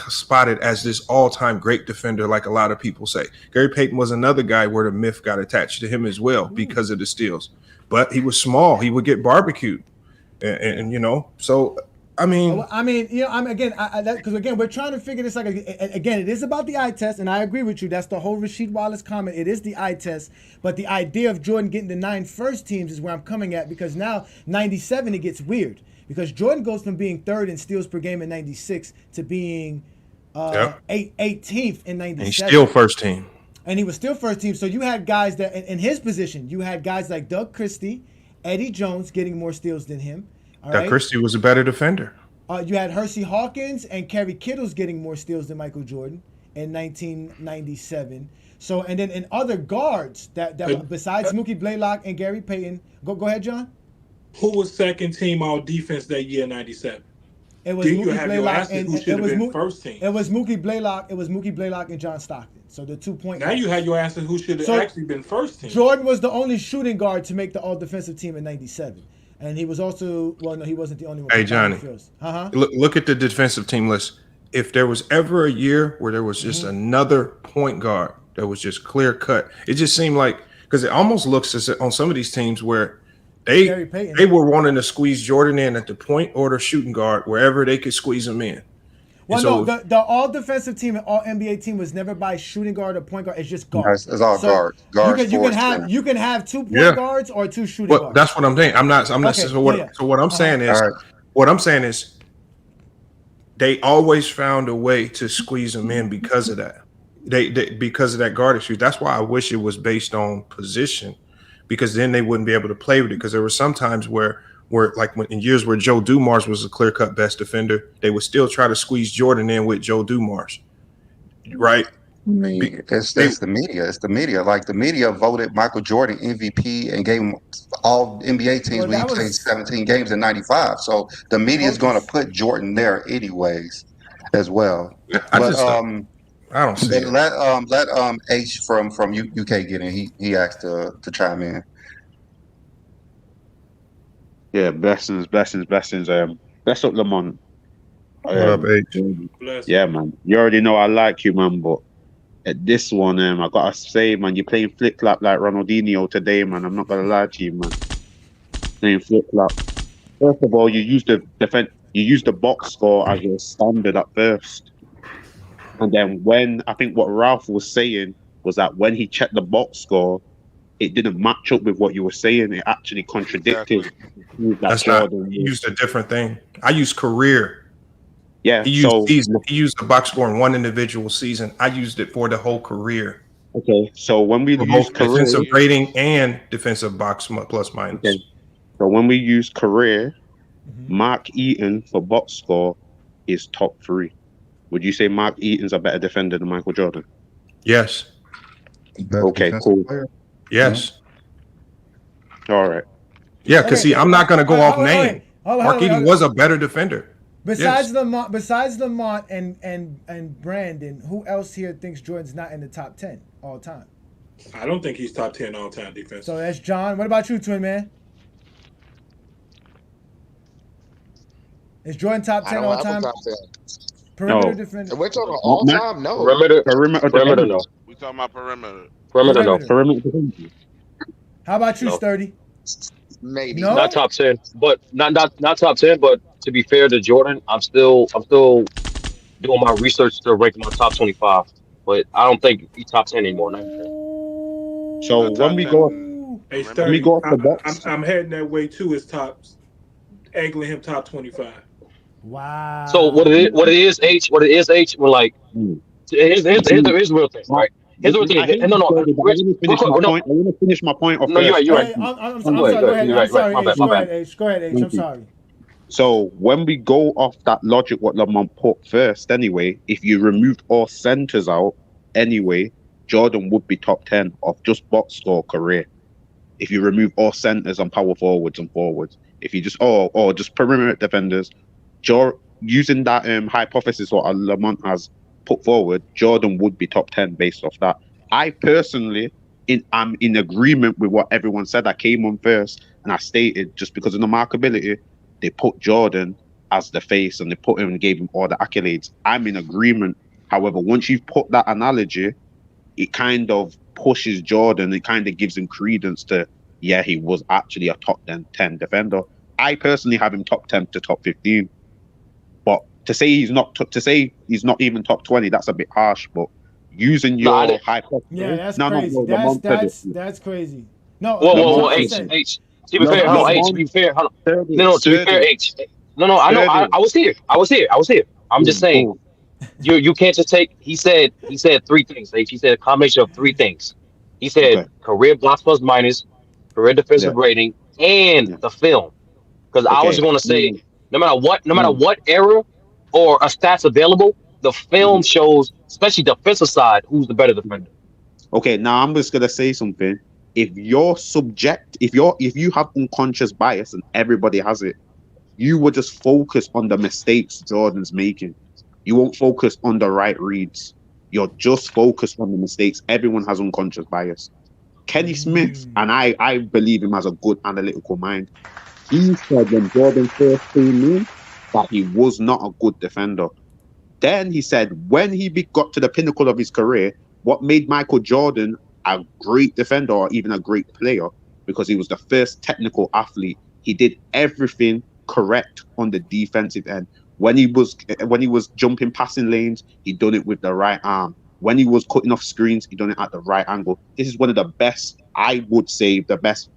spotted as this all-time great defender like a lot of people say. Gary Payton was another guy where the myth got attached to him as well because of the steals. But he was small. He would get barbecued. And you know, so I mean, I mean, I'm again, because again, we're trying to figure this. Like, again, it is about the eye test, and I agree with you. That's the whole Rasheed Wallace comment. It is the eye test, but the idea of Jordan getting the 9 first teams is where I'm coming at because now 97 it gets weird because Jordan goes from being third in steals per game in 96 to being 18th in 97. and he's still first team. And he was still first team. So you had guys that in his position, you had guys like Doug Christie, Eddie Jones getting more steals than him. All right. Christie was a better defender. You had Hersey Hawkins and Kerry Kittles getting more steals than Michael Jordan in 1997. So, and then in other guards that besides Mookie Blaylock and Gary Payton, go ahead, John. Who was second team all defense that year, 97? It was Do you Mookie have your Blaylock answer and who it should have was been first team? It was Mookie Blaylock. It was Mookie Blaylock and John Stockton. So the 2 point. Now you have your answer who should have actually been first team. Jordan was the only shooting guard to make the all defensive team in 97. And he was also, well, no, he wasn't the only one. Hey, Johnny, look at the defensive team list. If there was ever a year where there was just another point guard that was just clear cut, it just seemed like, because it almost looks as on some of these teams where they were wanting to squeeze Jordan in at the point or the shooting guard, wherever they could squeeze him in. Well, no, the all defensive team and all NBA team was never by shooting guard or point guard. It's just guards. It's all guards. You can have 2 point guards or 2 shooting guards. That's what I'm saying. I'm not. Okay, So what I'm saying is, what I'm saying is, they always found a way to squeeze him in because of that. Because of that guard issue. That's why I wish it was based on position, because then they wouldn't be able to play with it. Because there were some times where like when, in years where Joe Dumars was a clear cut best defender, they would still try to squeeze Jordan in with Joe Dumars, right? I Be, mean, it's they that's the media. It's the media. Like the media voted Michael Jordan MVP and gave him all NBA teams Well, when he that played was 17 games in '95. So the media is going to coaches. put Jordan there anyways, as well. I But just I don't see it. let H from UK get in. He asked to chime in. Yeah, blessings, blessings, blessings. Bless up Lamont. What up, H? Bless. Yeah, man. You already know I like you, man, but at this one, I gotta say, man, you're playing flip flop like Ronaldinho today, man. I'm not gonna lie to you, man. Playing flip flop. First of all, you use the box score as your standard at first. And then when I think what Ralph was saying was that when he checked the box score, it didn't match up with what you were saying. It actually contradicted Exactly. that That's not. Jordan He was. used a different thing. I use career. Yeah, He used so season. He used the box score in one individual season. I used it for the whole career, okay, so when we for use both That's career, defensive rating years. and defensive box plus okay, minus. so when we use career, Mhm. Mark Eaton for box score is top three. Would you say Mark Eaton's a better defender than Michael Jordan? Yes, Best Okay, defensive cool. player. yes, All right. yeah. Because Okay. see, I'm not going to go off Wait, name. Mark wait. Eaton was a better defender. Besides Yes, Lamont and Brandon, who else here thinks Jordan's not in the top 10 all time? I don't think he's top 10 all time defense. So that's John. What about you, Twin Man? Is Jordan top I 10 don't all have a time top 10. perimeter No. defender? If we're talking Not all Matt. time, no. Perimeter, Perimeter perimeter, defender. no. We talking about perimeter. Perimeter, no. Perimeter. Perimeter defender. How about you, No. Sturdy? Maybe. Not No? top 10, but not top 10. But to be fair to Jordan, I'm still doing my research to rank my top 25. But I don't think he's top 10 anymore. Not even. So Not when top we go 10 Hey, when we perimeter. go Sturdy, off the box, I'm heading that way too. Is top angling him top 25. So Wow. what it is, H. We're like, hmm, see, here's the real thing, I, right? Here's the real I thing. hate No, you, no, Jordan, but I Rich, want to real finish quick. my No, point. I want to finish my point off no, you're right. first. You're right. Hey, Go I'm ahead. sorry. Go Go ahead. ahead. You're I'm right. Right. sorry, My bad. H. My Go bad. ahead, H. Go ahead, H. I'm Thank you. sorry. So when we go off that logic, what Lamont put first, anyway, if you removed all centers out, anyway, Jordan would be top 10 of just box score career. If you remove all centers and power forwards and forwards, if you just or just perimeter defenders, using that hypothesis what Lamont has put forward, Jordan would be top 10 based off that. I personally am in agreement with what everyone said. I came on first and I stated just because of the markability, they put Jordan as the face and they put him and gave him all the accolades. I'm in agreement. However, once you've put that analogy, it kind of pushes Jordan. It kind of gives him credence to, yeah, he was actually a top 10 defender. I personally have him top 10 to top 15. But to say he's not even top 20, that's a bit harsh. But using No, I your didn't. hypothesis, Yeah, that's no, no, crazy. no, Lamont said it. That's crazy. No, Lamont Whoa. John said H, said. H. To be fair, hold on. H. To Lamont be fair, hold on. said it. No. To be Said fair, it. H. No. I know. Said it. I was here. I'm just saying. Cool. You can't just take. He said three things. H. He said a combination of three things. He said Okay. career blocks plus minus, career Yeah. defensive rating, and Yeah. the film. Because I was Okay. going to say, Mm, no matter mm, what era or a stats available, the film mhm. shows, especially defensive side, who's the better defender. Okay, now I'm just gonna say something. If you have unconscious bias and everybody has it, you will just focus on the mistakes Jordan's making. You won't focus on the right reads. You're just focused on the mistakes. Everyone has unconscious bias. Kenny Smith, Mm. and I believe him as a good analytical mind. He said when Jordan first came in that he was not a good defender. Then he said when got to the pinnacle of his career, what made Michael Jordan a great defender or even a great player, because he was the first technical athlete. He did everything correct on the defensive end. When he was jumping passing lanes, he done it with the right arm. When he was cutting off screens, he done it at the right angle. This is one of the best, I would say, the best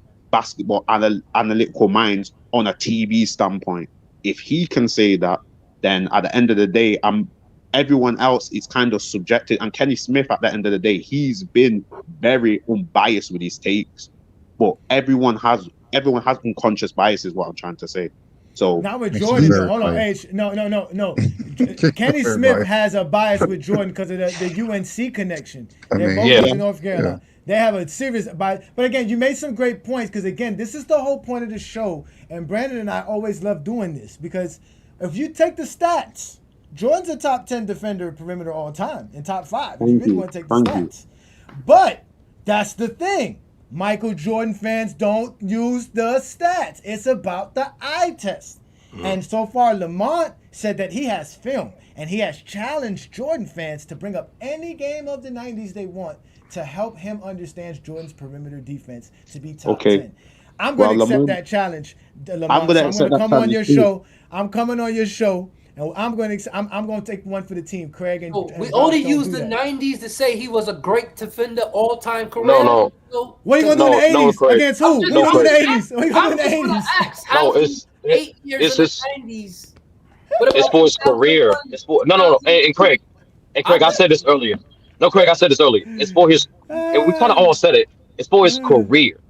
analytical minds on a TV standpoint. If he can say that, then at the end of the day, everyone else is kind of subjected. And Kenny Smith, at the end of the day, he's been very unbiased with his takes, but everyone has unconscious bias, is what I'm trying to say. So Not with That's Jordan though. very Hold on, funny. H. No. Kenny Smith Everybody. has a bias with Jordan because of the UNC connection. I They're mean, both Yeah. from North Carolina. They have a serious bias. But again, you made some great points because again, this is the whole point of the show. And Brandon and I always love doing this because if you take the stats, Jordan's a top 10 defender perimeter all time and top 5 if you thank really you, want to take the thank you. stats. But that's the thing. Michael Jordan fans don't use the stats. It's about the eye test. And so far, Lamont said that he has film and he has challenged Jordan fans to bring up any game of the 90s they want to help him understand Jordan's perimeter defense to be top Okay. 10. I'm going Well, to accept Lamont, that challenge, I'm Lamont. gonna So I'm going accept to that come on challenge your too. show. I'm coming on your show. And I'm going to take one for the team, Craig Oh, and we Boss. only Don't used do the that. 90s to say he was a great defender all time No, career. no, So, What are you to gonna do in me, the no, '80s Craig. against who? What are you No, gonna do Craig. in the '80s? What are you gonna I'm do in just the gonna '80s? ask, No, how's he 8 years it's in the just 90s? What it's about for his career. 2001, It's for no. And I Craig, I bet. said this earlier. No, Craig, I said this earlier. It's for his, and we kind of all said it. It's for his career,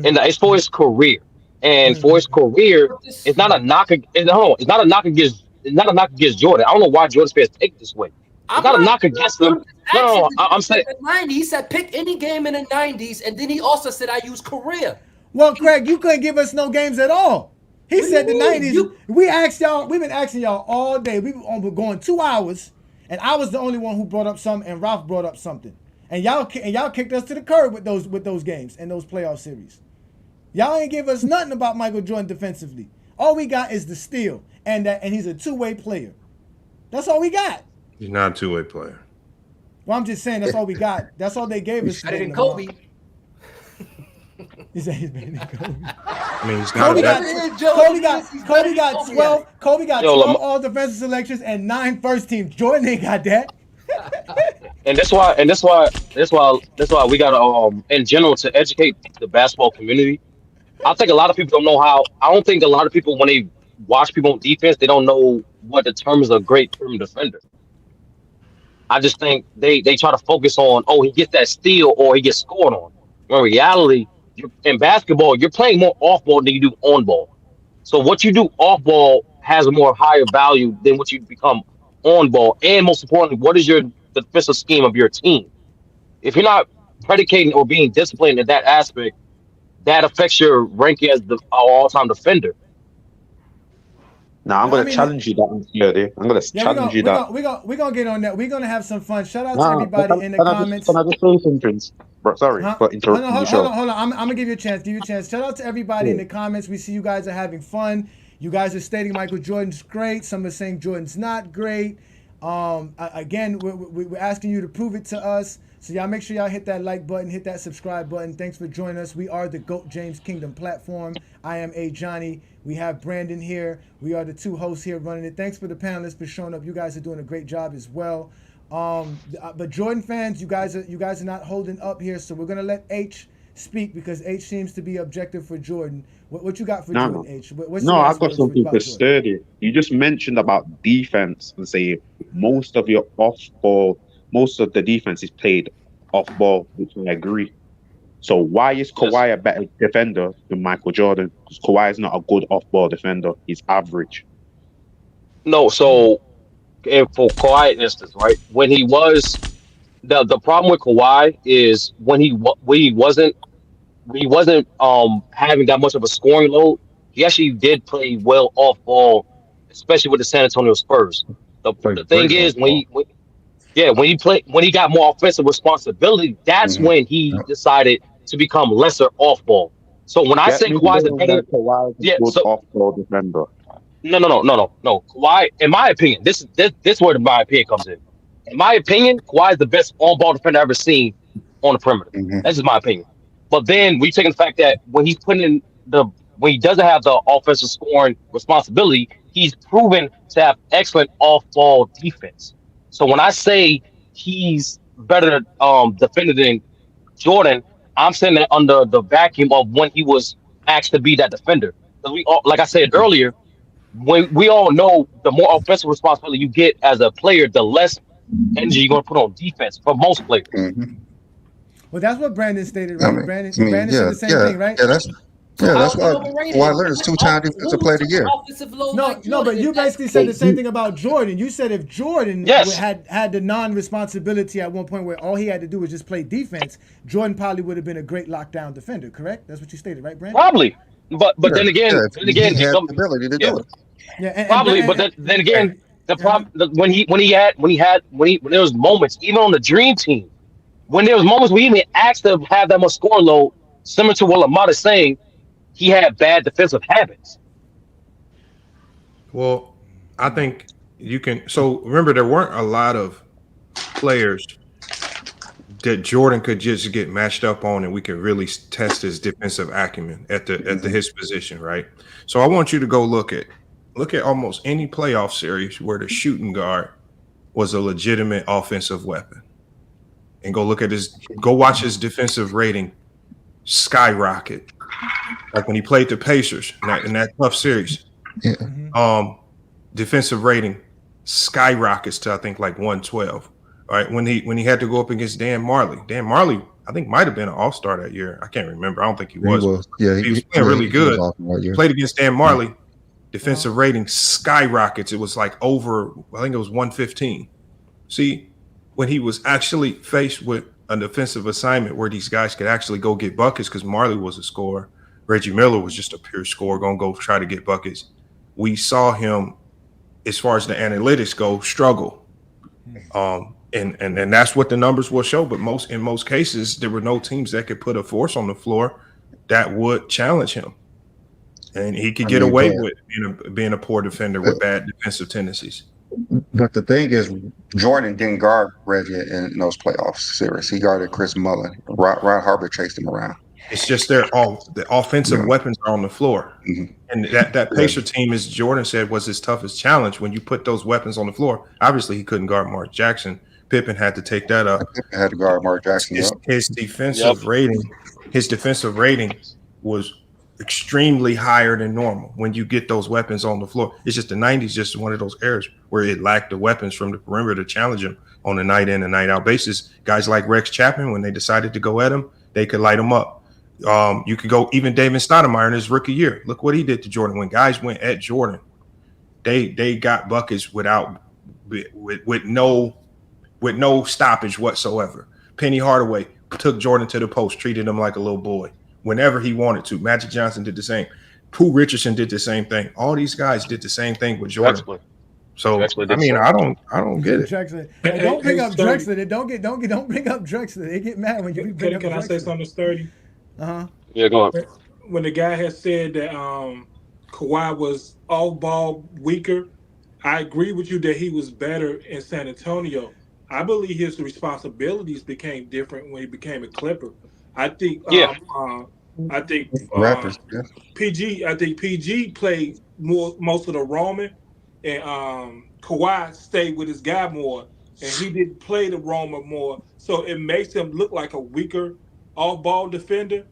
and it's for his career, and for his career, But this, it's not a knock. Hold on, it's not a knock against. It's not a knock against Jordan. I don't know why Jordan fans take it this way. It's I'm not a not knock against sure. him. I'm just No, no, asking. no, He I'm said saying the 90s. He said pick any game in the 90s, and then he also said I use career. Well, Craig, you couldn't give us no games at all. He What do you said the mean? '90s. We asked y'all. We've been asking y'all all day. We've been going 2 hours, and I was the only one who brought up something, and Ralph brought up something, and y'all kicked us to the curb with those games and those playoff series. Y'all ain't give us nothing about Michael Jordan defensively. All we got is the steal, and he's a two-way player. That's all we got. He's not a two-way player. Well, I'm just saying that's all we got. That's all they gave us Better today. than Lamont. Kobe. He said he's better than Kobe. I mean, he's not Kobe a got bad. Kobe got 12. Kobe got yo, 12 all defensive selections and 9 first teams. Jordan ain't got that. and that's why we gotta in general to educate the basketball community. I think a lot of people don't know how. I don't think a lot of people when they watch people on defense, they don't know what determines a great perimeter defender. I just think they try to focus on, oh, he gets that steal or he gets scored on. When in reality, in basketball, you're playing more off ball than you do on ball. So what you do off ball has a more higher value than what you become on ball. And most importantly, what is your defensive scheme of your team? If you're not predicating or being disciplined in that aspect, that affects your ranking as the all-time defender. Now I'm I gonna mean, challenge you that on Thursday. I'm gonna yeah, we're challenge gonna you we're that. gonna we're gonna we're gonna get on that. We're gonna have some fun. Shout out to Nah, everybody in the can comments. I just say something? Bro, sorry Huh? for Hold on, interrupting the hold on, show. hold on. I'm gonna give you a chance. Give you a chance. Shout out to everybody in Yeah. the comments. We see you guys are having fun. You guys are stating Michael Jordan's great. Some are saying Jordan's not great. Again, we're asking you to prove it to us. So y'all make sure y'all hit that like button, hit that subscribe button. Thanks for joining us. We are the GOAT James Kingdom platform. I am A Johnny. We have Brandon here. We are the two hosts here running it. Thanks for the panelists for showing up. You guys are doing a great job as well. But Jordan fans, you guys are not holding up here. So we're gonna let H speak because H seems to be objective for Jordan. What you got for No, Jordan, no, H? What's no. your I've last got words something for about Jordan? sturdy. You just mentioned about defense and say most of your off ball, most of the defense is played off ball, which I agree. So why is Yes. Kawhi a better defender than Michael Jordan? Because Kawhi is not a good off ball defender. He's average. No, so and for Kawhi instance, right? When he was the problem with Kawhi is when he wasn't having that much of a scoring load, he actually did play well off ball, especially with the San Antonio Spurs. Play The thing great off is ball. yeah, when he got more offensive responsibility, that's Hmm. when he decided to become lesser off ball. So when I Get say me Kawhi's a going better, that Kawhi is a yeah, good so off ball defender. no. Kawhi, in my opinion, this where my opinion comes in. In my opinion, Kawhi is the best on-ball defender I've ever seen on the perimeter. Hmm. That's just my opinion. But then we taking the fact that when he doesn't have the offensive scoring responsibility, he's proven to have excellent off-ball defense. So when I say he's better defender than Jordan, I'm saying that under the vacuum of when he was asked to be that defender. Because like I said earlier, when we all know the more offensive responsibility you get as a player, the less energy you're going to put on defense for most players. Hmm. Well, that's what Brandon stated, I right? mean, Brandon I mean, Brandon said yeah, the same yeah, thing, right? yeah. That's So yeah. how That's is he why Kawhi overrated? Leonard's two-time defensive Who player of the took year. offensive load No, like no, but Jordan you in that basically said the Hey, same thing about Jordan. You said if Jordan Yes, had the non-responsibility at one point where all he had to do was just play defense, Jordan probably would have been a great lockdown defender. Correct? That's what you stated, right, Brandon? probably. But Yeah, yeah. then If he again, it had come the ability to yeah, do it. Yeah, probably. But then again, the problem when there was moments even on the dream team when there was moments where he even asked to have that much score load, similar to what Lamont is saying, he had bad defensive habits. Well, I think you can. So remember, there weren't a lot of players that Jordan could just get matched up on, and we could really test his defensive acumen at the Hmm. his position, right? So I want you to go look at almost any playoff series where the shooting guard was a legitimate offensive weapon, and go watch his defensive rating skyrocket. Like when he played the Pacers in that tough series, Yeah, um, defensive rating skyrockets to I think like 112. All right, when he had to go up against Dan Marley. Dan Marley, I think might have been an All-Star that year. I can't remember. I don't think he he was. was. Yeah, He was playing really he was good. awesome right He here. played against Dan Yeah. Marley. Defensive rating skyrockets. It was like over. I think it was 115. See, when he was actually faced with a defensive assignment where these guys could actually go get buckets because Marley was a scorer, Reggie Miller was just a pure scorer, gonna go try to get buckets. We saw him, as far as the analytics go, struggle. And that's what the numbers will show. But in most cases, there were no teams that could put a force on the floor that would challenge him, and he could I get mean, away with being a poor defender but with bad defensive tendencies. but the thing is, Jordan didn't guard Reggie in those playoff series. He guarded Chris Mullin. Rod Harper chased him around. It's just all the offensive Yeah. weapons are on the floor. Hmm. And that Yeah. Pacer team, as Jordan said, was his toughest challenge. When you put those weapons on the floor, obviously he couldn't guard Mark Jackson. Pippen had to take that up. I had to guard Mark Jackson. His, Yep. his Yep. defensive rating, his defensive rating was extremely higher than normal when you get those weapons on the floor. It's just the 90s, just one of those eras where it lacked the weapons from the perimeter to challenge him on a night in and night out basis. Guys like Rex Chapman, when they decided to go at him, they could light him up. You could go even David Stoudemire in his rookie year. Look what he did to Jordan. When guys went at Jordan, they got buckets with no stoppage whatsoever. Penny Hardaway took Jordan to the post, treated him like a little boy whenever he wanted to. Magic Johnson did the same. Pooh Richardson did the same thing. All these guys did the same thing with Jordan. Drexler. So Drexler I did mean, so. I don't get it. Drexler. Hey, Hey, don't bring hey, up Sturdy. Drexler. Don't bring up Drexler. They get mad when you bring up Can I say Drexler. something sturdy? Uh huh. Yeah, go on. When the guy has said that Kawhi was off ball weaker, I agree with you that he was better in San Antonio. I believe his responsibilities became different when he became a Clipper. I think Yeah. I think Raptors. Yeah. PG played most of the Roman, and Kawhi stayed with his guy more, and he didn't play the Roman more. So it makes him look like a weaker off ball defender,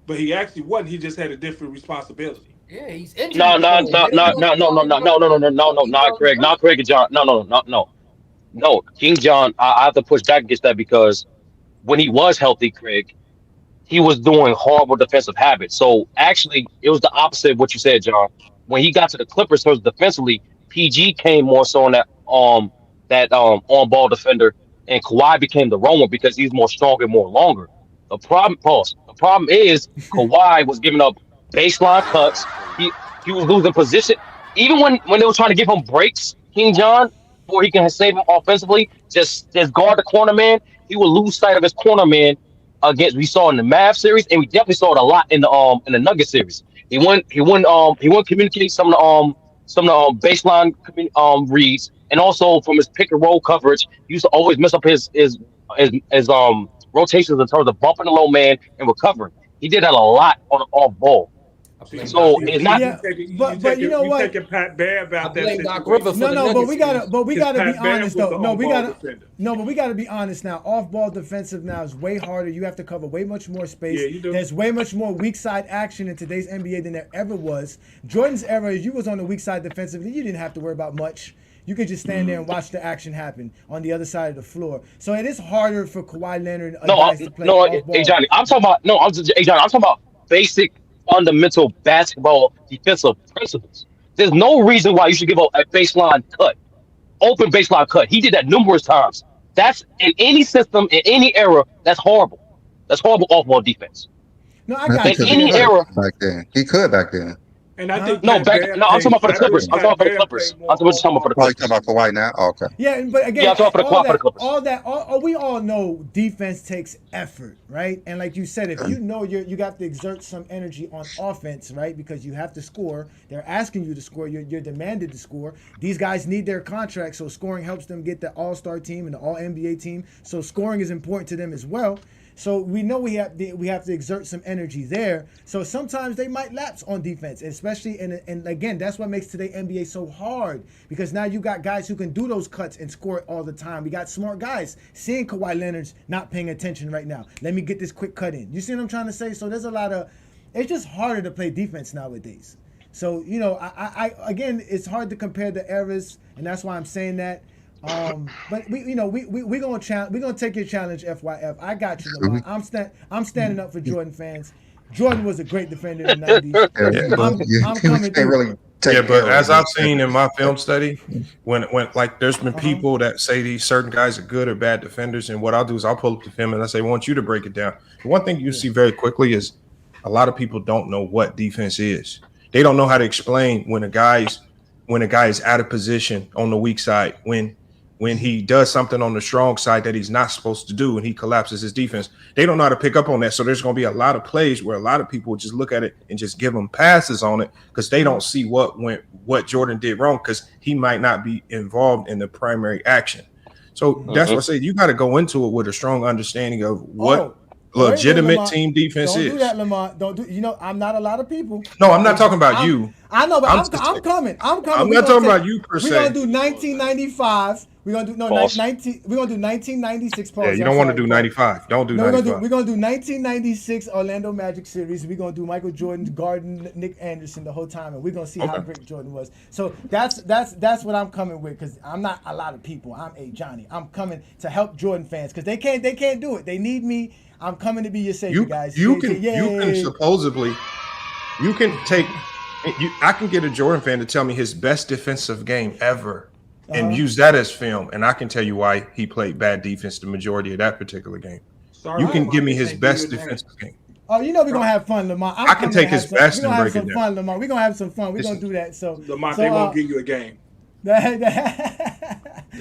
but he actually wasn't. He just had a different responsibility. Yeah, he's injury No, no, prone. no, They don't no, know no, if no, no, Kawhi no, gonna no, no, no, no, no, no, be not around Craig, the not Craig and John. No, no, no, no, no. King John, I have to push back against that because when he was healthy, Craig, he was doing horrible defensive habits. So actually, it was the opposite of what you said, John. When he got to the Clippers, first defensively, PG came more so on that on ball defender, and Kawhi became the roamer because he's more stronger, more longer. The problem is Kawhi was giving up baseline cuts. He was losing position, even when they were trying to give him breaks, King John, where he can save him offensively. Just guard the corner man. He would lose sight of his corner man against we saw in the Mav series, and we definitely saw it a lot in the Nugget series. He wouldn't communicate some of the baseline reads, and also from his pick and roll coverage, he used to always mess up his rotations in terms of bumping the low man and recovering. He did that a lot on the off ball. I See, blame you, Doc So see, it's Rivers. see, not. Yeah, but you know you what? taking Pat Bear I about that blame Doc Rivers situation for No, the no, negative. but we because gotta be Pat Bear honest was though. the No, we on-ball gotta defender. no, but we gotta be honest now. Off ball defensive now is way harder. You have to cover way much more Yeah, space. you do. There's way much more weak side action in today's NBA than there ever was. Jordan's era, you was on the weak side defensively. You didn't have to worry about much. You could just stand there and watch the action happen on the other side of the floor. So it is harder for Kawhi Leonard and No, guys to play no, off hey ball. Johnny, I'm talking about no, I'm just hey Johnny, I'm talking about basic fundamental basketball defensive principles. There's no reason why you should give a baseline cut, open baseline cut. He did that numerous times. That's in any system in any era. That's horrible. That's horrible off-ball defense No, I That's in got you. because he Yeah, any could era. back then. He could back then. And I huh? think No, Pat back Bear no, I'm talking played. about for the I Clippers. think I'm talking Pat about for the Bear Clippers. played I'm more just talking about for on-ball the Oh, you defense. talking Clippers. about Kawhi now? Oh, okay. Yeah, but Yeah, again, I'm talking for the all Kawhi for the that, Clippers. all that, we all know defense takes effort, right? And like you said, if you know you got to exert some energy on offense, right? Because you have to score. They're asking you to score. You're demanded to score. These guys need their contracts, so scoring helps them get the All-Star team and the All NBA team. So scoring is important to them as well. So we know we have to exert some energy there. So sometimes they might lapse on defense, especially and again that's what makes today NBA so hard because now you got guys who can do those cuts and score it all the time. We got smart guys seeing Kawhi Leonard's not paying attention right now. Let me get this quick cut in. You see what I'm trying to say? So there's a lot of it's just harder to play defense nowadays. So you know, I again, it's hard to compare the eras, and that's why I'm saying that. But we, you know, we gonna take your challenge, FYF. I got you, Lamar. I'm standing up for Jordan fans. Jordan was a great defender in the '90s. Yeah, Yeah, but I'm you coming can't through. really yeah, take but arrows as with I've that. seen in my film study, when like there's been Uh huh. people that say these certain guys are good or bad defenders, and what I'll do is I'll pull up the film and I say, I want you to break it down. The one thing you Yeah. see very quickly is a lot of people don't know what defense is. They don't know how to explain when a guy is out of position on the weak side, when he does something on the strong side that he's not supposed to do and he collapses his defense. They don't know how to pick up on that. So there's going to be a lot of plays where a lot of people just look at it and just give them passes on it because they don't see what Jordan did wrong because he might not be involved in the primary action. So that's what I say. You got to go into it with a strong understanding of what Oh, wait a minute, legitimate Lamar. team defense Don't do that, is. Lamar. Don't do. You know, I'm not a lot of people. No, I'm not talking about I'm. you. I know, but I'm just I'm coming. I'm coming. I'm We're not gonna talking take. about you per We're gonna se. do 1995. We're gonna do no False. 19. We're gonna do 1996. Yeah, Pause. you I'm don't want to sorry. do Pause. 95. Don't do No, 95. we're gonna do 1996 Orlando Magic series. We're gonna do Michael Jordan, Garden, Nick Anderson the whole time, and we're gonna see how Okay. great Jordan was. So that's what I'm coming with because I'm not a lot of people. I'm a Johnny. I'm coming to help Jordan fans because they can't do it. They need me. I'm coming to be your savior, guys. You can supposedly you can take I can get a Jordan fan to tell me his best defensive game ever and use that as film, and I can tell you why he played bad defense the majority of that particular game. Sorry, You can Lamar, give me they his can't give you best a name. defensive game. Oh, you know we're gonna have fun, Lamar. I can take his best We're and gonna have break it some down. fun, Lamar. We're gonna have some fun. We're gonna Listen. do that. So, Lamar, so they won't give you a game. They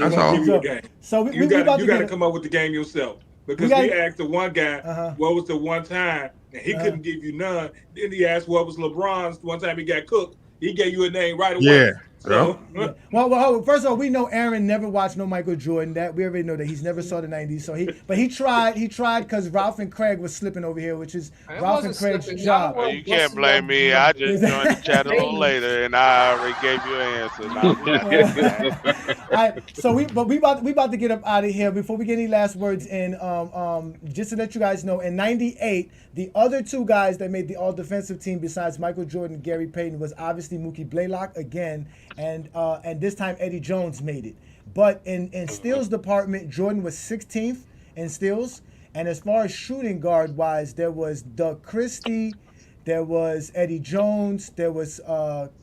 That's won't all. give you a game. so You we got about you to got to get. come up with the game yourself. Because gotta- we asked the one guy Uh-huh. what was the one time, and he couldn't give you none. Then he asked what was LeBron's one time he got cooked. He gave you a name right away. Yeah. So Yeah. Well, first of all, we know Aaron never watched no Michael Jordan. That we already know that he's never saw the '90s. So he tried because Ralph and Craig was slipping over here, which is I Ralph and wasn't Craig's slipping. job. Y'all You can't busting blame up me. your I just joined the chat a little statements. later, and I already gave you an answer. Now we not doing that. All right, so we about to get up out of here before we get any last words in. Just to let you guys know, in '98, the other two guys that made the All Defensive team besides Michael Jordan and Gary Payton was obviously Mookie Blaylock again, and this time Eddie Jones made it. But in steals department, Jordan was 16th in steals, and as far as shooting guard wise, there was Doug Christie, there was Eddie Jones, there was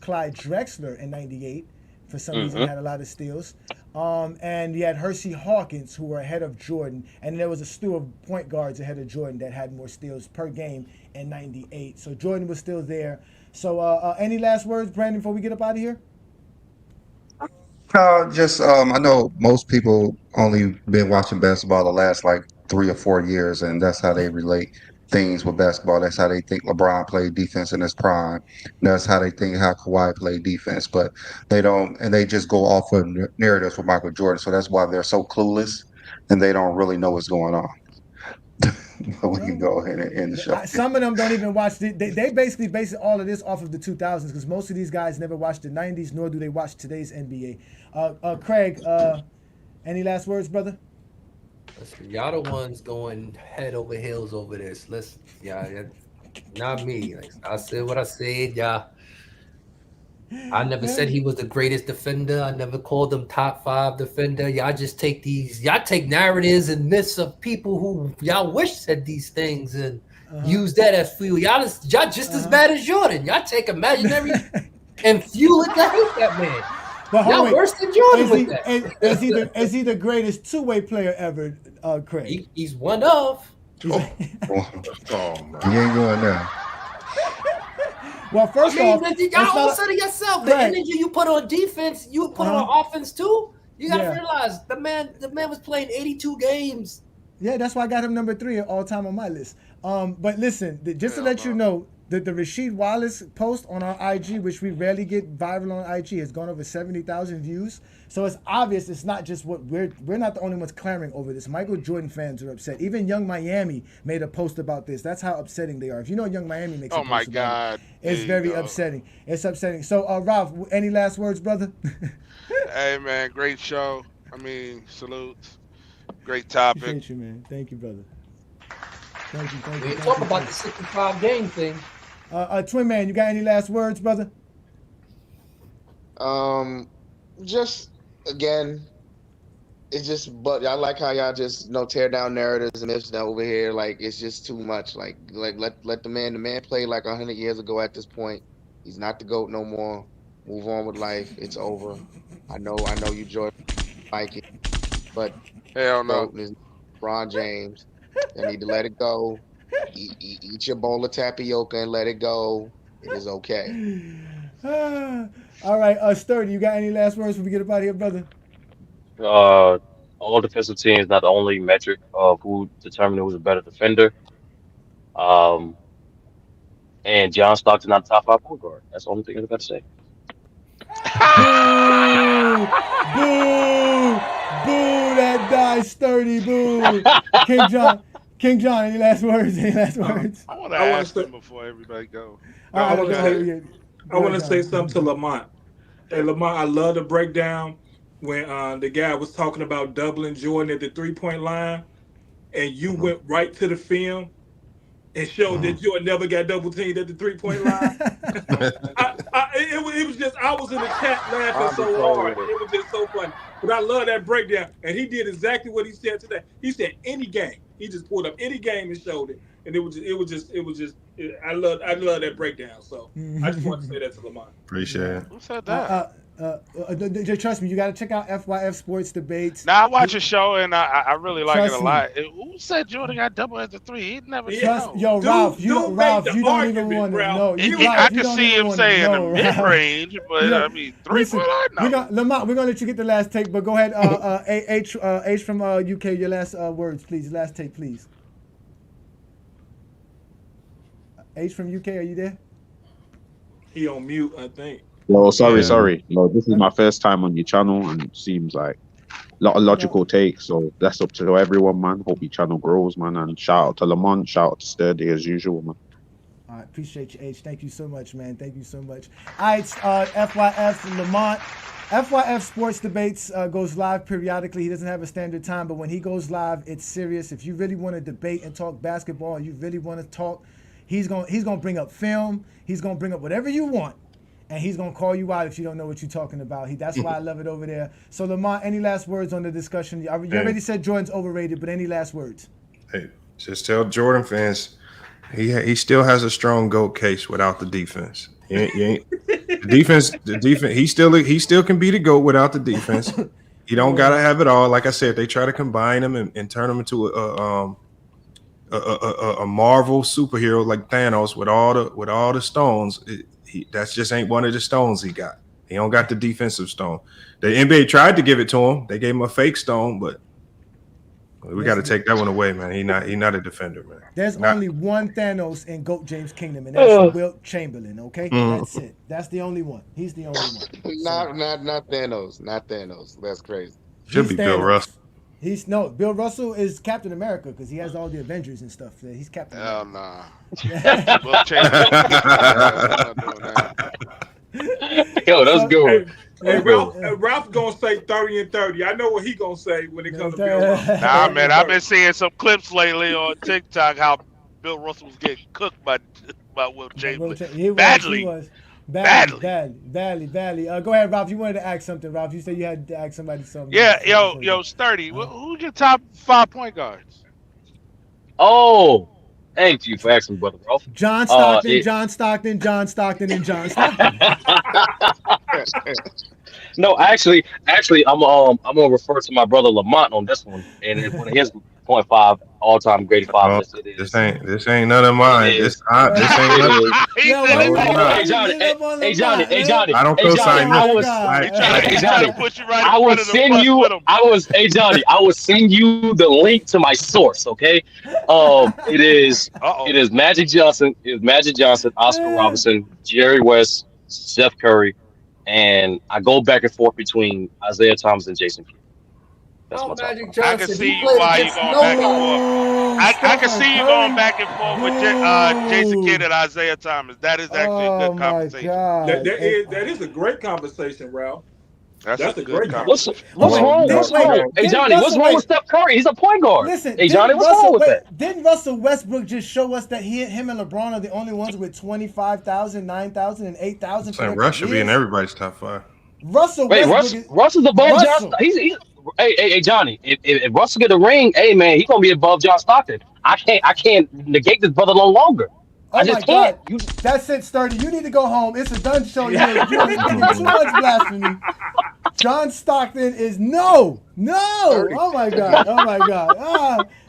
Clyde Drexler in '98. For some reason, had a lot of steals. And you had Hersey Hawkins, who were ahead of Jordan. And there was a slew of point guards ahead of Jordan that had more steals per game in '98. So Jordan was still there. So any last words, Brandon, before we get up out of here? Just I know most people only been watching basketball the last like 3 or 4 years, and that's how they relate things with basketball. That's how they think LeBron played defense in his prime. That's how they think how Kawhi played defense, but they don't, and they just go off of narratives with Michael Jordan. So that's why they're so clueless, and they don't really know what's going on. we can go ahead and end the show. Some of them don't even watch they basically base all of this off of the 2000s because most of these guys never watched the 90s nor do they watch today's NBA. Craig, any last words, brother? Listen, y'all the ones going head over heels over this. Listen, y'all, not me. Like I said what I said, y'all. I never said he was the greatest defender. I never called him top 5 defender. Y'all just y'all take narratives and myths of people who y'all wish said these things and use that as fuel. Y'all just as bad as Jordan. Y'all take imaginary and fuel it to hate that man. But y'all worse than Jordan with that. Is he the greatest two-way player ever, Craig? He's one of. Oh, man. You ain't going there. Well, first off, y'all all said it yourself. The energy you put on defense, you put on offense too. You gotta realize the man was playing 82 games. Yeah, that's why I got him number 3 all time on my list. But listen, just to let you know, the Rasheed Wallace post on our IG, which we rarely get viral on IG, has gone over 70,000 views. So it's obvious it's not just what we're not the only ones clamoring over this. Michael Jordan fans are upset. Even Young Miami made a post about this. That's how upsetting they are. If you know Young Miami makes a post my God. it's very upsetting. It's upsetting. So Ralph, any last words, brother? Hey man, great show. I mean, salutes. Great topic. Appreciate you, man. Thank you, brother. Thank you. We talk about the 65 game thing. Twin Man, you got any last words, brother? Just again, it's just. But I like how y'all just tear down narratives and this over here. Like it's just too much. Like let the man play like 100 years ago. At this point, he's not the GOAT no more. Move on with life. It's over. I know you Jordan like it, but hell no. GOAT is LeBron James. I need to let it go. Eat your bowl of tapioca and let it go. It is okay. All right, Sturdy, you got any last words before we get up out of here, brother? All defensive teams not the only metric of who determined who's a better defender. And John Stockton not the top 5 point guard. That's the only thing I got to say. Boo, that guy Sturdy, boo. King John, any last words? I want to ask him before everybody go. I want to say something to Lamont. Hey, Lamont, I love the breakdown when the guy was talking about doubling Jordan at the 3-point line, and you went right to the film and showed that Jordan never got double teamed at the 3-point line. It was just, I was in the chat laughing so hard. It was just so funny. But I love that breakdown. And he did exactly what he said today. He said any game. He just pulled up any game and showed it. And I love that breakdown. So I just want to say that to Lamont. Appreciate it. Who said that? Trust me, you got to check out FYF Sports Debates. Now I watch a show and I really like it a lot. Who said Jordan got double as a 3? He'd never know. Yo, Ralph, you don't even want to know. I can see him saying the mid range, but I mean 3-point line. No. Lamont, we're gonna let you get the last take, but go ahead. H from UK, your last words, please. Last take, please. H from UK, are you there? He on mute, I think. Well, sorry. No, this is my first time on your channel, and it seems like a lot of logical takes. So that's up to everyone, man. Hope your channel grows, man. And shout out to Lamont, shout out to Sturdy as usual, man. All right, appreciate you, H. Thank you so much, man. Thank you so much. All right, FYF Lamont. FYF Sports Debates goes live periodically. He doesn't have a standard time, but when he goes live, it's serious. If you really want to debate and talk basketball, you really want to talk, he's gonna bring up film. He's gonna bring up whatever you want. And he's going to call you out if you don't know what you're talking about. That's why I love it over there. So, Lamont, any last words on the discussion? You already said Jordan's overrated, but any last words? Hey, just tell Jordan fans he still has a strong GOAT case without the defense. The defense. He still can be the GOAT without the defense. He don't got to have it all. Like I said, they try to combine him and turn him into a Marvel superhero like Thanos with all the stones. That's just ain't one of the stones he got. He don't got the defensive stone. The NBA tried to give it to him. They gave him a fake stone, but we got to take that one away, man. He not a defender, man. There's only one Thanos in GOAT James Kingdom, and that's Wilt Chamberlain. Okay, that's it. That's the only one. He's the only one. Not Thanos. Not Thanos. That's crazy. Should be Bill Russell. He's no Bill Russell is Captain America because he has all the Avengers and stuff. He's Captain Hell America. nah. Will Chamberlain can kick my ass. I'm not doing that. Yo, that's So good. Hey, hey, That's good. Ralph gonna say 30 and 30. I know what he gonna say when it comes to Bill Russell. Nah, 30 man, and I've been 30. seeing some clips lately on TikTok how Bill Russell was getting cooked by Will Chamberlain He was, badly, badly, badly. badly, badly, badly. Go ahead, Ralph. You wanted to ask something, Ralph. You said you had to ask somebody something Yeah, before you go. Sturdy. Uh-huh. Who's your top 5 point guards? Oh, thank you for asking, brother Ralph. John Stockton, It John Stockton, John Stockton, and John Stockton. no, actually, I'm gonna refer to my brother Lamont on this one, and one of his point five all time great five Oh, lists. It this is, ain't this ain't none of it mine. This is, this ain't it none. is. He Yo, said why it's No, you, it's not why not. you Johnny, beating up on hey Johnny, Lamont, man? I don't Johnny. co-sign Oh I this. my was, God. I, he trying to I, he hey trying to Johnny, put you right in I front will of the send bus you. with him. Hey Johnny, I will send you the link to my source. Okay, it is, Uh oh. Magic Johnson. It is Magic Johnson, Oscar Robertson, Jerry West, Steph Curry, and I go back and forth between Isaiah Thomas and Jason Kidd. That's Oh, my top Magic five. I can Johnson. He see you played why you against going back and nobody. forth. Boo! I can Stephen see you going Curry. back and forth with Jason Kidd Boo! and Isaiah Thomas. That is actually a Oh good my conversation. God. Hey, That is a great conversation, Ralph. That's a That's a good great What's conversation. conversation. oh what's wait, well, wrong? What's wrong? Hey didn't Johnny, what's Russell wrong with wait? Steph Curry? He's a point guard. Listen, Hey Johnny, what's wrong with that? Didn't Russell Westbrook just show us that him and LeBron are the only ones with 25,000, 9,000, and 8,000 for saying their Russ should be in careers? everybody's top five. Russell Wait, Westbrook is Russ is above John. Russell. He's hey Johnny. If Russell get a ring, hey man, he's gonna be above John Stockton. I can't negate this brother no longer. I Oh my just can't. God, that's it, Sturdy. You need to go home. It's a done show. You're speaking too much blasphemy. John Stockton is no. Sturdy. Oh my God. Oh my God.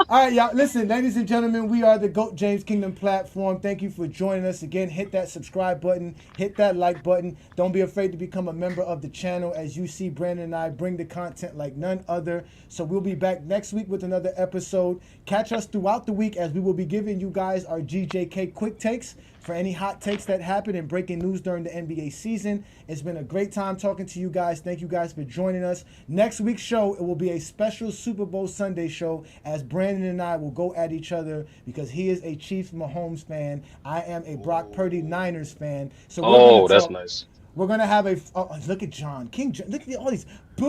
All right, y'all. Listen, ladies and gentlemen, we are the GOAT James Kingdom platform. Thank you for joining us again. Hit that subscribe button. Hit that like button. Don't be afraid to become a member of the channel. As you see, Brandon and I bring the content like none other. So we'll be back next week with another episode. Catch us throughout the week as we will be giving you guys our GJK quick takes for any hot takes that happen and breaking news during the NBA season. It's been a great time talking to you guys. Thank you guys for joining us. Next week's show, it will be a special Super Bowl Sunday show as Brandon and I will go at each other because he is a Chiefs Mahomes fan. I am a Brock Purdy Niners fan. So we're going Oh, to that's talk. nice. We're going to have a. Oh, look at John. King John. Look at all these. Boo!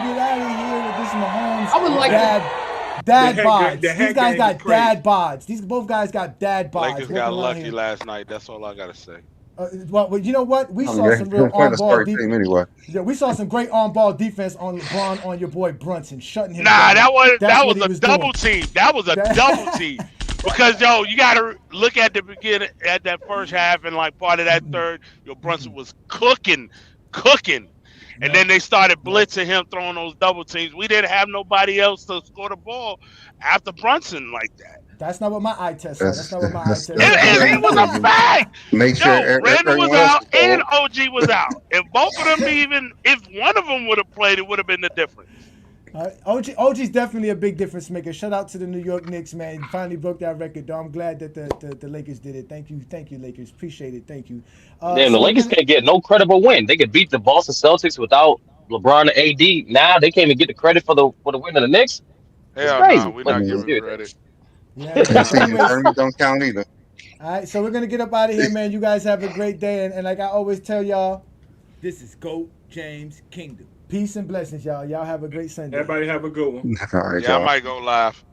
Get out of here with this Mahomes. I would like Dad The bods. the These head guys game got is crazy. dad bods. These both guys got dad bods Lakers walking got around lucky here. last night. That's all I gotta say. Well, you know what? We saw Yeah, some he real was playing on a ball sorry defense. team anyway. Yeah, we saw some great on ball defense on LeBron on your boy Brunson, shutting him Nah, down. That's that what was he a was double doing. team. That was a double team. Because you gotta look at the beginning at that first half and like part of that third, Brunson was cooking. And Yep. then they started Yep. blitzing him, throwing those double teams. We didn't have nobody else to score the ball after Brunson like that. That's not what my eye test said. That's not what my eye test That's said. It was a fact. make sure Randall was everyone else out is and cold. OG was out. If both of them if one of them would have played, it would have been the difference. OG's definitely a big difference maker. Shout out to the New York Knicks, man. You finally broke that record, though. I'm glad that the Lakers did it. Thank you, Lakers. Appreciate it. Thank you. Damn, the So we're Lakers gonna. can't get no credible win. They could beat the Boston Celtics without LeBron and AD. Now they can't even get the credit for the win of the Knicks. It's Hell no, crazy. we're But not Mhm. giving let's give it credit. Yeah. And the season Anyways, tournament don't count either. all right. So we're gonna get up out of here, man. You guys have a great day, and like I always tell y'all, this is GOAT James Kingdom. Peace and blessings, y'all. Y'all have a great Sunday. Everybody have a good one. All right, Yeah, I y'all. might go live.